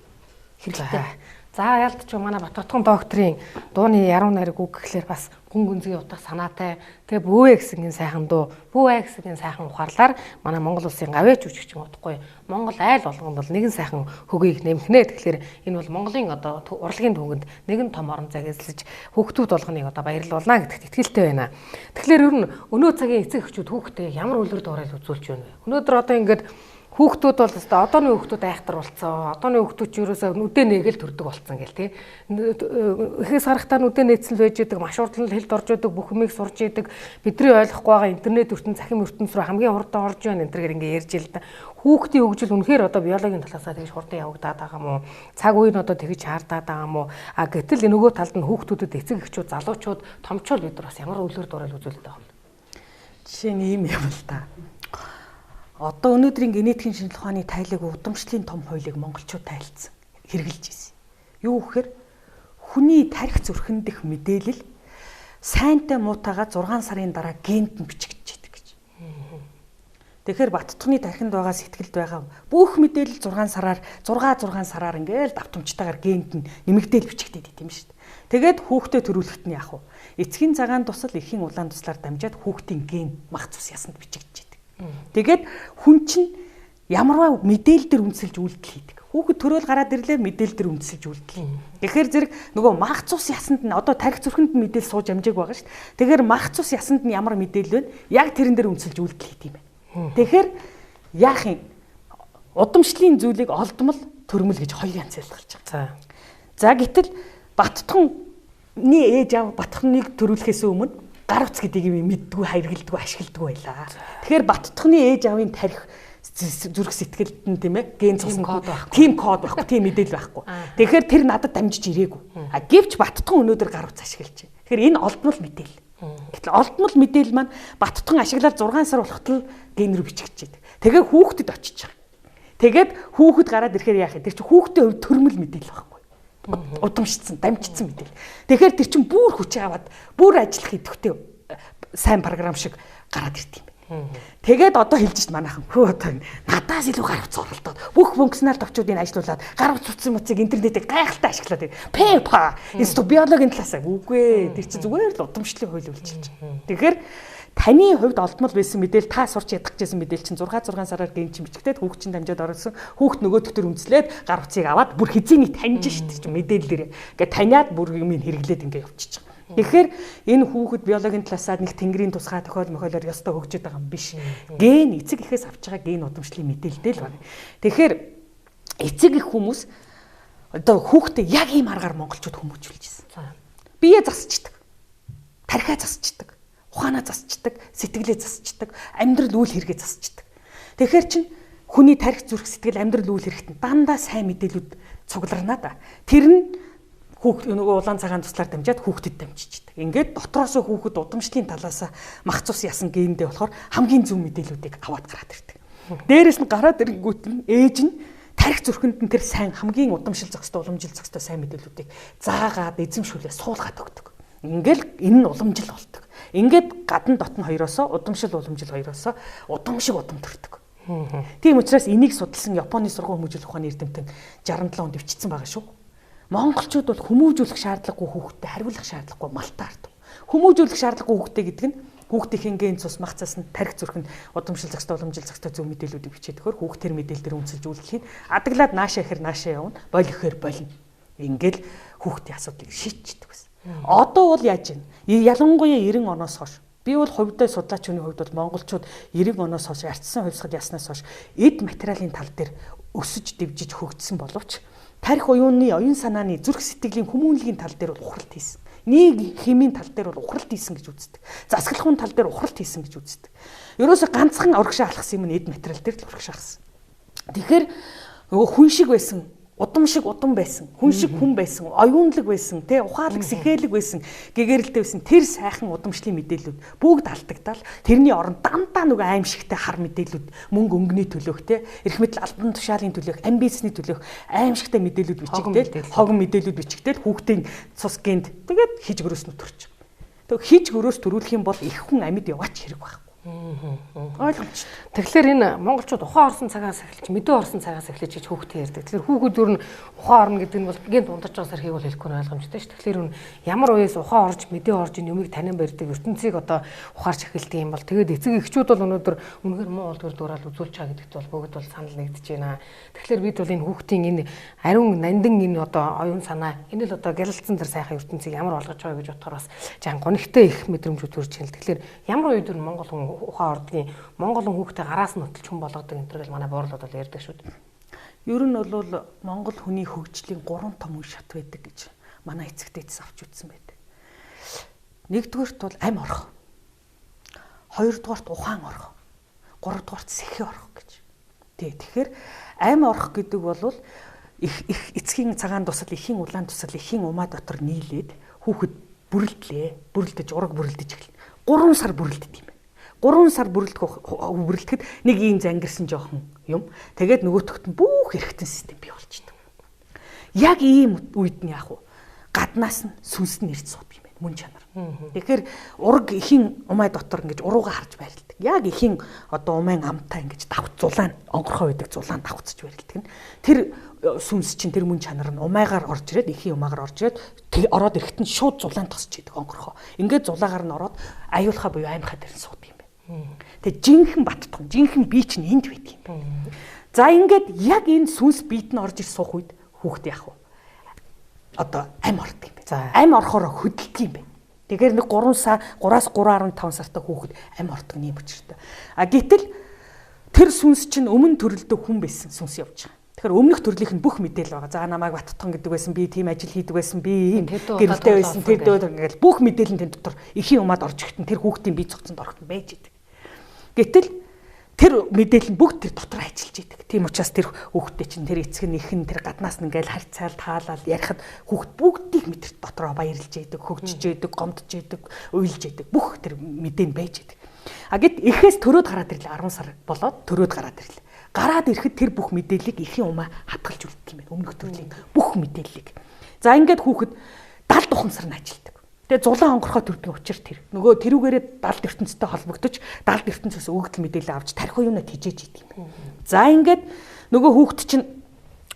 хэрэгтэй. За ялтч манай Баттотхон докторийн дууны яруу найраг үг гэхлээр бас гүн гүнзгий утга санаатай. Тэгээ бүүвэ гэсэн энэ сайхан дуу, бүүвэ гэсэн энэ сайхан ухаарлаар манай Монгол улсын гавьяач үжигч юм удахгүй. Монгол айл болгонд бол нэгэн сайхан хөгийг нэмхнэ. Тэгэхээр энэ бол Монголын одоо урлагийн түүхэнд нэгэн том орон зайг эзэлж хүүхдүүд болгоныг одоо баярлуулна гэдэгт итгэлтэй байна. Тэгэхээр ер нь өнөө цагийн эцэг эхчүүд хүүхдээ ямар үлгэр дуурайд үзүүлж байна вэ? Өнөөдөр одоо ингээд хүүхдүүд бол өстой одооны хүүхдүүд айхтар болцсон. Одооны хүүхдүүд ч ерөөсөө нүдэ нээгэл төрдөг болцсон гэл тий. Эхээс харахтаа нүдэ нээцэн л байж идэг, маш урдан хэлд орж идэг, бүх юмыг сурж идэг. Бидний ойлгохгүй байгаа интернет ертөнц, захим ертөнц рүү хамгийн хурдан орж байна энэ төр ингээ ярьж ил да. Хүүхдийн хөгжил үнэхээр одоо биологийн талаасаа тэгж хурдан явагдаад байгаа юм уу? Цаг үеийн одоо тэгж хаардаад байгаа юм уу? А гэтэл нөгөө талд нь хүүхдүүдэд эцэг эхчүүд, залуучууд, томчууд бид нар бас ямар үлгэр дуурай үзүүлээд байгаа юм. Жишээ нь ийм юм л та. Одоо өнөөдрийн генетикийн шинжилгээ ухааны тайлаг удамшлын том хуулийг монголчууд тайлцсан, хэрэгжилж ирсэн. Юу гэхээр хүний тарих зүрхэн дэх мэдээлэл сайнтай муутайгаа 6 сарын дараа генд нь бичигдэж идэг гэж. Тэгэхээр Баттотхны тархинд байгаа сэтгэлд байгаа бүх мэдээлэл 6 сараар ингээл давтамжтайгаар генд нь нэмэгдээл бичигдээд идэв юм шүү дээ. Тэгээд хүүхдээ төрүүлэхэд нь яах вэ? Эцгийн цагаан тусал эхийн улаан туслаар дамжаад хүүхдийн ген мах цус ясанд бичигдэж идэг. Тэгээд хүн чинь ямарваа мэдээлэл дээр үндэслэж үйлдэл хийдэг. Хүүхэд төрөөл гараад ирлээ мэдээлэл дээр үндэслэж үйлдэл. Тэгэхээр зэрэг нөгөө мах цус ясанд нь одоо тарих зүрхэнд мэдээлэл сууж амжааг байгаа шүү дээ. Тэгэхээр мах цус ясанд нь ямар мэдээлэл вэ? Яг тэрэн дээр үндэслэж үйлдэл хийх юм байна. Тэгэхээр яах юм? Удамшлын зүйлийг олдмол төрмөл гэж хоёр янз ялгарч байгаа. За гэтэл Баттотхны ээж аав Баттотхныг төрүүлэхээс өмнө гар утас гэдгийг юм мэддэггүй, хайргалдаггүй, ашигладаггүй байлаа. Тэгэхээр Баттотхны ээж аавын тарих зүрх сэтгэлд нь тийм ээ ген цусны код байхгүй. Тийм код байхгүй, тийм мэдээлэл байхгүй. Тэгэхээр тэр надад дамжиж ирээгүй. А гэвч Баттотхон өнөөдөр гар утас ашиглаж байна. Тэгэхээр энэ олдмол мэдээлэл. Гэтэл олдмол мэдээлэл маань Баттотхон ашиглаад 6 сар болоход л ген рүү бичигдэж байдаг. Тэгээ хүүхдэд очиж байгаа. Тэгээд хүүхэд гараад ирэхээр яах вэ? Тэр чинь хүүхдийн хувьд төрмөл мэдээлэл байхгүй. Удамшицсан, дамжицсан мэдээлэл. Тэгэхээр тэр чинь бүр хүчээ аваад бүр ажиллах идэвхтэй сайн програм шиг гараад ирд юм. Тэгээд одоо хэлж шít манайхан хөө одоо надаас илүү гар утас оролдоод бүх функционал товчуудыг ажиллуулад гар утас муцыг интернетийг гайхалтай ашиглаад пепа эсвэл биологийн талаас үгүй тэр чи зүгээр л удамшлын хууль үйлчилж байгаа. Тэгэхээр таны хувьд олдмол байсан мэдээл та сурч ядах гэсэн мэдээл чинь 6 сараар ген чинь бичгтээд хүүхд чинь дамжаад орсон. Хүүхд нөгөө төр үнслээд гар утсыг аваад бүр хизээний таньж шít мэдээлэлээр. Ингээд таниад бүр юм хэрэглээд ингээд явчихж байгаа. Тэгэхээр энэ хүүхэд биологийн талаасаа нэг тэнгэрийн тусгай тохиолдолоор ёстой хөгжиж байгаа юм биш. Ген эцэг эхээс авч байгаа ген удамшлын мэдээлэлтэй л байна. Тэгэхээр эцэг их хүмүүс одоо хүүхдээ яг ийм аргаар монголчууд хүмүүжүүлж ирсэн. Бие засчдаг. Тархиа засчдаг. Ухаанаа засчдаг, сэтгэлээ засчдаг, амьдрал үйл хэрэгээ засчдаг. Тэгэхээр чин хүний тархи зүрх сэтгэл амьдрал үйл хэрэгт дандаа сайн мэдээлүүд цугларнаа да. Тэр нь хүүхд нөгөө улаан цагаан туслаар дамжаад хүүхдэд дамжиждаг. Ингээд дотроосоо хүүхэд удамшлын талаас мах цус ясан гендээ болохоор хамгийн зөв мэдээлүүдийг аваад гараад ирдэг. Дээрээс нь гараад ирэнгүүт нь ээж нь тархи зүрхэнд нь тэр сайн хамгийн удамшил зохистой, уламжил зохистой сайн мэдээлүүдийг заагаад эзэмшүүлээ суулгаад өгдөг. Ингээл энэ нь уламжил болдог. Ингээд гадна дотн хоёроосоо удамшил уламжил хоёроосоо удамшиг удам төрдөг. Тийм учраас энийг судалсан Японы сургууль хүмүүжүүлэх ухааны эрдэмтэн 67 онд өвчтсөн байгаа шүү. Монголчууд бол хүмүүжүүлэх шаардлагагүй хүүхдэд хариулах шаардлагагүй малтаа ард. Хүмүүжүүлэх шаардлагагүй хүүхдэд гэдэг нь хүүхдийн ген цус мах цас нь тархи зүрхэнд удамшил зохистой уламжил зохистой зөв мэдээлүүдийг бичээд өгөхөөр хүүхд тэр мэдээлэл дээр үнэлж үлдэхийг адаглаад наашаа ихэр наашаа явна, болихоор болно. Ингээл хүүхдийн асуудлыг шийдчихдэг гэсэн. Одоо бол яаж вэ? Ялангуяа 90 оноос хойш би бол хувьдаа судлаач хүний хувьд бол монголчууд 90 оноос хойш ардсан хувьсгал яснаас хойш эд материалын тал дээр өсөж дэвжиж хөгжсөн боловч тарих оюуны оюун санааны зүрх сэтгэлийн хүмүүнлэгийн тал дээр бол ухралт хийсэн. Нэг хэмийн тал дээр бол ухралт хийсэн гэж үздэг. Засаглахын тал дээр ухралт хийсэн гэж үздэг. Ерөөсө ганцхан урагшаа алхсан юм эд материал дээр л урагшаа алхсан. Тэгэхээр нөгөө хүн шиг байсан, удам шиг удам байсан, хүн шиг хүн байсан, оюунлаг байсан, тэ ухаалаг сэхээлэг байсан, гэгэрэлтэй байсан тэр сайхан удамшлын мэдээлүүд бүгд алдагдал тэрний оронд дандаа нөгөө аимшигтай хар мэдээлүүд мөнгө өнгөний төлөөх тэ эрх мэдэл албан тушаалын төлөөх амбицны төлөөх аимшигтай мэдээлүүд бичигдэл хогон мэдээлүүд бичигдэл хүүхдийн цус гэнт тэгээд хиж гөрөөс нөтөрч. Тэг хиж гөрөөс төрүүлэх юм бол их хүн амьд яваач хэрэг байхгүй. Ойлгомжтой. Тэгэхээр энэ монголчууд ухаан орсон цагаас эхэлж мэдээ орсон цагаас эхэлж гэж хүүхдээ ярьдаг. Тэгэхээр хүүхэд өөр нь ухаан орно гэдэг нь бол гинт ундаж байгаа сархийг бол хэлэхгүй нь ойлгомжтой шүү. Тэгэхээр ямар үеэс ухаан орж мэдээ орж юмыг танин барьдаг ертөнцийг одоо ухаарч эхэлдэг юм бол тэгээд эцэг эхчүүд бол өнөөдөр үнэхээр муу олдгор дуурал үзүүлж байгаа гэдэгт бол бүгд бол санал нэгдэж байна. Тэгэхээр бид бол энэ хүүхдийн энэ ариун нандин энэ одоо оюун санаа энэ л одоо гялалцсан тэр сайхан ертөнцийг ямар олгож байгаа гэж бодохоор бас жан гонигтай их мэдрэмжүүд төрж байна. Тэгэхээр ямар үед монгол хүн ухаан ордгийн монгол хүүхдээ гараас нь нөтөлж хүн болгодог энэ төр манай буурлууд бол ярьдаг шүү дээ. Ер нь бол монгол хүний хөгжлийн 3 том үе шат байдаг гэж манай эцэгтэйс авч үзсэн байдаг. Нэгдүгээрт бол ам орох. Хоёрдугаарт ухаан орох. Гуравдугаарт сэхи орох гэж. Тэгэхээр ам орох гэдэг бол их эцгийн цагаан тусал, эхийн улаан тусал, эхийн умаа дотор нийлээд хүүхэд бүрлдэж ураг бүрлдэж эхэлнэ. 3 сар бүрлддэг юм. 3 сар бүрлдэхэд нэг ийм зангирсан жоохон юм. Тэгээд нөгөөтгт нь бүх эргэтэн систем бий болчихдог. Яг ийм үед нь яах вэ? Гаднаас нь сүнс нь ирж суудаг юм байна. Мөн чанар. Тэгэхээр ураг эхийн умаа дотор ингэж урууга харж байрладаг. Яг эхийн одоо умын амтаа ингэж давхц зулаан онгорхоо байдаг зулаан давхцж байрладаг. Тэр сүнс чинь тэр мөн чанар нь умаагаар орж ирээд эхийн умаагаар орж ирээд ороод ирэхэд нь шууд зулаан тосч идэг онгорхоо. Ингээд зулаагаар нь ороод аюулхаа буюу аймхаа дээр нь суудаг. Тэгээ жинхэнэ баттун, жинхэнэ бие чинь энд байдаг юм байна. За ингээд яг энэ сүнс биед нь орж ир суух үед хүүхэд яах вэ? Одоо ам ордог юм байна. За ам орохоор хөдөлдөг юм байна. Тэгэхээр нэг 3-аас 3.5 сартай хүүхэд ам ордог юм учиртай. Гэтэл тэр сүнс чинь өмнө төрөлдөө хүн байсан сүнс явж байгаа. Тэгэхээр өмнөх төрлийнх нь бүх мэдээлэл байгаа. За намайг баттун гэдэг байсан, би тийм ажил хийдэг байсан, би ийм гэрэлтэй байсан, тэр дөөр ингээл бүх мэдээлэл нь тэн дотор эхийн умаад орж ирэхэд тэр хүүхдийн бие цогцонд ороход байж идэг. Гэтэл тэр мэдээлэл нь бүгд тэр дотор ажиллаж идэг. Тийм учраас тэр хүүхдээ чинь тэр эцэг нь ихэн тэр гаднаас нь ингээл харьцаал таалал ярихад хүүхд бүгдийг мэдэрт дотроо баярлж идэг, хөгжиж идэг, гомдож идэг, уйлж идэг. Бүх тэр мэдээ нь байж идэг. Гэт эхээс төрөөд гараад ирлээ 10 сар болоод төрөөд гараад ирлээ. Гараад ирэхэд тэр бүх мэдээллийг эхийн умаа хатгалж үлддэг юм байна. Өмнөх төрлийн бүх мэдээллийг. За ингээд хүүхэд 70 ухамсар нь ажилладаг. Тэгээ зулаан онгорхоо төрдгийн учир тэр. Нөгөө тэрүүгээрээ далд ертөнцтэй холбогдож, далд ертөнцөөс өгөгдөл мэдээлэл авч тарих юунаа тижээж идэв юм. За ингээд нөгөө хүүхэд чинь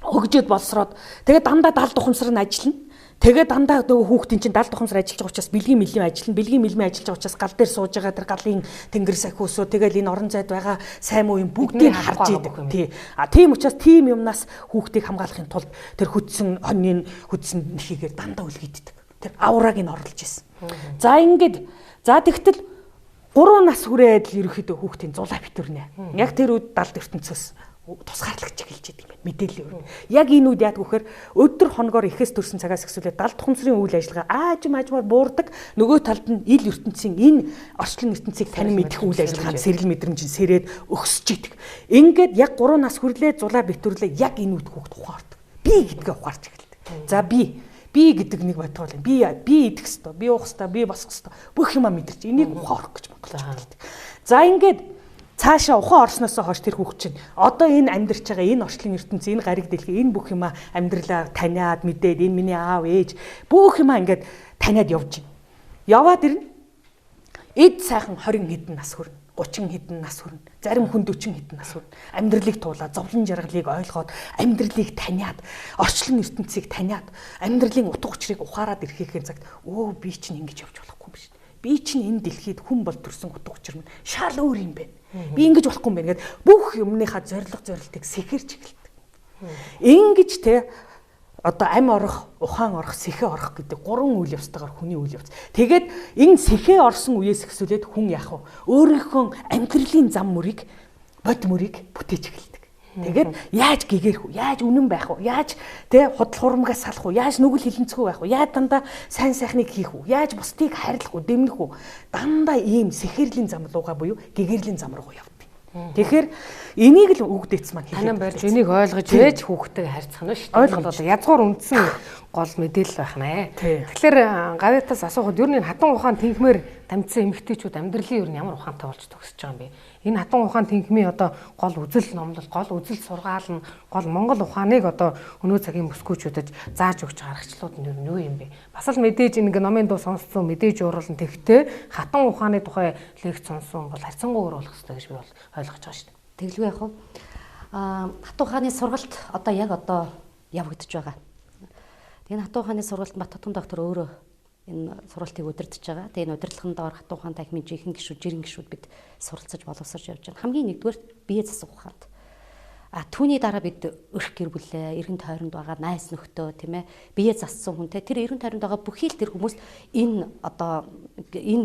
өгжөд болсроод тэгээ дандаа далд ухамсар нь ажиллана. Тэгээ дандаа нөгөө хүүхдийн чинь далд ухамсар ажиллаж байгаа учраас бэлгийн мэлмээ ажиллана. Бэлгийн мэлмээ ажиллаж байгаа учраас гал дээр сууж байгаа тэр галын тэнгэр сахиусоо тэгэл энэ орон зайд байгаа сайн муу юм бүгдийг харж идэг. Тий. Тийм учраас тийм юмнаас хүүхдийг хамгаалахын тулд тэр хөдсөн хоньны хөдсөн нэхийгээр дандаа үлгийддэг. Тэр авраг нь орлож исэн. За ингээд тэгтэл 3 нас хүрээд л ерөөхдөө хүүхдийн зулаа битүрнэ. Яг тэр үед далд ертөнцөөс тусгаарлагч эхэлж идэг юм мэдээлэл өөр. Яг энэ үед яадаг вэхээр өдөр хоногоор ихэс төрсэн цагаас эхсүүлээд далд ухамсарын үйл ажиллагаа аажмаар буурдаг. Нөгөө талд нь ил ертөнцийн энэ орчлон ертөнцийг танин мэдэх үйл ажиллагаанд сэрэл мэдрэмж нь сэрээд өксөж идэг. Ингээд яг 3 нас хүрлээ зулаа битүрлээ яг энэ үед хүүхд ухаардаг. Би гэдгээ ухаарч эхэлдэг. За би гэдэг нэг бодгоо юм. Би идэх хэвээр, би уух хэвээр, би босох хэвээр бүх юмаа мэдэрч энийг ухаарах гэж бодлоо хэлдэг. За ингээд цаашаа ухаан орсноос хойш тэр хүүхд чинь одоо энэ амьдарч байгаа энэ орчлон ертөнц, энэ гариг дэлхий, энэ бүх юмаа амьдралаа таниад мэдээд энэ миний аав ээж бүх юмаа ингээд таниад явж байна. Яваад ирнэ. Эд сайхан 20 хэдэн нас хүрнэ. 30 хэдэн нас хүрнэ. Зарим хүн 40 хэдэн нас хүрнэ. Амьдралыг туулаад, зовлон жаргалыг ойлгоод, амьдралыг таниад, орчлон ертөнцийг таниад, амьдралын утга учирыг ухаарад ирэхээ цагт би чинь ингэж явж болохгүй юм биш. Би чинь энэ дэлхийд хүн бол төрсэн утга учир минь шал өөр юм байна. Би ингэж болохгүй юм байна гэдэг бүх юмныхаа зорилтыг сэхэрч эхэлдэг. Ингэж те одоо ам орох, ухаан орох, сэхэ орох гэдэг 3 үйл явцтайгаар хүний үйл явц. Тэгээд энэ сэхэ орсон үеэс эхсүүлээд хүн яах вэ? Өөрийнхөө амьдралын зам мөрийг, бод мөрийг бүтээж эхэлдэг. Тэгээд яаж гэгэрх вэ? Яаж үнэн байх вэ? Яаж тэ худал хуурмагаас салах вэ? Яаж нүгэл хилэнцэх байх вэ? Яаж дандаа сайн сайхныг хийх вэ? Яаж бусдыг хайрлах вэ? Дэмнэх вэ? Дандаа ийм сэхэрлийн зам руугаа буюу гэгэрлийн зам руу явдаг. Тэгэхээр энийг л өгдөөц маань танин барьж энийг ойлгож ээж хүүхдтэйгээ харьцах нь шүү дээ. Ойлголоо язгуур үндсэн гол мэдээлэл байх нэ. Тэгэхээр гавьятаас асуухад ер нь хатан ухаан тэнхмээр дамжсан эмэгтэйчүүд амьдралын ер нь ямар ухаантай болж төгсөж байгаа юм бэ? Энэ хатан ухаан тэнхмийн одоо гол үзэл номлол, гол үзэл сургаал нь гол Монгол ухааныг одоо өнөө цагийн бүсгүүчүүдэд зааж өгч гаргачлууд нь ер нь юу юм бэ? Бас л мэдээж нэг номын дуу сонссон мэдээж ууралн тэгтээ хатан ухааны тухай лекц сонсон бол харьцангуй өөр болох хэрэгтэй гэж би бол ойлгож байгаа шүү дээ. Тэглгүй яах вэ? Хатан ухааны сургалт одоо явагдаж байгаа. Тэгээ хатан ухааны сургалт Баттотон доктор өөрөө энэ сургалтыг удирдах байгаа. Тэгээ энэ удирдлагын доор хатан ухаан танхимын жинхэнэ гишүүд, жирийн гишүүд бид суралцаж боловсрож явж байгаа. Хамгийн нэгдүгээр бие засах ухаанд. Түүний дараа бид өрх гэр бүлээ, эргэн тойронд байгаа найз нөхдөө тийм ээ бие зассан хүнтэй тэр эргэн тойронд байгаа бүхий л тэр хүмүүс энэ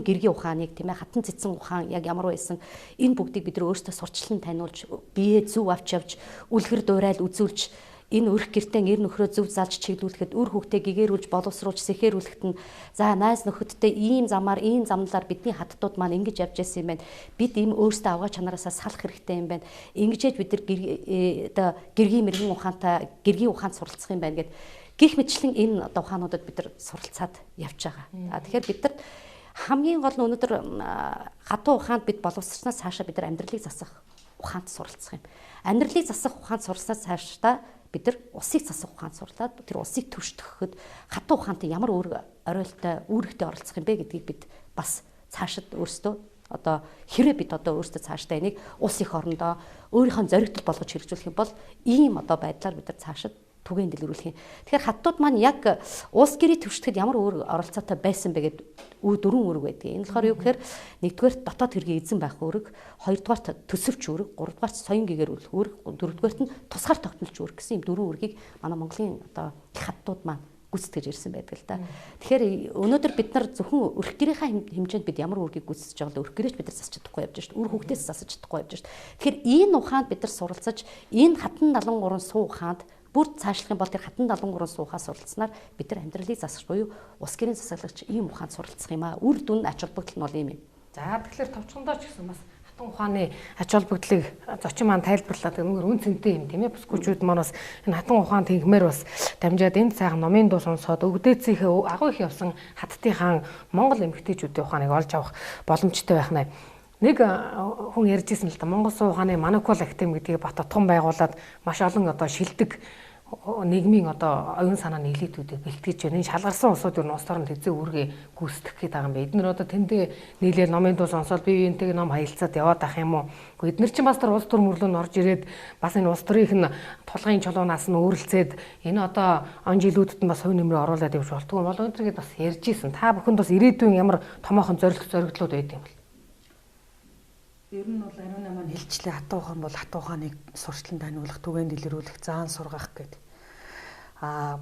гэргийн ухааныг тийм ээ хатан цэцэн ухаан яг ямар байсан энэ бүгдийг бид өөрсдөө сурчлан таниулж бие зөв авч явж үлгэр дуурайл үзүүлж энэ өрх гэртээ нэр нөхрөө зөв заалж чиглүүлэхэд үр хөвгтөө гэгэрүүлж боловсруулж сэхэрүүлэхэд нь за найз нөхөдтэй ийм замаар ийм замналаар бидний хаттууд маань ингэж явж байсан юм байна. Бид ийм өөрсдөө авгаа чанараасаа салах хэрэгтэй юм байна. Ингэжээд бид нар гэргийн мэрэгэн ухаантай гэргийн ухаанд суралцах юм байна гэд гих мэтлэн энэ ухаануудад бид нар суралцаад явж байгаа. Тэгэхээр бид нар хамгийн гол нь өнөөдөр хатуу ухаанд бид боловсрснаас цаашаа бид нар амьдралыг засах ухаанд суралцах юм. Амьдралыг засах ухаанд суралцснаас цаашдаа бид нар усыг засах ухаанд сурлаад тэр усыг төвшдөхөд хатуу ухаантай ямар оройтой үүрэгтэй оролцох юм бэ гэдгийг бид бас цаашид өөрсдөө одоо хэрэг бид одоо өөрсдөө цаашдаа энийг ус их орондоо өөрийнхөө зоригтол болгож хэрэгжүүлэх юм бол ийм одоо байдлаар бид нар цаашид түгээн дэлгэрүүлэх юм. Тэгэхээр хаттууд маань яг улс гэрээ төвшөхэд ямар өөр оролцоотой байсан бэ гэдэг 4 үүрэг байдаг. Энэ болохоор юу гэхээр нэгдүгээр дотоод хэргийн эзэн байх үүрэг, хоёрдугаарт төсөвч үүрэг, гуравдугаарт соён гэгэр үүрэг, дөрөвдүгээрт нь тусгаар тогтнолч үүрэг гэсэн ийм 4 үүргийг манай Монголын одоо хаттууд маань гүйцэтгэж ирсэн байдаг л да. Тэгэхээр өнөөдөр бид нар зөвхөн өрх гэрийнхаа хэмжээнд бид ямар үүргийг гүйцэтгэж байгаа л өрх гэрээч бид нар засаж чадахгүй явж шүү дээ. Үр хөвгтөөс засаж чадахгүй явж шүү дээ. Тэгэхээр энэ ухаанд бид нар суралцаж энэ хатан 73 суу ухаанд бүр цаашлах юм бол тэр хатан 73 суухаас суралцсанаар бид нар амьдралыг засах буюу ус гэрийн засаглагч ийм ухаанд суралцах юм аа. Үр дүн ач холбогдол нь бол ийм юм. За тэгэхээр товчхондоо ч гэсэн бас хатан ухааны ач холбогдлыг зочин маань тайлбарлаад өнөр үн цэнтэй юм тийм ээ. Бүсгүүчүүд маань бас энэ хатан ухаан тэнхмээр бас дамжаад энэ сайхан номын дуу сонсоод өгдөөцийнхээ агуу их явсан хаттын хаан Монгол эмэгтэйчүүдийн ухааныг олж авах боломжтой байх нэ. Нэг хүн ярьж ирсэн л да Монгол суу ухааны Манукул Академи гэдгийг Баттотхон байгуулад маш олон одоо шилдэг нийгмийн одоо оюун санаа нийлээдүүдийг бэлтгэж байна. Энэ шалгарсан улсууд юу н улс орнд хэзээ үүргээ гүйцэтгэх гээд байгаа юм бэ? Эдгээр одоо тэндээ нийлээл номын дуу сонсоод бие биентэйг ном хаялцаад яваад ах юм уу? Гэхдээ эдгээр чинь бас тэр улс төр мөрлөө орж ирээд бас энэ улс төрийн тулгын чулуунаас нь өөрлөцөөд энэ одоо он жилүүдэд нь бас хувь нэмрээ оруулаад явж болтгүй юм бол өнөөдргээд бас ярьж исэн. Та бүхэнд бас ирээдүйн ямар томоохон зорилгодлууд байд юм бэ? Ер нь бол ариуна маань хэлчлээ хатуу ухаан бол хатуу ухааныг сурчлан таниулах, түгээн дэлгэрүүлэх, заан сургах гэдэг.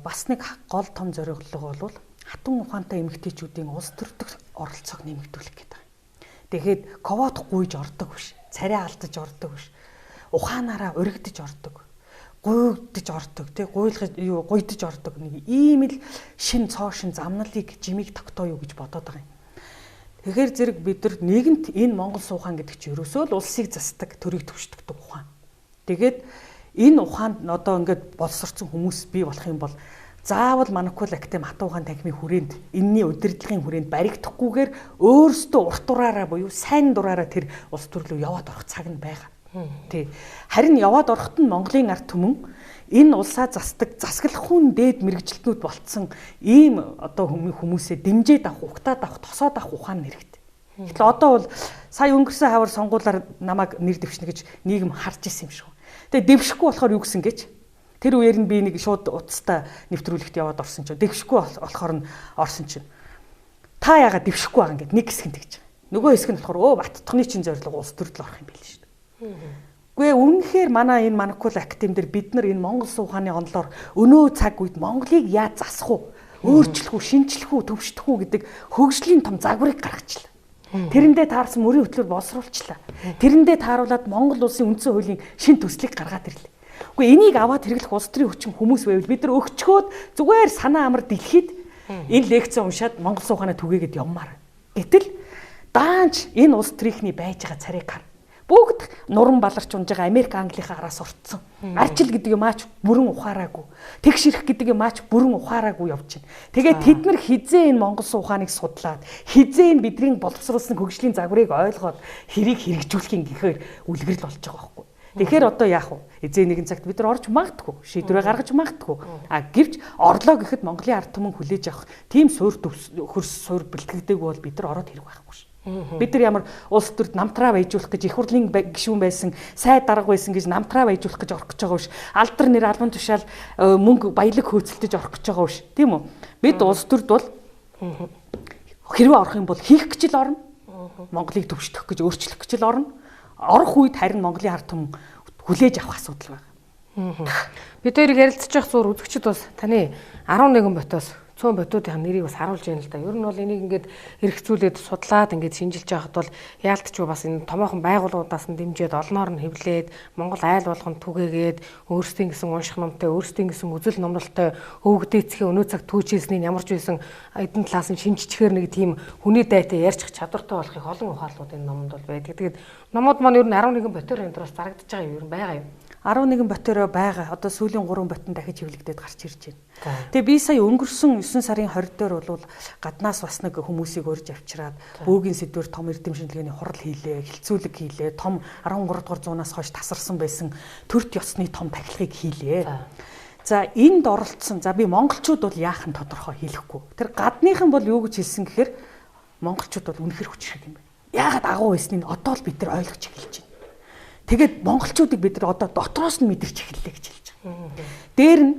Бас нэг гол том зорилго бол хатун ухаантай эмэгтэйчүүдийн улс төрдөх оролцоог нэмэгдүүлэх гэдэг. Тэгэхэд ковот гуйж ордог биш, царай алдаж ордог биш. Ухаанаараа уригдж ордог, гуйдж ордог, гуйдж ордог нэг ийм л шин цоошин замналыг жимиг тогтооё гэж бодоод байгаа юм. Тэгэхээр зэрэг бид нар нэгэнт энэ Монгол ухаан гэдэг чинь ерөөсөө л улсыг засдаг, төрийг төвшдөгдөг ухаан. Тэгээд энэ ухаанд одоо ингээд боловсрсон хүмүүс бий болох юм бол заавал Манукул Академи хатуу ухаан танхимын хүрээнд энэний удирдлагын хүрээнд баригдахгүйгээр өөрсдөө урт дураараа буюу сайн дураараа тэр улс төр рүү яваад орох цаг нь байгаа. Тий. Харин яваад ороход нь Монголын ард түмэн энэ улсаа засдаг засаглахын дээд мэрэгжилтнүүд болцсон ийм одоо хүмүүсээ дэмжиж авах, угтаад авах, тосоод авах ухаан хэрэгтэй. Гэтэл одоо бол сая өнгөрсөн хавар сонгуулиар намайг нэр дэвшнэ гэж нийгэм харж исэн юм шиг. Тэгээ дэвшихгүй болохоор юу гэсэн гэж тэр үеэр нь би нэг шууд утастай нэвтрүүлэгт яваад орсон чинь дэвшихгүй болохоор нь орсон чинь та яагаад дэвшихгүй байгаа юм гэд нэг хэсэг нь тэгж. Нөгөө хэсэг нь болохоор баттхны чинь зорилго улс төрөл орох юм байл шүү дээ. Гэхдээ үнэхээр манай энэ Манукул Академи дээр бид нар энэ Монгол ухааны онолоор өнөө цаг үед Монголыг яаж засах уу, өөрчлөх үү, шинжлэх үү, төвшдөх үү гэдэг хөгжлийн том загварыг гаргачлаа. Тэрэндээ таарсан мөрийн хөтлөөр боловсруулчлаа. Тэрэндээ тааруулаад Монгол улсын үндсэн хуулийн шин төслийг гаргаад ирлээ. Гэхдээ энийг аваад хэрэглэх улс төрийн хүчин хүмүүс байвал бид нар өгчгөөд зүгээр санаа амар дэлхийд энэ лекц уншаад Монгол ухаанаа түгээгээд явмаар. Гэтэл даанч энэ улс төрийнхний байж байгаа царайг хар. Бүгд нуран баларч унж байгаа Америк Английнхаа араас уртсан. Арчил гэдэг юм аач бүрэн ухаараагүй. Тэгш ирэх гэдэг юм аач бүрэн ухаараагүй явж байна. Тэгээд тэд нар хизээ энэ Монгол ухааныг судлаад хизээ энэ бидний боловсруулсан хөгжлийн загварыг ойлгоод хэрийг хэрэгжүүлэхин гэхээр үлгэрэл болж байгаа байхгүй. Тэгэхээр одоо яах вэ? Эзээ нэгэн цагт бид нар орж магтгүй, шийдвэрээ гаргаж магтгүй. Гэвч орлоо гэхэд Монголын ард түмэн хүлээж авах тийм суурь бэлтгэдэг бол бид нар ороод хэрэг байхгүй ш. Бид нар ямар улс төрд намтраа байжуулах гэж их хурлын гишүүн байсан, сайд дарга байсан гэж намтраа байжуулах гэж орох гэж байгаа биш. Алдар нэр албан тушаал мөнгө баялаг хөөцөлдөж орох гэж байгаа биш. Тийм үү? Бид улс төрд бол хэрвээ орох юм бол хийх гэж л орно. Монголыг төвшдөх гэж, өөрчлөх гэж л орно. Орох үед харин Монголын ард түмэн хүлээж авах асуудал байна. Бид хоёрыг ярилцаж явах зур үзэгчд бас таны 11 ботоос цөөн ботуудын нэрийг бас харуулж байна л да. Ер нь бол энийг ингээд эргэцүүлээд судлаад ингээд шинжилж байхад бол яалтчгүй бас энэ томоохон байгууллагуудаас нь дэмжиж олноор нь хэвлээд Монгол айл болгонд түгээгээд өөрсдийн гэсэн унших номтой, өөрсдийн гэсэн үзэл номлолтой өвгдээцхийн өнөө цаг түүчээсний ямар ч байсан эдэн талаас нь шинжчихээр нэг тийм хүний дайтай ярьчих чадвартай болохыг олон ухааллууд энэ номонд бол байдаг. Тэгээд номууд маань ер нь 11 ботоор энэ дээрээс зарагдаж байгаа юм, ер нь байгаа юм. 11 ботороо байгаа. Одоо сүүлийн 3 ботон дахиж хэвлэгдээд гарч ирж байна. Тэгээ би сая өнгөрсөн 9 сарын 20 дээр бол гаднаас бас нэг хүмүүсийг урьж авчираад бөөгийн сэдвэр том эрдэм шинжилгээний хурал хийлээ, хилцүүлэг хийлээ, том 13 дугаар зуунаас хойш тасарсан байсан төрт ёсны том тахилгыг хийлээ. За энд оролцсон. За би монголчууд бол яах нь тодорхой хэлэхгүй. Тэр гадныхан бол юу гэж хэлсэн гэхээр монголчууд бол үнэхэр хүчрэг юм байна. Яагаад агуу байсныг одоо л бид нар ойлгож эхэлж байна. Тэгээд монголчуудыг бид нар одоо дотроос нь мэдэрч эхэллээ гэж хэлж байгаа. Дээр нь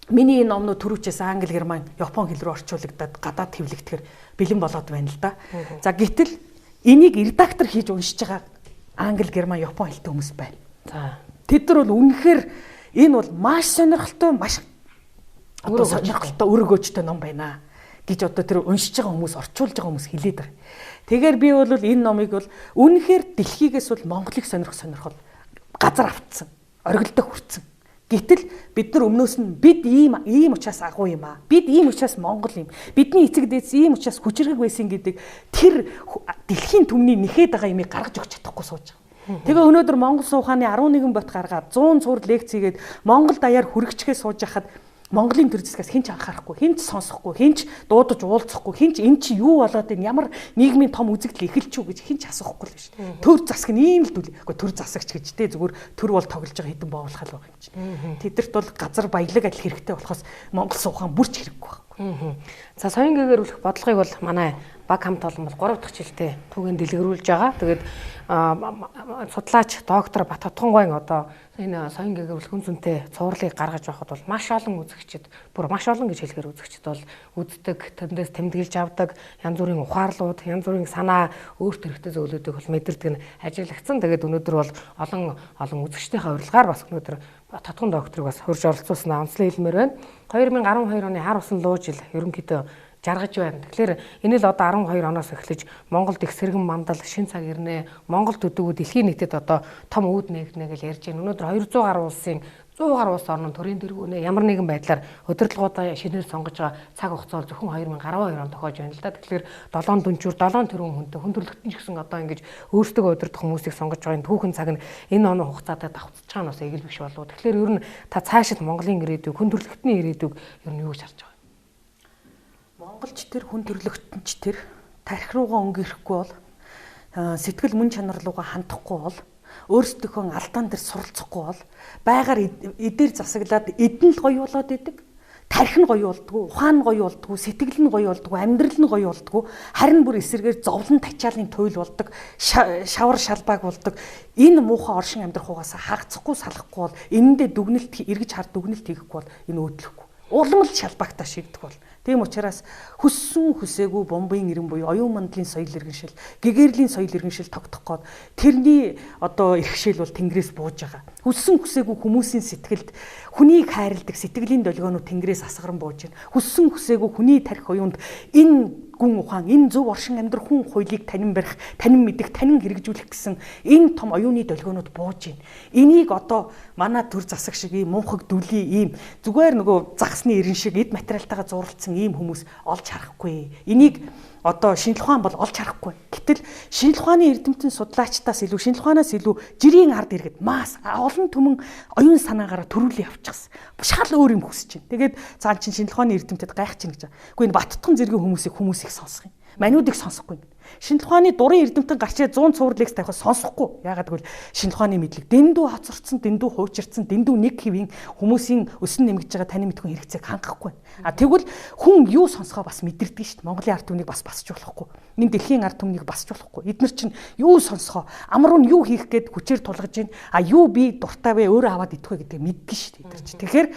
миний энэ номнууд түрүүчээс англи, герман, япон хэл рүү орчуулагдаад гадаад хэвлэгдэхэр бэлэн болоод байна л да. За гэтэл энийг редактор хийж уншиж байгаа англи, герман, япон хэлтэй хүмүүс байна. За тэд нар бол үнэхээр энэ бол маш сонирхолтой, маш сонирхолтой өргөөжтэй ном байна гэж одоо тэр уншиж байгаа хүмүүс, орчуулж байгаа хүмүүс хэлээд байгаа. Тэгэхээр би бол энэ номыг бол үнэхээр дэлхийгээс бол Монголыг сонирхол газар автсан, оргилдог хүрсэн. Гэтэл бид нар өмнөөс нь бид ийм учраас агуу юм аа. Бид ийм учраас Монгол юм. Бидний эцэг дээдс ийм учраас хүчрэг байсан гэдэг тэр дэлхийн түмний нэхэд байгаа юмыг гаргаж өгч чадахгүй сууж байгаа. Тэгээ өнөөдөр Монгол ухааны 11 бот гаргаад 100 цуур лекц хийгээд Монгол даяар хүрэгчгээ сууж хахад Монголын төр засгаас хинч анхаарахгүй, хинч сонсохгүй, хинч дуудаж уулзахгүй, хинч эн чи юу болоод энэ ямар нийгмийн том үзэгдэл эхэлч үү гэж хинч асуухгүй л биш. Төр засаг нь ийм л дүлээ. Гэхдээ төр засагч гэж те зүгээр төр бол тоглож байгаа хэдэн боовлахал байгаа юм чинь. Тэдэрт бол газар баялаг адил хэрэгтэй болохоос Монгол суухан бүрч хэрэггүй байхгүй. За соён гээгэрүүлэх бодлогыг бол манай баг хамт олон бол 3 дахь жилдээ түүгээр дэлгэрүүлж байгаа. Тэгээд судлаач доктор Бат Хотгонгойн одоо энэ соён гээгэрүүлэх хүн зүнтэй цувралыг гаргаж байхад бол маш олон үзэгчид, бүр маш олон гэж хэлэхээр үзэгчид бол үздэг, тэндээс тэмдэглэж авдаг, янз бүрийн ухаарлууд, янз бүрийн санаа, өөрт хэрэгтэй зөвлөдүүдийг бол мэдэрдэг нь ажиглагдсан. Тэгээд өнөөдөр бол олон үзэгчдийнхээ урилгаар бас өнөөдөр Татган докторыг бас хурж оролцуулсан онцлог хэлмээр байна. 2012 оны хар усан луу жил ерөнхийдөө жаргаж байна. Тэгэхээр энэ л одоо 12 оноос эхлэж Монголд их сэргэн мандал, шин цаг ирнэ. Монгол төдийгүй дэлхийн нийтэд одоо том үүд нэгнэ гэж ярьж байна. Өнөөдөр 200 гаруй улсын 100 гаруй улс орны төрийн тэргүүнээ ямар нэгэн байдлаар удирдлагуудаа шинээр сонгож байгаа цаг хугацаа бол зөвхөн 2012 онд тохиож байна л да. Тэгэхээр 7 дүнчүр 7 тэрбум хүнтэй хүн төрөлхтөн ч гэсэн одоо ингэж өөрсдөө удирдах хүмүүсийг сонгож байгаа энэ түүхэн цаг нь энэ оны хугацаатай давхцаж байгаа нь бас эгэл биш болов. Тэгэхээр ер нь та цаашид Монголын ирээдүйг, хүн төрөлхтний ирээдүйг ер нь юу гэж харж байгаа? Монголч тэр хүн төрлөختөнч тэр тарих руугаа өнгөрөхгүй бол сэтгэл мөн чанар руугаа хандахгүй бол өөрсдийнхөө алдаан дээр суралцахгүй бол байгаар эдээр засаглаад эдэн л гоё болоод идэг. Тарих нь гоё болдгоо, ухаан нь гоё болдгоо, сэтгэл нь гоё болдгоо, амьдрал нь гоё болдгоо, харин бүр эсэргээр зовлон тачаалын туйл болдог, шавар шалбааг болдог. Энэ муухай оршин амьдрах угаас хаагцахгүй салахгүй бол энэндээ дүгнэлт эргэж хар дүгнэлт хийхгүй бол энэ өөдлөхгүй. Улам л шалбагтаа шигдэх бол. Тийм учраас хүссэн хүсээгүй бомбын ирэн буюу оюун мандлын соёл иргэншил, гэгэрлийн соёл иргэншил тогтох гээд тэрний одоо иргэшэл бол тэнгэрээс бууж байгаа. Хүссэн хүсээгүй хүмүүсийн сэтгэлд хүнийг хайрладаг сэтгэлийн долгионууд тэнгэрээс асгаран бууж байна. Хүссэн хүсээгүй хүний тарих оюунд энэ гүн ухаан, энэ зөв оршин амьдрах хүн хуулийг танин барих, танин мэдэх, танин хэрэгжүүлэх гэсэн энэ том оюуны долгионууд бууж байна. Энийг одоо манай төр засаг шиг ийм мунхаг дүлий ийм зүгээр нөгөө загсны ирэн шиг эд материалтайгаа зуралцсан ийм хүмүүс олж харахгүй. Энийг одоо шинжлэх ухаан бол олж харахгүй. Гэтэл шинжлэх ухааны эрдэмтэн судлаачдаас илүү шинжлэх ухаанаас илүү жирийн ард иргэд мас олон түмэн оюун санаагаараа төрүүлээ явчихсан. Шал өөр юм хүсэж байна. Тэгээд цаан чин шинжлэх ухааны эрдэмтэд гайхаж байна гэж байгаа. Гэхдээ энэ Баттган зэргийн хүмүүс их сонсох юм. Маниудыг сонсохгүй. Шинжлэх ухааны дурын эрдэмтэн гарчээ 100 цуврал лекс тавих сонсохгүй. Яагаад гэвэл шинжлэх ухааны мэдлэг дэндүү хоцорцсон, дэндүү хуучирцсан, дэндүү нэг хэвийн хүмүүсийн өсөн нэмэгдэж байгаа таны мэдхүйн хэрэгцээг хангахгүй. Тэгвэл хүн юу сонсохоо бас мэдэрдэг шүү дээ. Монголын ард түмнийг бас басч болохгүй. Энэ дэлхийн ард түмнийг басч болохгүй. Эдгээр чинь юу сонсохоо, амар нь юу хийх гээд хүчээр тулгаж байна. Юу би дуртай вэ, өөрөө аваад идэх вэ гэдгийг мэддэн шүү дээ. Эдгээр чинь. Тэгэхээр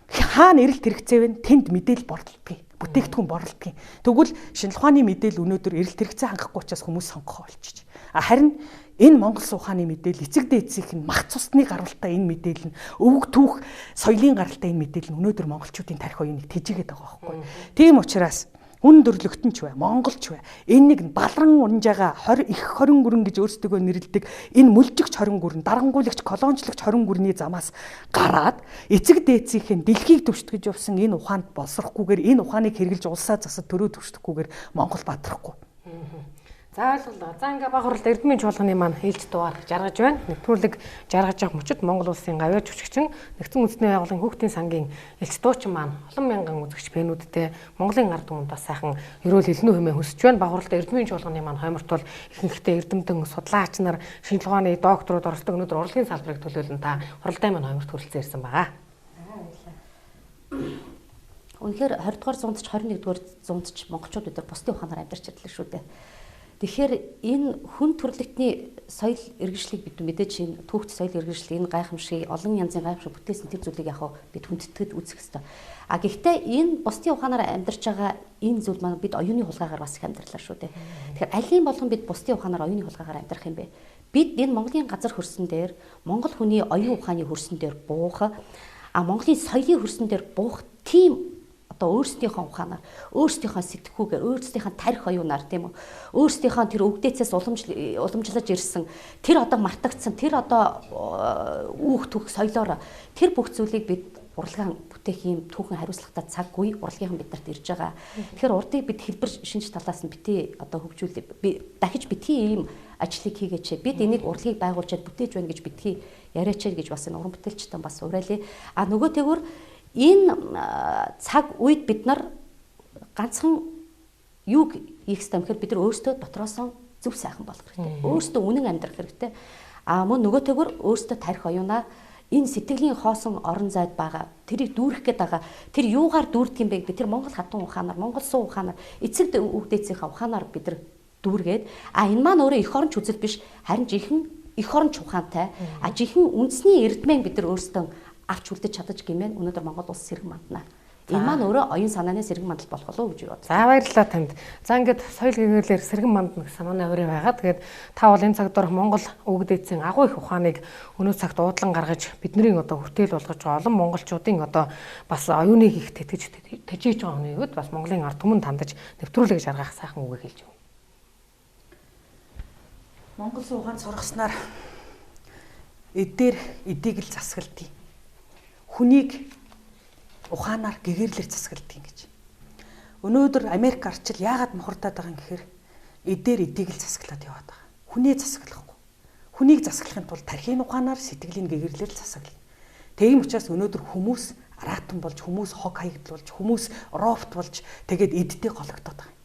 хаана эрэлт хэрэгцээ вэ? Тэнд мэдээлэл борлуулдаг. Бүтээгдэхүүн борлуулдаг. Тэгвэл шинжлэх ухааны мэдээлэл өнөөдөр эрэлт хэрэгцээ хангахгүй учраас хүмүүс сонгохоо болчих. Харин энэ Монгол ухааны мэдээлэл эцэг дээдсийнх нь мах цусны гаралтай энэ мэдээлэл нь өвөг түүх соёлын гаралтай энэ мэдээлэл нь өнөөдөр монголчуудын тарих оюуныг тэжээгээд байгаа байхгүй. Тийм учраас хүн төрлөختөнч бай, монголч бай. Энэ нэг балран унжаага 20 их 20 гүрэн гэж өөрсдөө нэрлэдэг энэ мүлжигч 20 гүрэн, дарангуйлагч, колончлогч 20 гүрний замаас гараад эцэг дээдсийнхэн дэлхийг төвштгэж явсан энэ ухаанд болсрохгүйгээр энэ ухааныг хэрэгжилж улсаа засад төрөө төвшдөхгүйгээр Монгол бадрахгүй. За ойлголоо. За ингээ баг хурлаа эрдмийн чуулганы маань ээлж дугаар жаргаж байна. Нэвтрүүлэг жаргаж явах мөчид Монгол улсын гавьяа жүжигчин нэгдсэн үндэсний байгууллагын хүүхдийн сангийн элч дуучин маань олон мянган үзэгч фэнүүдтэй Монголын ард түмэнд бас сайхан ерөөл хэлнүү хэмээн хүсэж байна. Баг хурлаа эрдмийн чуулганы маань хойморт бол ихэнхдээ эрдэмтэн судлаач нар, шинжлэх ухааны докторууд оролцдог. Өнөөдөр урлагийн салбарыг төлөөлөн та хуралдаан маань хойморт хүрэлцэн ирсэн байгаа. Үнэхээр 20 дугаар зуунд ч 21 дугаар зуунд ч монголчууд өдөр бусдын ухаанаар амьдарч ирлээ шүү дээ. Тэгэхээр энэ хүн төрлөختний соёл иргэншлийг бид мэдээж энэ түүхт соёл иргэншил энэ гайхамшиг олон янзын гайхамшиг бүтээсэн тэр зүйлийг яг бид хүндэтгэд үзэх ёстой. Гэхдээ энэ бусдын ухаанаар амьдарч байгаа энэ зүйл маань бид оюуны хулгайгаар бас их амьдралаа шүү дээ. Тэгэхээр алийн болгон бид бусдын ухаанаар оюуны хулгайгаар амьдрах юм бэ? Бид энэ Монголын газар хөрсөн дээр Монгол хүний оюун ухааны хөрсөн дээр буух, Монголын соёлын хөрсөн дээр буух тийм одоо өөрсдийнхөө ухаанаар, өөрсдийнхөө сэтгхүүгээр, өөрсдийнхөө тарих оюунаар тийм үү? Өөрсдийнхөө тэр өвдөөцөөс уламжлаж ирсэн, тэр одоо мартагдсан, тэр одоо үүх түүх соёлоор тэр бүх зүйлийг бид урлагаан бүтээх юм түүхэн хариуцлагатай цаг үе урлагийнхан биднэрт ирж байгаа. Тэгэхээр урдыг бид хэлбэр шинж талаас нь битээ одоо хөгжүүлээ. Дахиж битгий ийм ажлыг хийгээч. Бид энийг урлагийг байгуулчаад бүтээж байна гэж битгий яриач гэж бас энэ уран бүтээлчтэй бас уриалъя. Нөгөөтэйгүр энэ цаг үед бид нар ганцхан юг хийх ёстой юм гэхээр бид нар өөрсдөө дотроос нь зөв сайхан болох хэрэгтэй. Өөрсдөө үнэн амьдрах хэрэгтэй. Мөн нөгөөтэйгөр өөрсдөө тарих оюунаа энэ сэтгэлийн хоосон орон зайд байгаа тэрийг дүүрэх гээд байгаа тэр юугаар дүүрдэг юм бэ? Бид тэр Монгол хатан ухаанаар, Монгол суу ухаанаар, эцэг өвгдээцийнхээ ухаанаар бид нар дүүргээд энэ маань өөрөө эх оронч үзэл биш, харин жинхэнэ эх оронч ухаантай, жинхэнэ үндэсний эрдмээ бид нар өөрсдөө авч үлдэж чадаж гэмээр өнөөдөр Монгол улс сэрэг мандна. Энэ маань өөрөө оюун санааны сэрэг мандал болох болов уу гэж бодсон. За баярлалаа танд. За ингээд соёл гэгэрлэр сэргэн мандна гэсэн манай өөрөө байгаа. Тэгээд та бол энэ цаг дор Монгол өвөг дээдсийн агуу их ухааныг өнөө цагт уудлан гаргаж бидний одоо хүртээл болгож олон монголчуудын одоо бас оюуныг их тэтгэж тэжээж байгаа хүний үед бас Монголын ард түмэн тандаж нэвтрүүлэг жаргах сайхан үгийг хэлж байна. Монгол ухаанд сургаснаар эдээр эдийг л засгалдیں۔ Хүнийг ухаанаар гэгэрлэр засгалдیں гэж. Өнөөдөр Америк арчил яагаад мухардаад байгаа юм гэхээр эдээр эдийг л засаглаад яваад байгаа. Хүнээ засаглахгүй. Хүнийг засаглахын тулд тархийн ухаанаар сэтгэлийн гэгэрлэр л засаглана. Тийм учраас өнөөдөр хүмүүс аратан болж, хүмүүс хог хаягдл болж, хүмүүс робот болж тэгээд эдтэй гологдоод байгаа.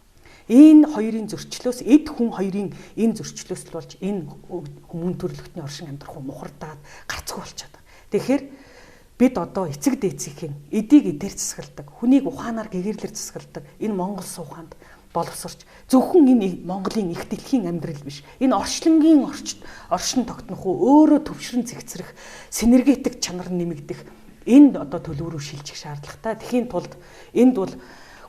Энэ хоёрын зөрчлөөс эд хүн хоёрын энэ зөрчлөөс л болж энэ хүмүүн төрлөختний оршин амьдрах хүн мухардаад гарцгүй болчиход байгаа. Тэгэхээр бид одоо эцэг дээдсийн эдийг эдээр засгалдаг, хүнийг ухаанаар гэгэрлэр засгалдаг энэ Монгол ухаанд боловсрч зөвхөн энэ Монголын их дэлхийн амьдрал биш. Энэ орчлонгийн оршин тогтнох уу өөрөө төвшрөн зэгцрэх, синергетик чанар нэмэгдэх энд одоо төлөв рүү шилжих шаардлагатай. Тэхийн тулд энд бол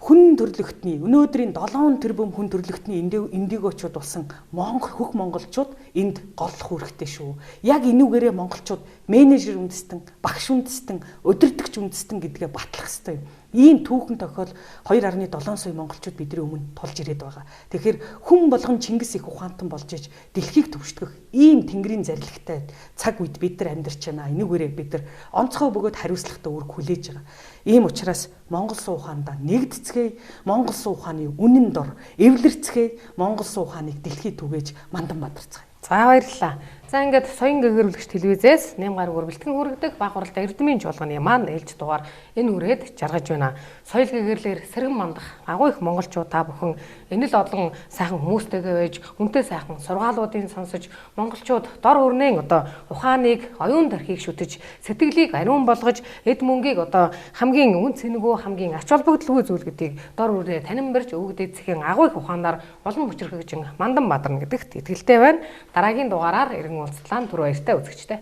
хүн төрлөختний өнөөдрийн 7 тэрбум хүн төрлөختний индигочуд болсон хөх монголчууд энд голлох үүрэгтэй шүү. Яг энүүгээрээ монголчууд менежер үндэстэн, багш үндэстэн, удирдагч үндэстэн гэдгээ батлах ёстой юм. Ийм түүхэн тохиол 2.7 сая монголчууд бидний өмнө тулж ирээд байгаа. Тэгэхээр хүн болгон Чингис их ухаантан болж иж дэлхийг төвшдгөх ийм тэнгэрийн зарилгатай цаг үед бид нар амьдарч байна. Энүүгээрээ бид нар онцгой бөгөөд хариуцлагатай үүрэг хүлээж байгаа. Ийм учраас Монгол ухаандаа нэгдэцгээе, Монгол ухааны үнэн дор эвлэрцгээе, Монгол ухааныг дэлхийд түгээж мандан бадарцгаая. За баярлалаа. За ингээд соён гэгэрлэгч телевизээс 8 гаруй өрбөлтгөн хүргэдэг баг хуралдаа эрдмийн чуулганы маань ээлж дугаар энэ үрээд жаргаж байна. Соёл гэгэрлэр сэргэн мандах агуу их монголчууд та бүхэн энэ л олон сайхан хүмүүстэйгээ байж үнтэй сайхан сургаалуудын сонсож монголчууд дор хүрнэн одоо ухааныг оюун тархийг шүтэж сэтгэлийг ариун болгож эд мөнгийг одоо хамгийн үн цэнэгөө хамгийн ач холбогдолгүй зүйл гэдгийг дор хүрээ танин барьж өвөг дээдсхийн агуу их ухаанаар олон хүчрхэгжин мандан бадарна гэдэгт итгэлтэй байна. Дараагийн дугаараар иргэн уулзлаа түр баяртай үзэгчтэй.